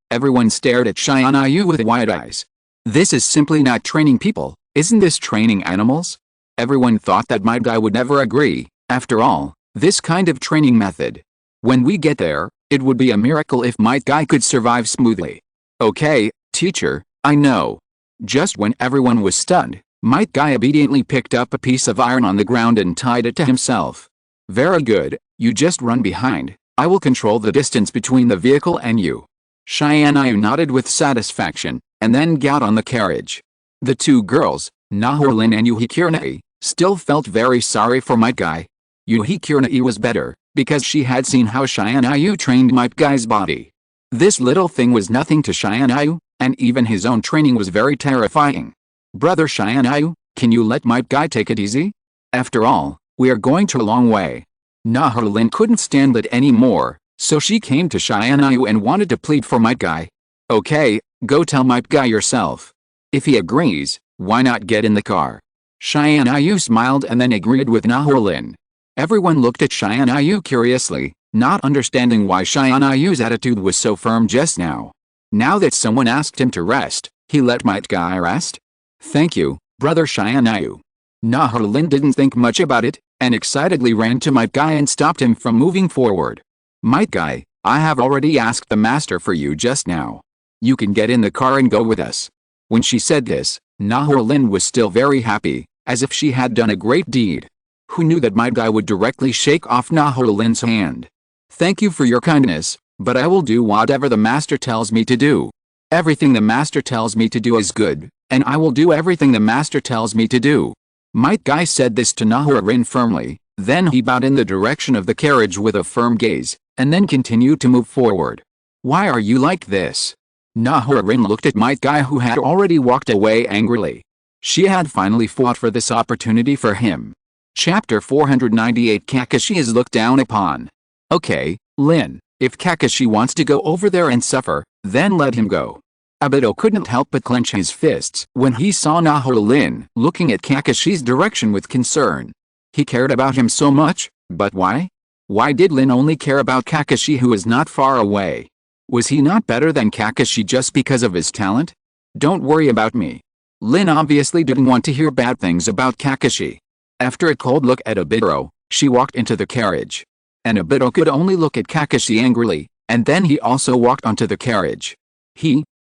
Everyone stared at Tianyu with wide eyes. This is simply not training people, isn't this training animals? Everyone thought that my guy would never agree, after all, this kind of training method. When we get there, it would be a miracle if my guy could survive smoothly. Okay, teacher, I know. Just when everyone was stunned, my guy obediently picked up a piece of iron on the ground and tied it to himself. Very good, you just run behind, I will control the distance between the vehicle and you. Tianyu nodded with satisfaction, and then got on the carriage. The two girls, Naharlin and Yuhikirnai, still felt very sorry for Might Guy. Yuhikirnai was better, because she had seen how Tianyu trained Might Guy's body. This little thing was nothing to Tianyu, and even his own training was very terrifying. Brother Tianyu, can you let Might Guy take it easy? After all, we are going to a long way. Naharlin couldn't stand it anymore, so she came to Tianyu and wanted to plead for Might Guy. Okay, go tell Might Guy yourself. If he agrees, why not get in the car? Tianyu smiled and then agreed with Naharlin. Everyone looked at Tianyu curiously, not understanding why Tianyu's attitude was so firm just now. Now that someone asked him to rest, he let Might Guy rest? Thank you, brother Tianyu. Naharlin didn't think much about it, and excitedly ran to Might Guy and stopped him from moving forward. Might Guy, I have already asked the master for you just now. You can get in the car and go with us. When she said this, Naharlin was still very happy, as if she had done a great deed. Who knew that Might Guy would directly shake off Naharlin's hand? Thank you for your kindness, but I will do whatever the master tells me to do. Everything the master tells me to do is good, and I will do everything the master tells me to do. Might Guy said this to Naharlin firmly, then he bowed in the direction of the carriage with a firm gaze, and then continued to move forward. Why are you like this? Naharlin looked at Might Guy, who had already walked away angrily. She had finally fought for this opportunity for him. Chapter 498 Kakashi is looked down upon. Okay, Lin, if Kakashi wants to go over there and suffer, then let him go. Obito couldn't help but clench his fists when he saw Naharlin looking at Kakashi's direction with concern. He cared about him so much, but why? Why did Lin only care about Kakashi, who is not far away? Was he not better than Kakashi just because of his talent? Don't worry about me. Lin obviously didn't want to hear bad things about Kakashi. After a cold look at Obito, she walked into the carriage. And Obito could only look at Kakashi angrily, and then he also walked onto the carriage.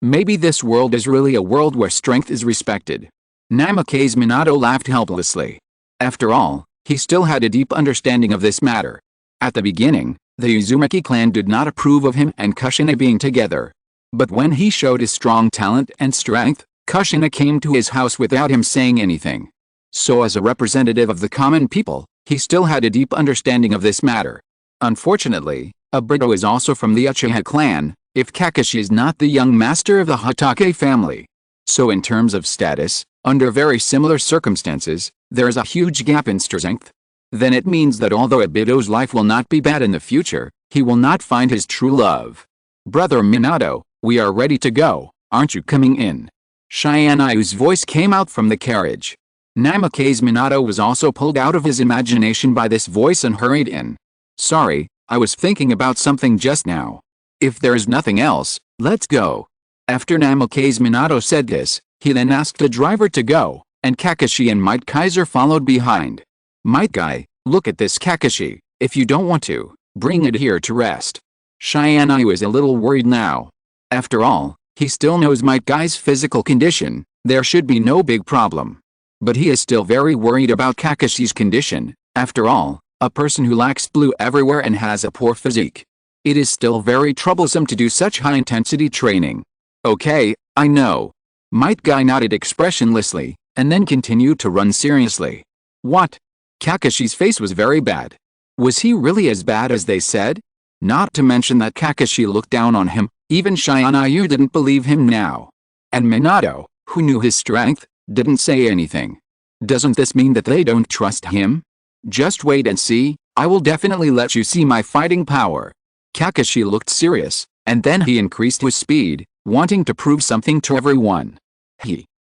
Maybe this world is really a world where strength is respected. Namikaze Minato laughed helplessly. After all, he still had a deep understanding of this matter. At the beginning, the Uzumaki clan did not approve of him and Kushina being together. But when he showed his strong talent and strength, Kushina came to his house without him saying anything. So as a representative of the common people, he still had a deep understanding of this matter. Unfortunately, Obito is also from the Uchiha clan, if Kakashi is not the young master of the Hatake family. So in terms of status, under very similar circumstances, there is a huge gap in strength. Then it means that although Obito's life will not be bad in the future, he will not find his true love. Brother Minato, we are ready to go, aren't you coming in? Tianyu's voice came out from the carriage. Namake's Minato was also pulled out of his imagination by this voice and hurried in. Sorry, I was thinking about something just now. If there is nothing else, let's go. After Namake's Minato said this, he then asked the driver to go, and Kakashi and Might Kaiser followed behind. Might Guy, look at this Kakashi, if you don't want to, bring it here to rest. Tianyu is a little worried now. After all, he still knows Might Guy's physical condition, there should be no big problem. But he is still very worried about Kakashi's condition, after all, a person who lacks blue everywhere and has a poor physique. It is still very troublesome to do such high-intensity training. Okay, I know. Might Guy nodded expressionlessly, and then continued to run seriously. What? Kakashi's face was very bad. Was he really as bad as they said? Not to mention that Kakashi looked down on him, even Tianyu didn't believe him now. And Minato, who knew his strength, didn't say anything. Doesn't this mean that they don't trust him? Just wait and see, I will definitely let you see my fighting power. Kakashi looked serious, and then he increased his speed, wanting to prove something to everyone.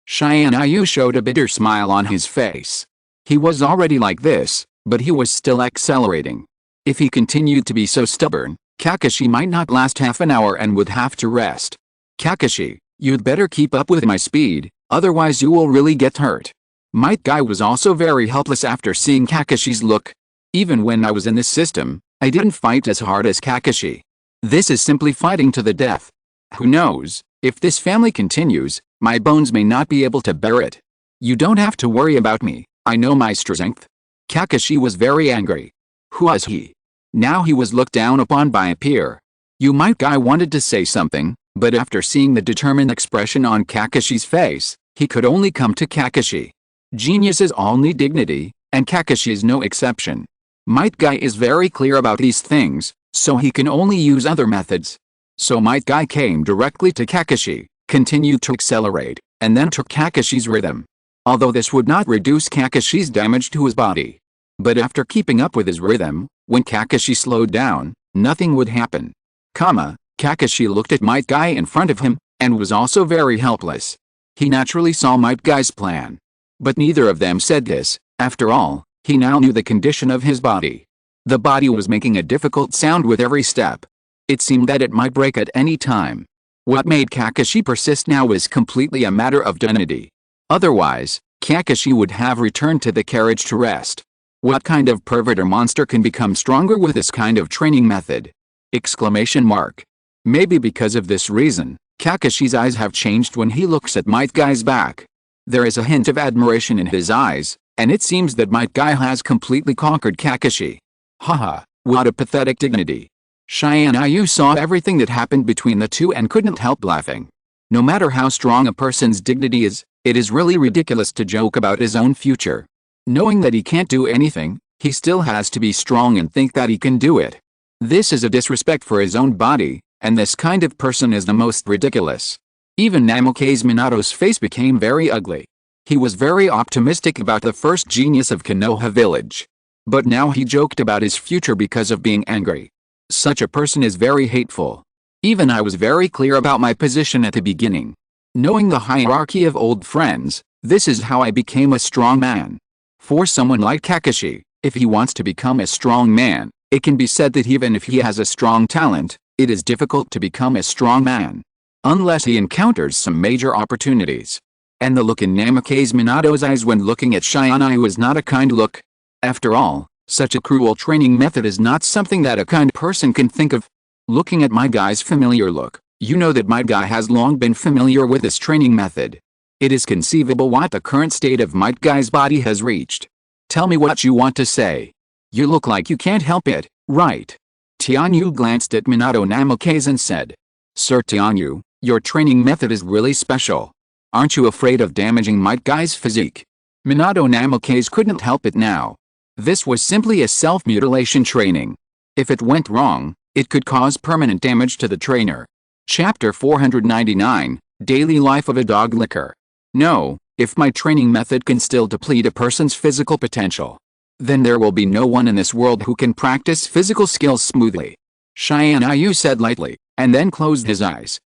Tianyu showed a bitter smile on his face. He was already like this, but he was still accelerating. If he continued to be so stubborn, Kakashi might not last half an hour and would have to rest. Kakashi, you'd better keep up with my speed, otherwise you will really get hurt. Might Guy was also very helpless after seeing Kakashi's look. Even when I was in this system, I didn't fight as hard as Kakashi. This is simply fighting to the death. Who knows, if this family continues, my bones may not be able to bear it. You don't have to worry about me, I know my strength. Kakashi was very angry. Who was he? Now he was looked down upon by a peer. Might Guy wanted to say something, but after seeing the determined expression on Kakashi's face, he could only come to Kakashi. Geniuses all need dignity, and Kakashi is no exception. Might Guy is very clear about these things, so he can only use other methods. So Might Guy came directly to Kakashi, continued to accelerate, and then took Kakashi's rhythm. Although this would not reduce Kakashi's damage to his body. But after keeping up with his rhythm, when Kakashi slowed down, nothing would happen. Kakashi looked at Might Guy in front of him, and was also very helpless. He naturally saw Might Guy's plan. But neither of them said this, after all, he now knew the condition of his body. The body was making a difficult sound with every step. It seemed that it might break at any time. What made Kakashi persist now was completely a matter of dignity. Otherwise, Kakashi would have returned to the carriage to rest. What kind of pervert or monster can become stronger with this kind of training method? Exclamation mark. Maybe because of this reason, Kakashi's eyes have changed when he looks at Might Guy's back. There is a hint of admiration in his eyes, and it seems that Might Guy has completely conquered Kakashi. Haha, what a pathetic dignity. Tianyu saw everything that happened between the two and couldn't help laughing. No matter how strong a person's dignity is, it is really ridiculous to joke about his own future. Knowing that he can't do anything, he still has to be strong and think that he can do it. This is a disrespect for his own body, and this kind of person is the most ridiculous. Even Namake's Minato's face became very ugly. He was very optimistic about the first genius of Konoha village. But now he joked about his future because of being angry. Such a person is very hateful. Even I was very clear about my position at the beginning. Knowing the hierarchy of old friends, this is how I became a strong man. For someone like Kakashi, if he wants to become a strong man, it can be said that even if he has a strong talent, it is difficult to become a strong man. Unless he encounters some major opportunities. And the look in Namake's Minato's eyes when looking at Tianyu was not a kind look. After all, such a cruel training method is not something that a kind person can think of. Looking at Might Guy's familiar look, you know that Might Guy has long been familiar with this training method. It is conceivable what the current state of Might Guy's body has reached. Tell me what you want to say. You look like you can't help it, right? Tianyu glanced at Minato Namake's and said, Sir Tianyu, your training method is really special. Aren't you afraid of damaging Might Guy's physique? Minato Namikaze couldn't help it now. This was simply a self-mutilation training. If it went wrong, it could cause permanent damage to the trainer. Chapter 499, Daily Life of a Dog Licker. No, if my training method can still deplete a person's physical potential, then there will be no one in this world who can practice physical skills smoothly. Tianyu said lightly, and then closed his eyes.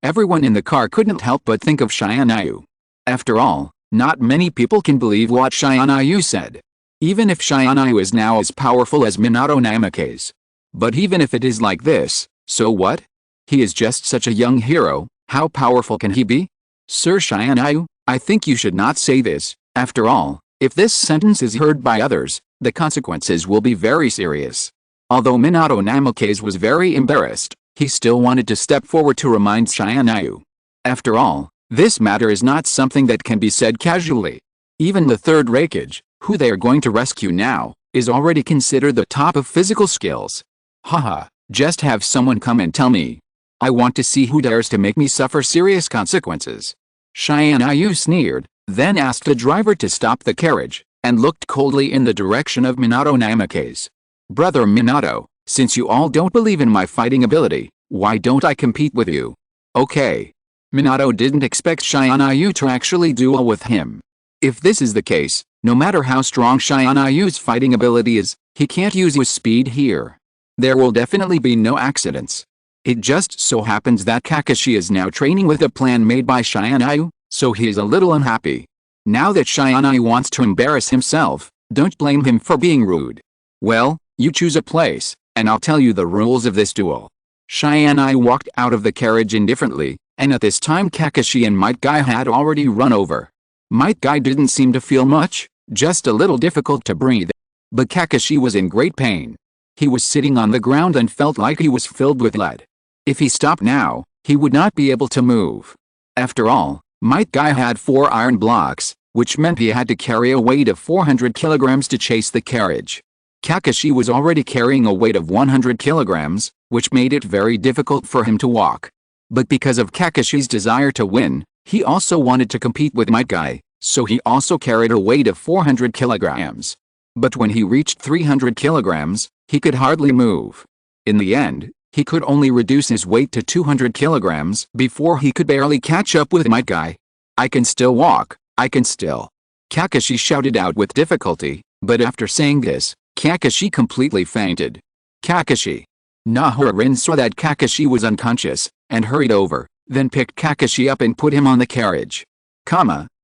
Everyone in the car couldn't help but think of Tianyu. After all, not many people can believe what Tianyu said. Even if Tianyu is now as powerful as Minato Namikaze. But even if it is like this, so what? He is just such a young hero, how powerful can he be? Sir Tianyu, I think you should not say this. After all, if this sentence is heard by others, the consequences will be very serious. Although Minato Namikaze was very embarrassed, he still wanted to step forward to remind Tianyu. After all, this matter is not something that can be said casually. Even the third Raikage, who they are going to rescue now, is already considered the top of physical skills. Haha, just have someone come and tell me. I want to see who dares to make me suffer serious consequences. Tianyu sneered, then asked the driver to stop the carriage, and looked coldly in the direction of Minato Namikaze. Brother Minato, since you all don't believe in my fighting ability, why don't I compete with you? Okay. Minato didn't expect Tianyu to actually duel with him. If this is the case, no matter how strong Tianyu's fighting ability is, he can't use his speed here. There will definitely be no accidents. It just so happens that Kakashi is now training with a plan made by Tianyu, so he is a little unhappy. Now that Tianyu wants to embarrass himself, don't blame him for being rude. Well, you choose a place, and I'll tell you the rules of this duel. Tianyu walked out of the carriage indifferently, and at this time Kakashi and Might Guy had already run over. Might Guy didn't seem to feel much, just a little difficult to breathe. But Kakashi was in great pain. He was sitting on the ground and felt like he was filled with lead. If he stopped now, he would not be able to move. After all, Might Guy had 4 iron blocks, which meant he had to carry a weight of 400 kilograms to chase the carriage. Kakashi was already carrying a weight of 100 kilograms, which made it very difficult for him to walk. But because of Kakashi's desire to win, he also wanted to compete with Might Guy, so he also carried a weight of 400 kilograms. But when he reached 300 kilograms, he could hardly move. In the end, he could only reduce his weight to 200 kilograms before he could barely catch up with Might Guy. I can still walk, I can still. Kakashi shouted out with difficulty, but after saying this, Kakashi completely fainted. Kakashi. Nahara-rin saw that Kakashi was unconscious, and hurried over, then picked Kakashi up and put him on the carriage.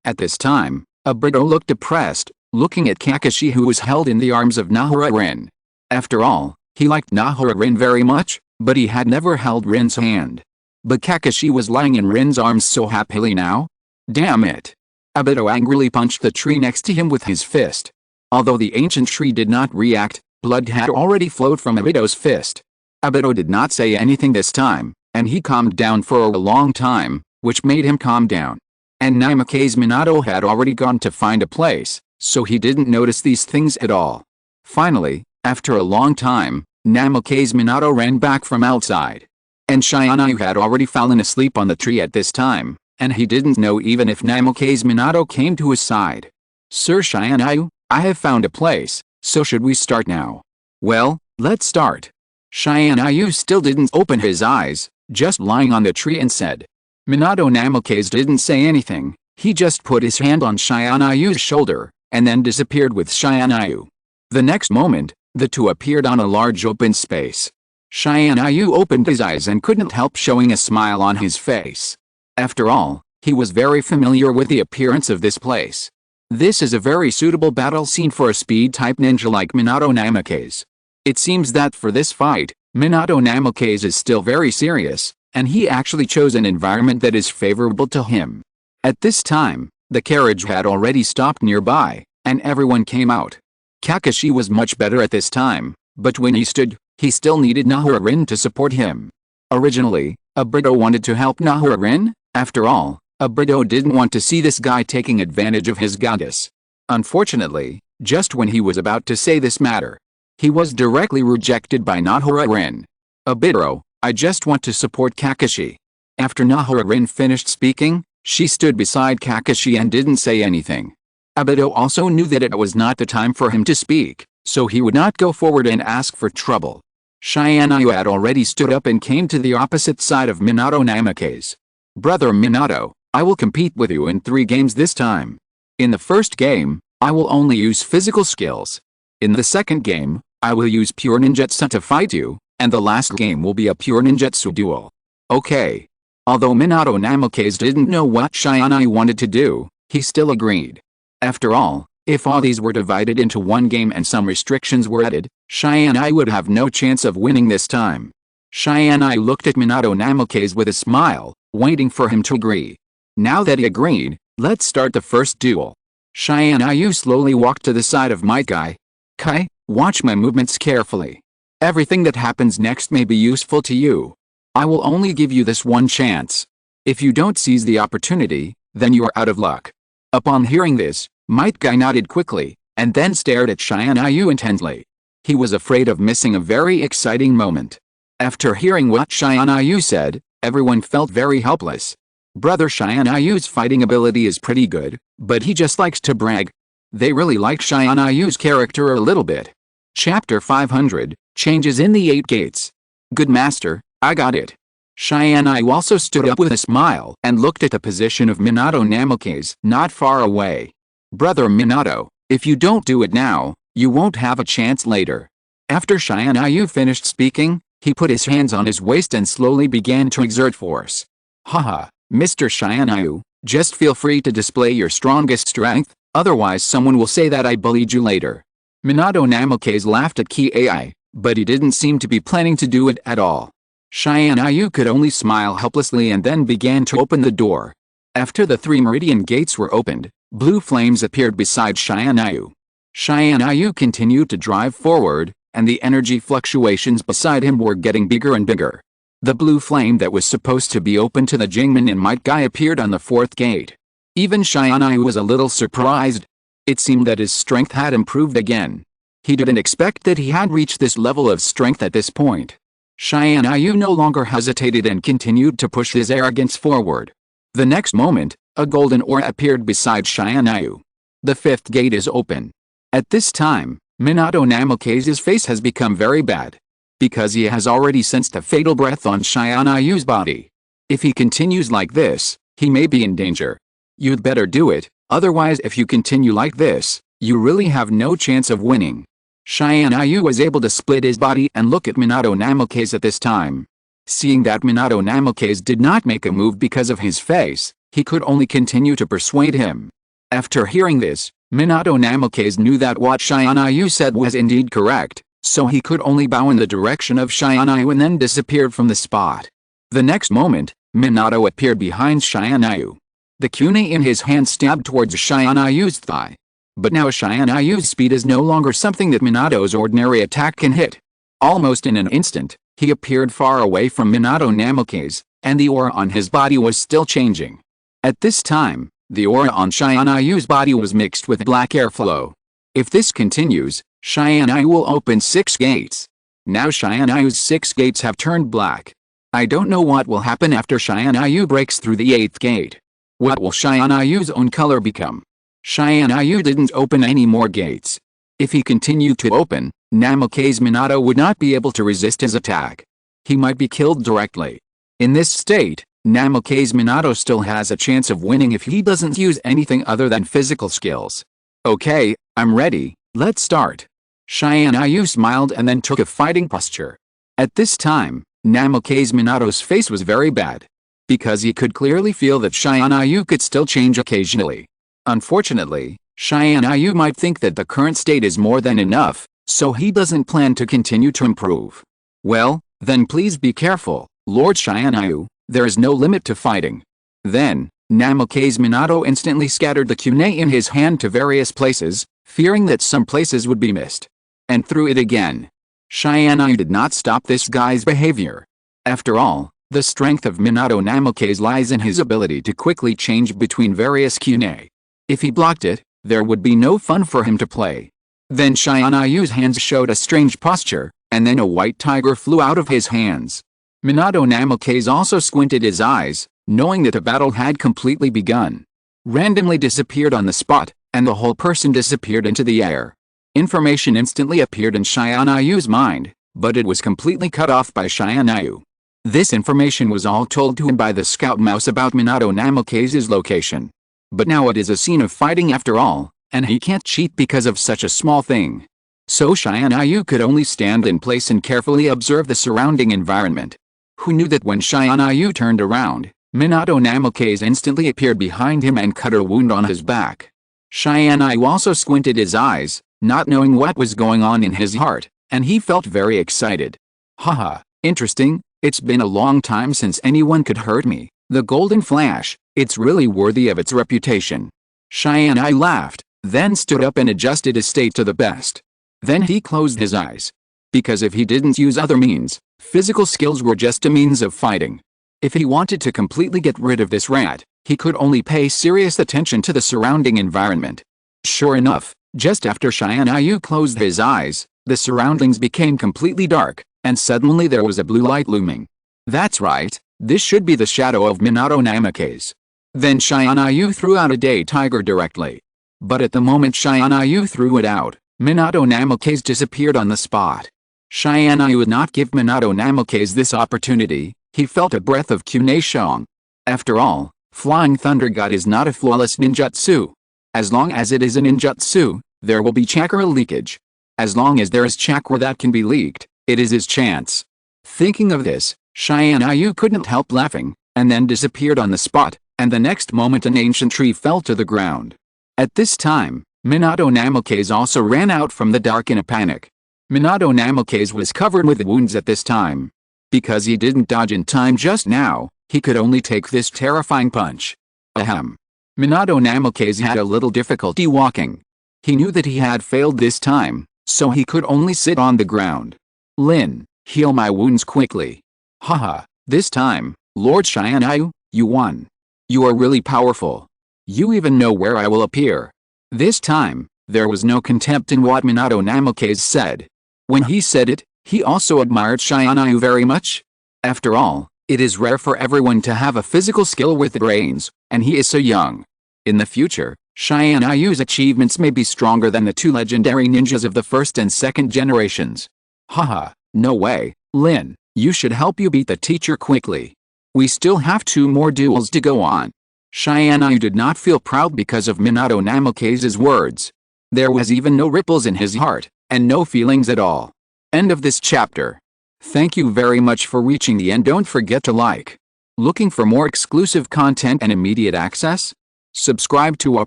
At this time, Obito looked depressed, looking at Kakashi who was held in the arms of Nahara-rin. After all, he liked Nahara-rin very much, but he had never held Rin's hand. But Kakashi was lying in Rin's arms so happily now. Damn it! Obito angrily punched the tree next to him with his fist. Although the ancient tree did not react, blood had already flowed from Obito's fist. Obito did not say anything this time, and he calmed down for a long time, which made him calm down. And Namikaze Minato had already gone to find a place, so he didn't notice these things at all. Finally, after a long time, Namikaze Minato ran back from outside. And Tianyu had already fallen asleep on the tree at this time, and he didn't know even if Namikaze Minato came to his side. Sir Tianyu, I have found a place, so should we start now? Well, let's start. Tianyu still didn't open his eyes, just lying on the tree and said. Minato Namikaze didn't say anything, he just put his hand on Tianyu's shoulder, and then disappeared with Tianyu. The next moment, the two appeared on a large open space. Tianyu opened his eyes and couldn't help showing a smile on his face. After all, he was very familiar with the appearance of this place. This is a very suitable battle scene for a speed-type ninja like Minato Namikaze. It seems that for this fight, Minato Namikaze is still very serious, and he actually chose an environment that is favorable to him. At this time, the carriage had already stopped nearby, and everyone came out. Kakashi was much better at this time, but when he stood, he still needed Nahara-rin to support him. Originally, Obito wanted to help Nahara-rin. After all, Obito didn't want to see this guy taking advantage of his goddess. Unfortunately, just when he was about to say this matter, he was directly rejected by Nahara-rin. Obito, I just want to support Kakashi. After Nahara-rin finished speaking, she stood beside Kakashi and didn't say anything. Obito also knew that it was not the time for him to speak, so he would not go forward and ask for trouble. Tianyu had already stood up and came to the opposite side of Minato Namake's. Brother Minato, I will compete with you in 3 games this time. In the first game, I will only use physical skills. In the second game, I will use pure ninjutsu to fight you, and the last game will be a pure ninjutsu duel. Okay. Although Minato Namikaze didn't know what Tianyu wanted to do, he still agreed. After all, if all these were divided into one game and some restrictions were added, Tianyu would have no chance of winning this time. Tianyu looked at Minato Namikaze with a smile, waiting for him to agree. Now that he agreed, let's start the first duel. Tianyu slowly walked to the side of Might Guy. Kai, watch my movements carefully. Everything that happens next may be useful to you. I will only give you this one chance. If you don't seize the opportunity, then you are out of luck. Upon hearing this, Might Guy nodded quickly, and then stared at Tianyu intently. He was afraid of missing a very exciting moment. After hearing what Tianyu said, everyone felt very helpless. Brother Tianyu's fighting ability is pretty good, but he just likes to brag. They really like Tianyu's character a little bit. Chapter 500, Changes in the 8 Gates. Good master, I got it. Tianyu also stood up with a smile and looked at the position of Minato Namikaze not far away. Brother Minato, if you don't do it now, you won't have a chance later. After Tianyu finished speaking, he put his hands on his waist and slowly began to exert force. Haha, Mr. Tianyu, just feel free to display your strongest strength, otherwise someone will say that I bullied you later. Minato Namikaze laughed at Ki, but he didn't seem to be planning to do it at all. Tianyu could only smile helplessly and then began to open the door. After the 3 meridian gates were opened, blue flames appeared beside Tianyu. Tianyu continued to drive forward, and the energy fluctuations beside him were getting bigger and bigger. The blue flame that was supposed to be open to the Jingmen and Might Guy appeared on the 4th gate. Even Tianyu was a little surprised. It seemed that his strength had improved again. He didn't expect that he had reached this level of strength at this point. Tianyu no longer hesitated and continued to push his arrogance forward. The next moment, a golden aura appeared beside Tianyu. The 5th gate is open. At this time, Minato Namikaze's face has become very bad. Because he has already sensed a fatal breath on Tianyu's body. If he continues like this, he may be in danger. You'd better do it, otherwise if you continue like this, you really have no chance of winning. Tianyu was able to split his body and look at Minato Namikaze at this time. Seeing that Minato Namikaze did not make a move because of his face, he could only continue to persuade him. After hearing this, Minato Namikaze knew that what Tianyu said was indeed correct, so he could only bow in the direction of Tianyu and then disappeared from the spot. The next moment, Minato appeared behind Tianyu. The kunai in his hand stabbed towards Tianyu's thigh. But now Tianyu's speed is no longer something that Minato's ordinary attack can hit. Almost in an instant, he appeared far away from Minato Namikaze, and the aura on his body was still changing. At this time, the aura on Tianyu's body was mixed with black airflow. If this continues, Tianyu will open 6 gates. Now Tianyu's 6 gates have turned black. I don't know what will happen after Tianyu breaks through the 8th gate. What will Tianyu's own color become? Tianyu didn't open any more gates. If he continued to open, Namikaze Minato would not be able to resist his attack. He might be killed directly. In this state, Namikaze Minato still has a chance of winning if he doesn't use anything other than physical skills. Okay, I'm ready, let's start. Tianyu smiled and then took a fighting posture. At this time, Namikaze Minato's face was very bad. Because he could clearly feel that Tianyu could still change occasionally. Unfortunately, Tianyu might think that the current state is more than enough, so he doesn't plan to continue to improve. Well, then please be careful, Lord Tianyu, there is no limit to fighting. Then, Namikaze Minato instantly scattered the kunai in his hand to various places, fearing that some places would be missed. And threw it again. Tianyu did not stop this guy's behavior. After all, the strength of Minato Namikaze lies in his ability to quickly change between various kunai. If he blocked it, there would be no fun for him to play. Then Tianyu's hands showed a strange posture, and then a white tiger flew out of his hands. Minato Namikaze also squinted his eyes, knowing that the battle had completely begun. Randomly disappeared on the spot, and the whole person disappeared into the air. Information instantly appeared in Tianyu's mind, but it was completely cut off by Tianyu. This information was all told to him by the scout mouse about Minato Namake's location. But now it is a scene of fighting after all, and he can't cheat because of such a small thing. So Tianyu could only stand in place and carefully observe the surrounding environment. Who knew that when Tianyu turned around, Minato Namake instantly appeared behind him and cut a wound on his back. Tianyu also squinted his eyes, not knowing what was going on in his heart, and he felt very excited. Haha, interesting, it's been a long time since anyone could hurt me. The golden flash, it's really worthy of its reputation. Tianyu laughed, then stood up and adjusted his state to the best. Then he closed his eyes. Because if he didn't use other means, physical skills were just a means of fighting. If he wanted to completely get rid of this rat, he could only pay serious attention to the surrounding environment. Sure enough, just after Tianyu closed his eyes, the surroundings became completely dark, and suddenly there was a blue light looming. That's right, this should be the shadow of Minato Namake's. Then Tianyu threw out a day tiger directly. But at the moment Tianyu threw it out, Minato Namake's disappeared on the spot. Tianyu would not give Minato Namake's this opportunity. He felt a breath of Kuneshong. After all, Flying Thunder God is not a flawless ninjutsu. As long as it is a ninjutsu, there will be chakra leakage. As long as there is chakra that can be leaked, it is his chance. Thinking of this, Tianyu couldn't help laughing, and then disappeared on the spot, and the next moment an ancient tree fell to the ground. At this time, Minato Namake's also ran out from the dark in a panic. Minato Namake's was covered with wounds at this time. Because he didn't dodge in time just now, he could only take this terrifying punch. Ahem. Minato Namake's had a little difficulty walking. He knew that he had failed this time, so he could only sit on the ground. Lin, heal my wounds quickly. Haha, this time, Lord Tianyu, you won. You are really powerful. You even know where I will appear. This time, there was no contempt in what Minato Namake's said. When he said it, he also admired Tianyu very much. After all, it is rare for everyone to have a physical skill with brains, and he is so young. In the future, Tianyu's achievements may be stronger than the two legendary ninjas of the first and second generations. Haha, no way, Lin, you should help you beat the teacher quickly. We still have 2 more duels to go on. Tianyu did not feel proud because of Minato Namake's words. There was even no ripples in his heart, and no feelings at all. End of this chapter. Thank you very much for reaching the end. Don't forget to like. Looking for more exclusive content and immediate access? Subscribe to our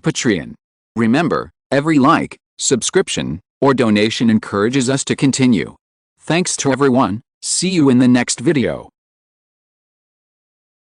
Patreon. Remember, every like, subscription, or donation encourages us to continue. Thanks to everyone. See you in the next video.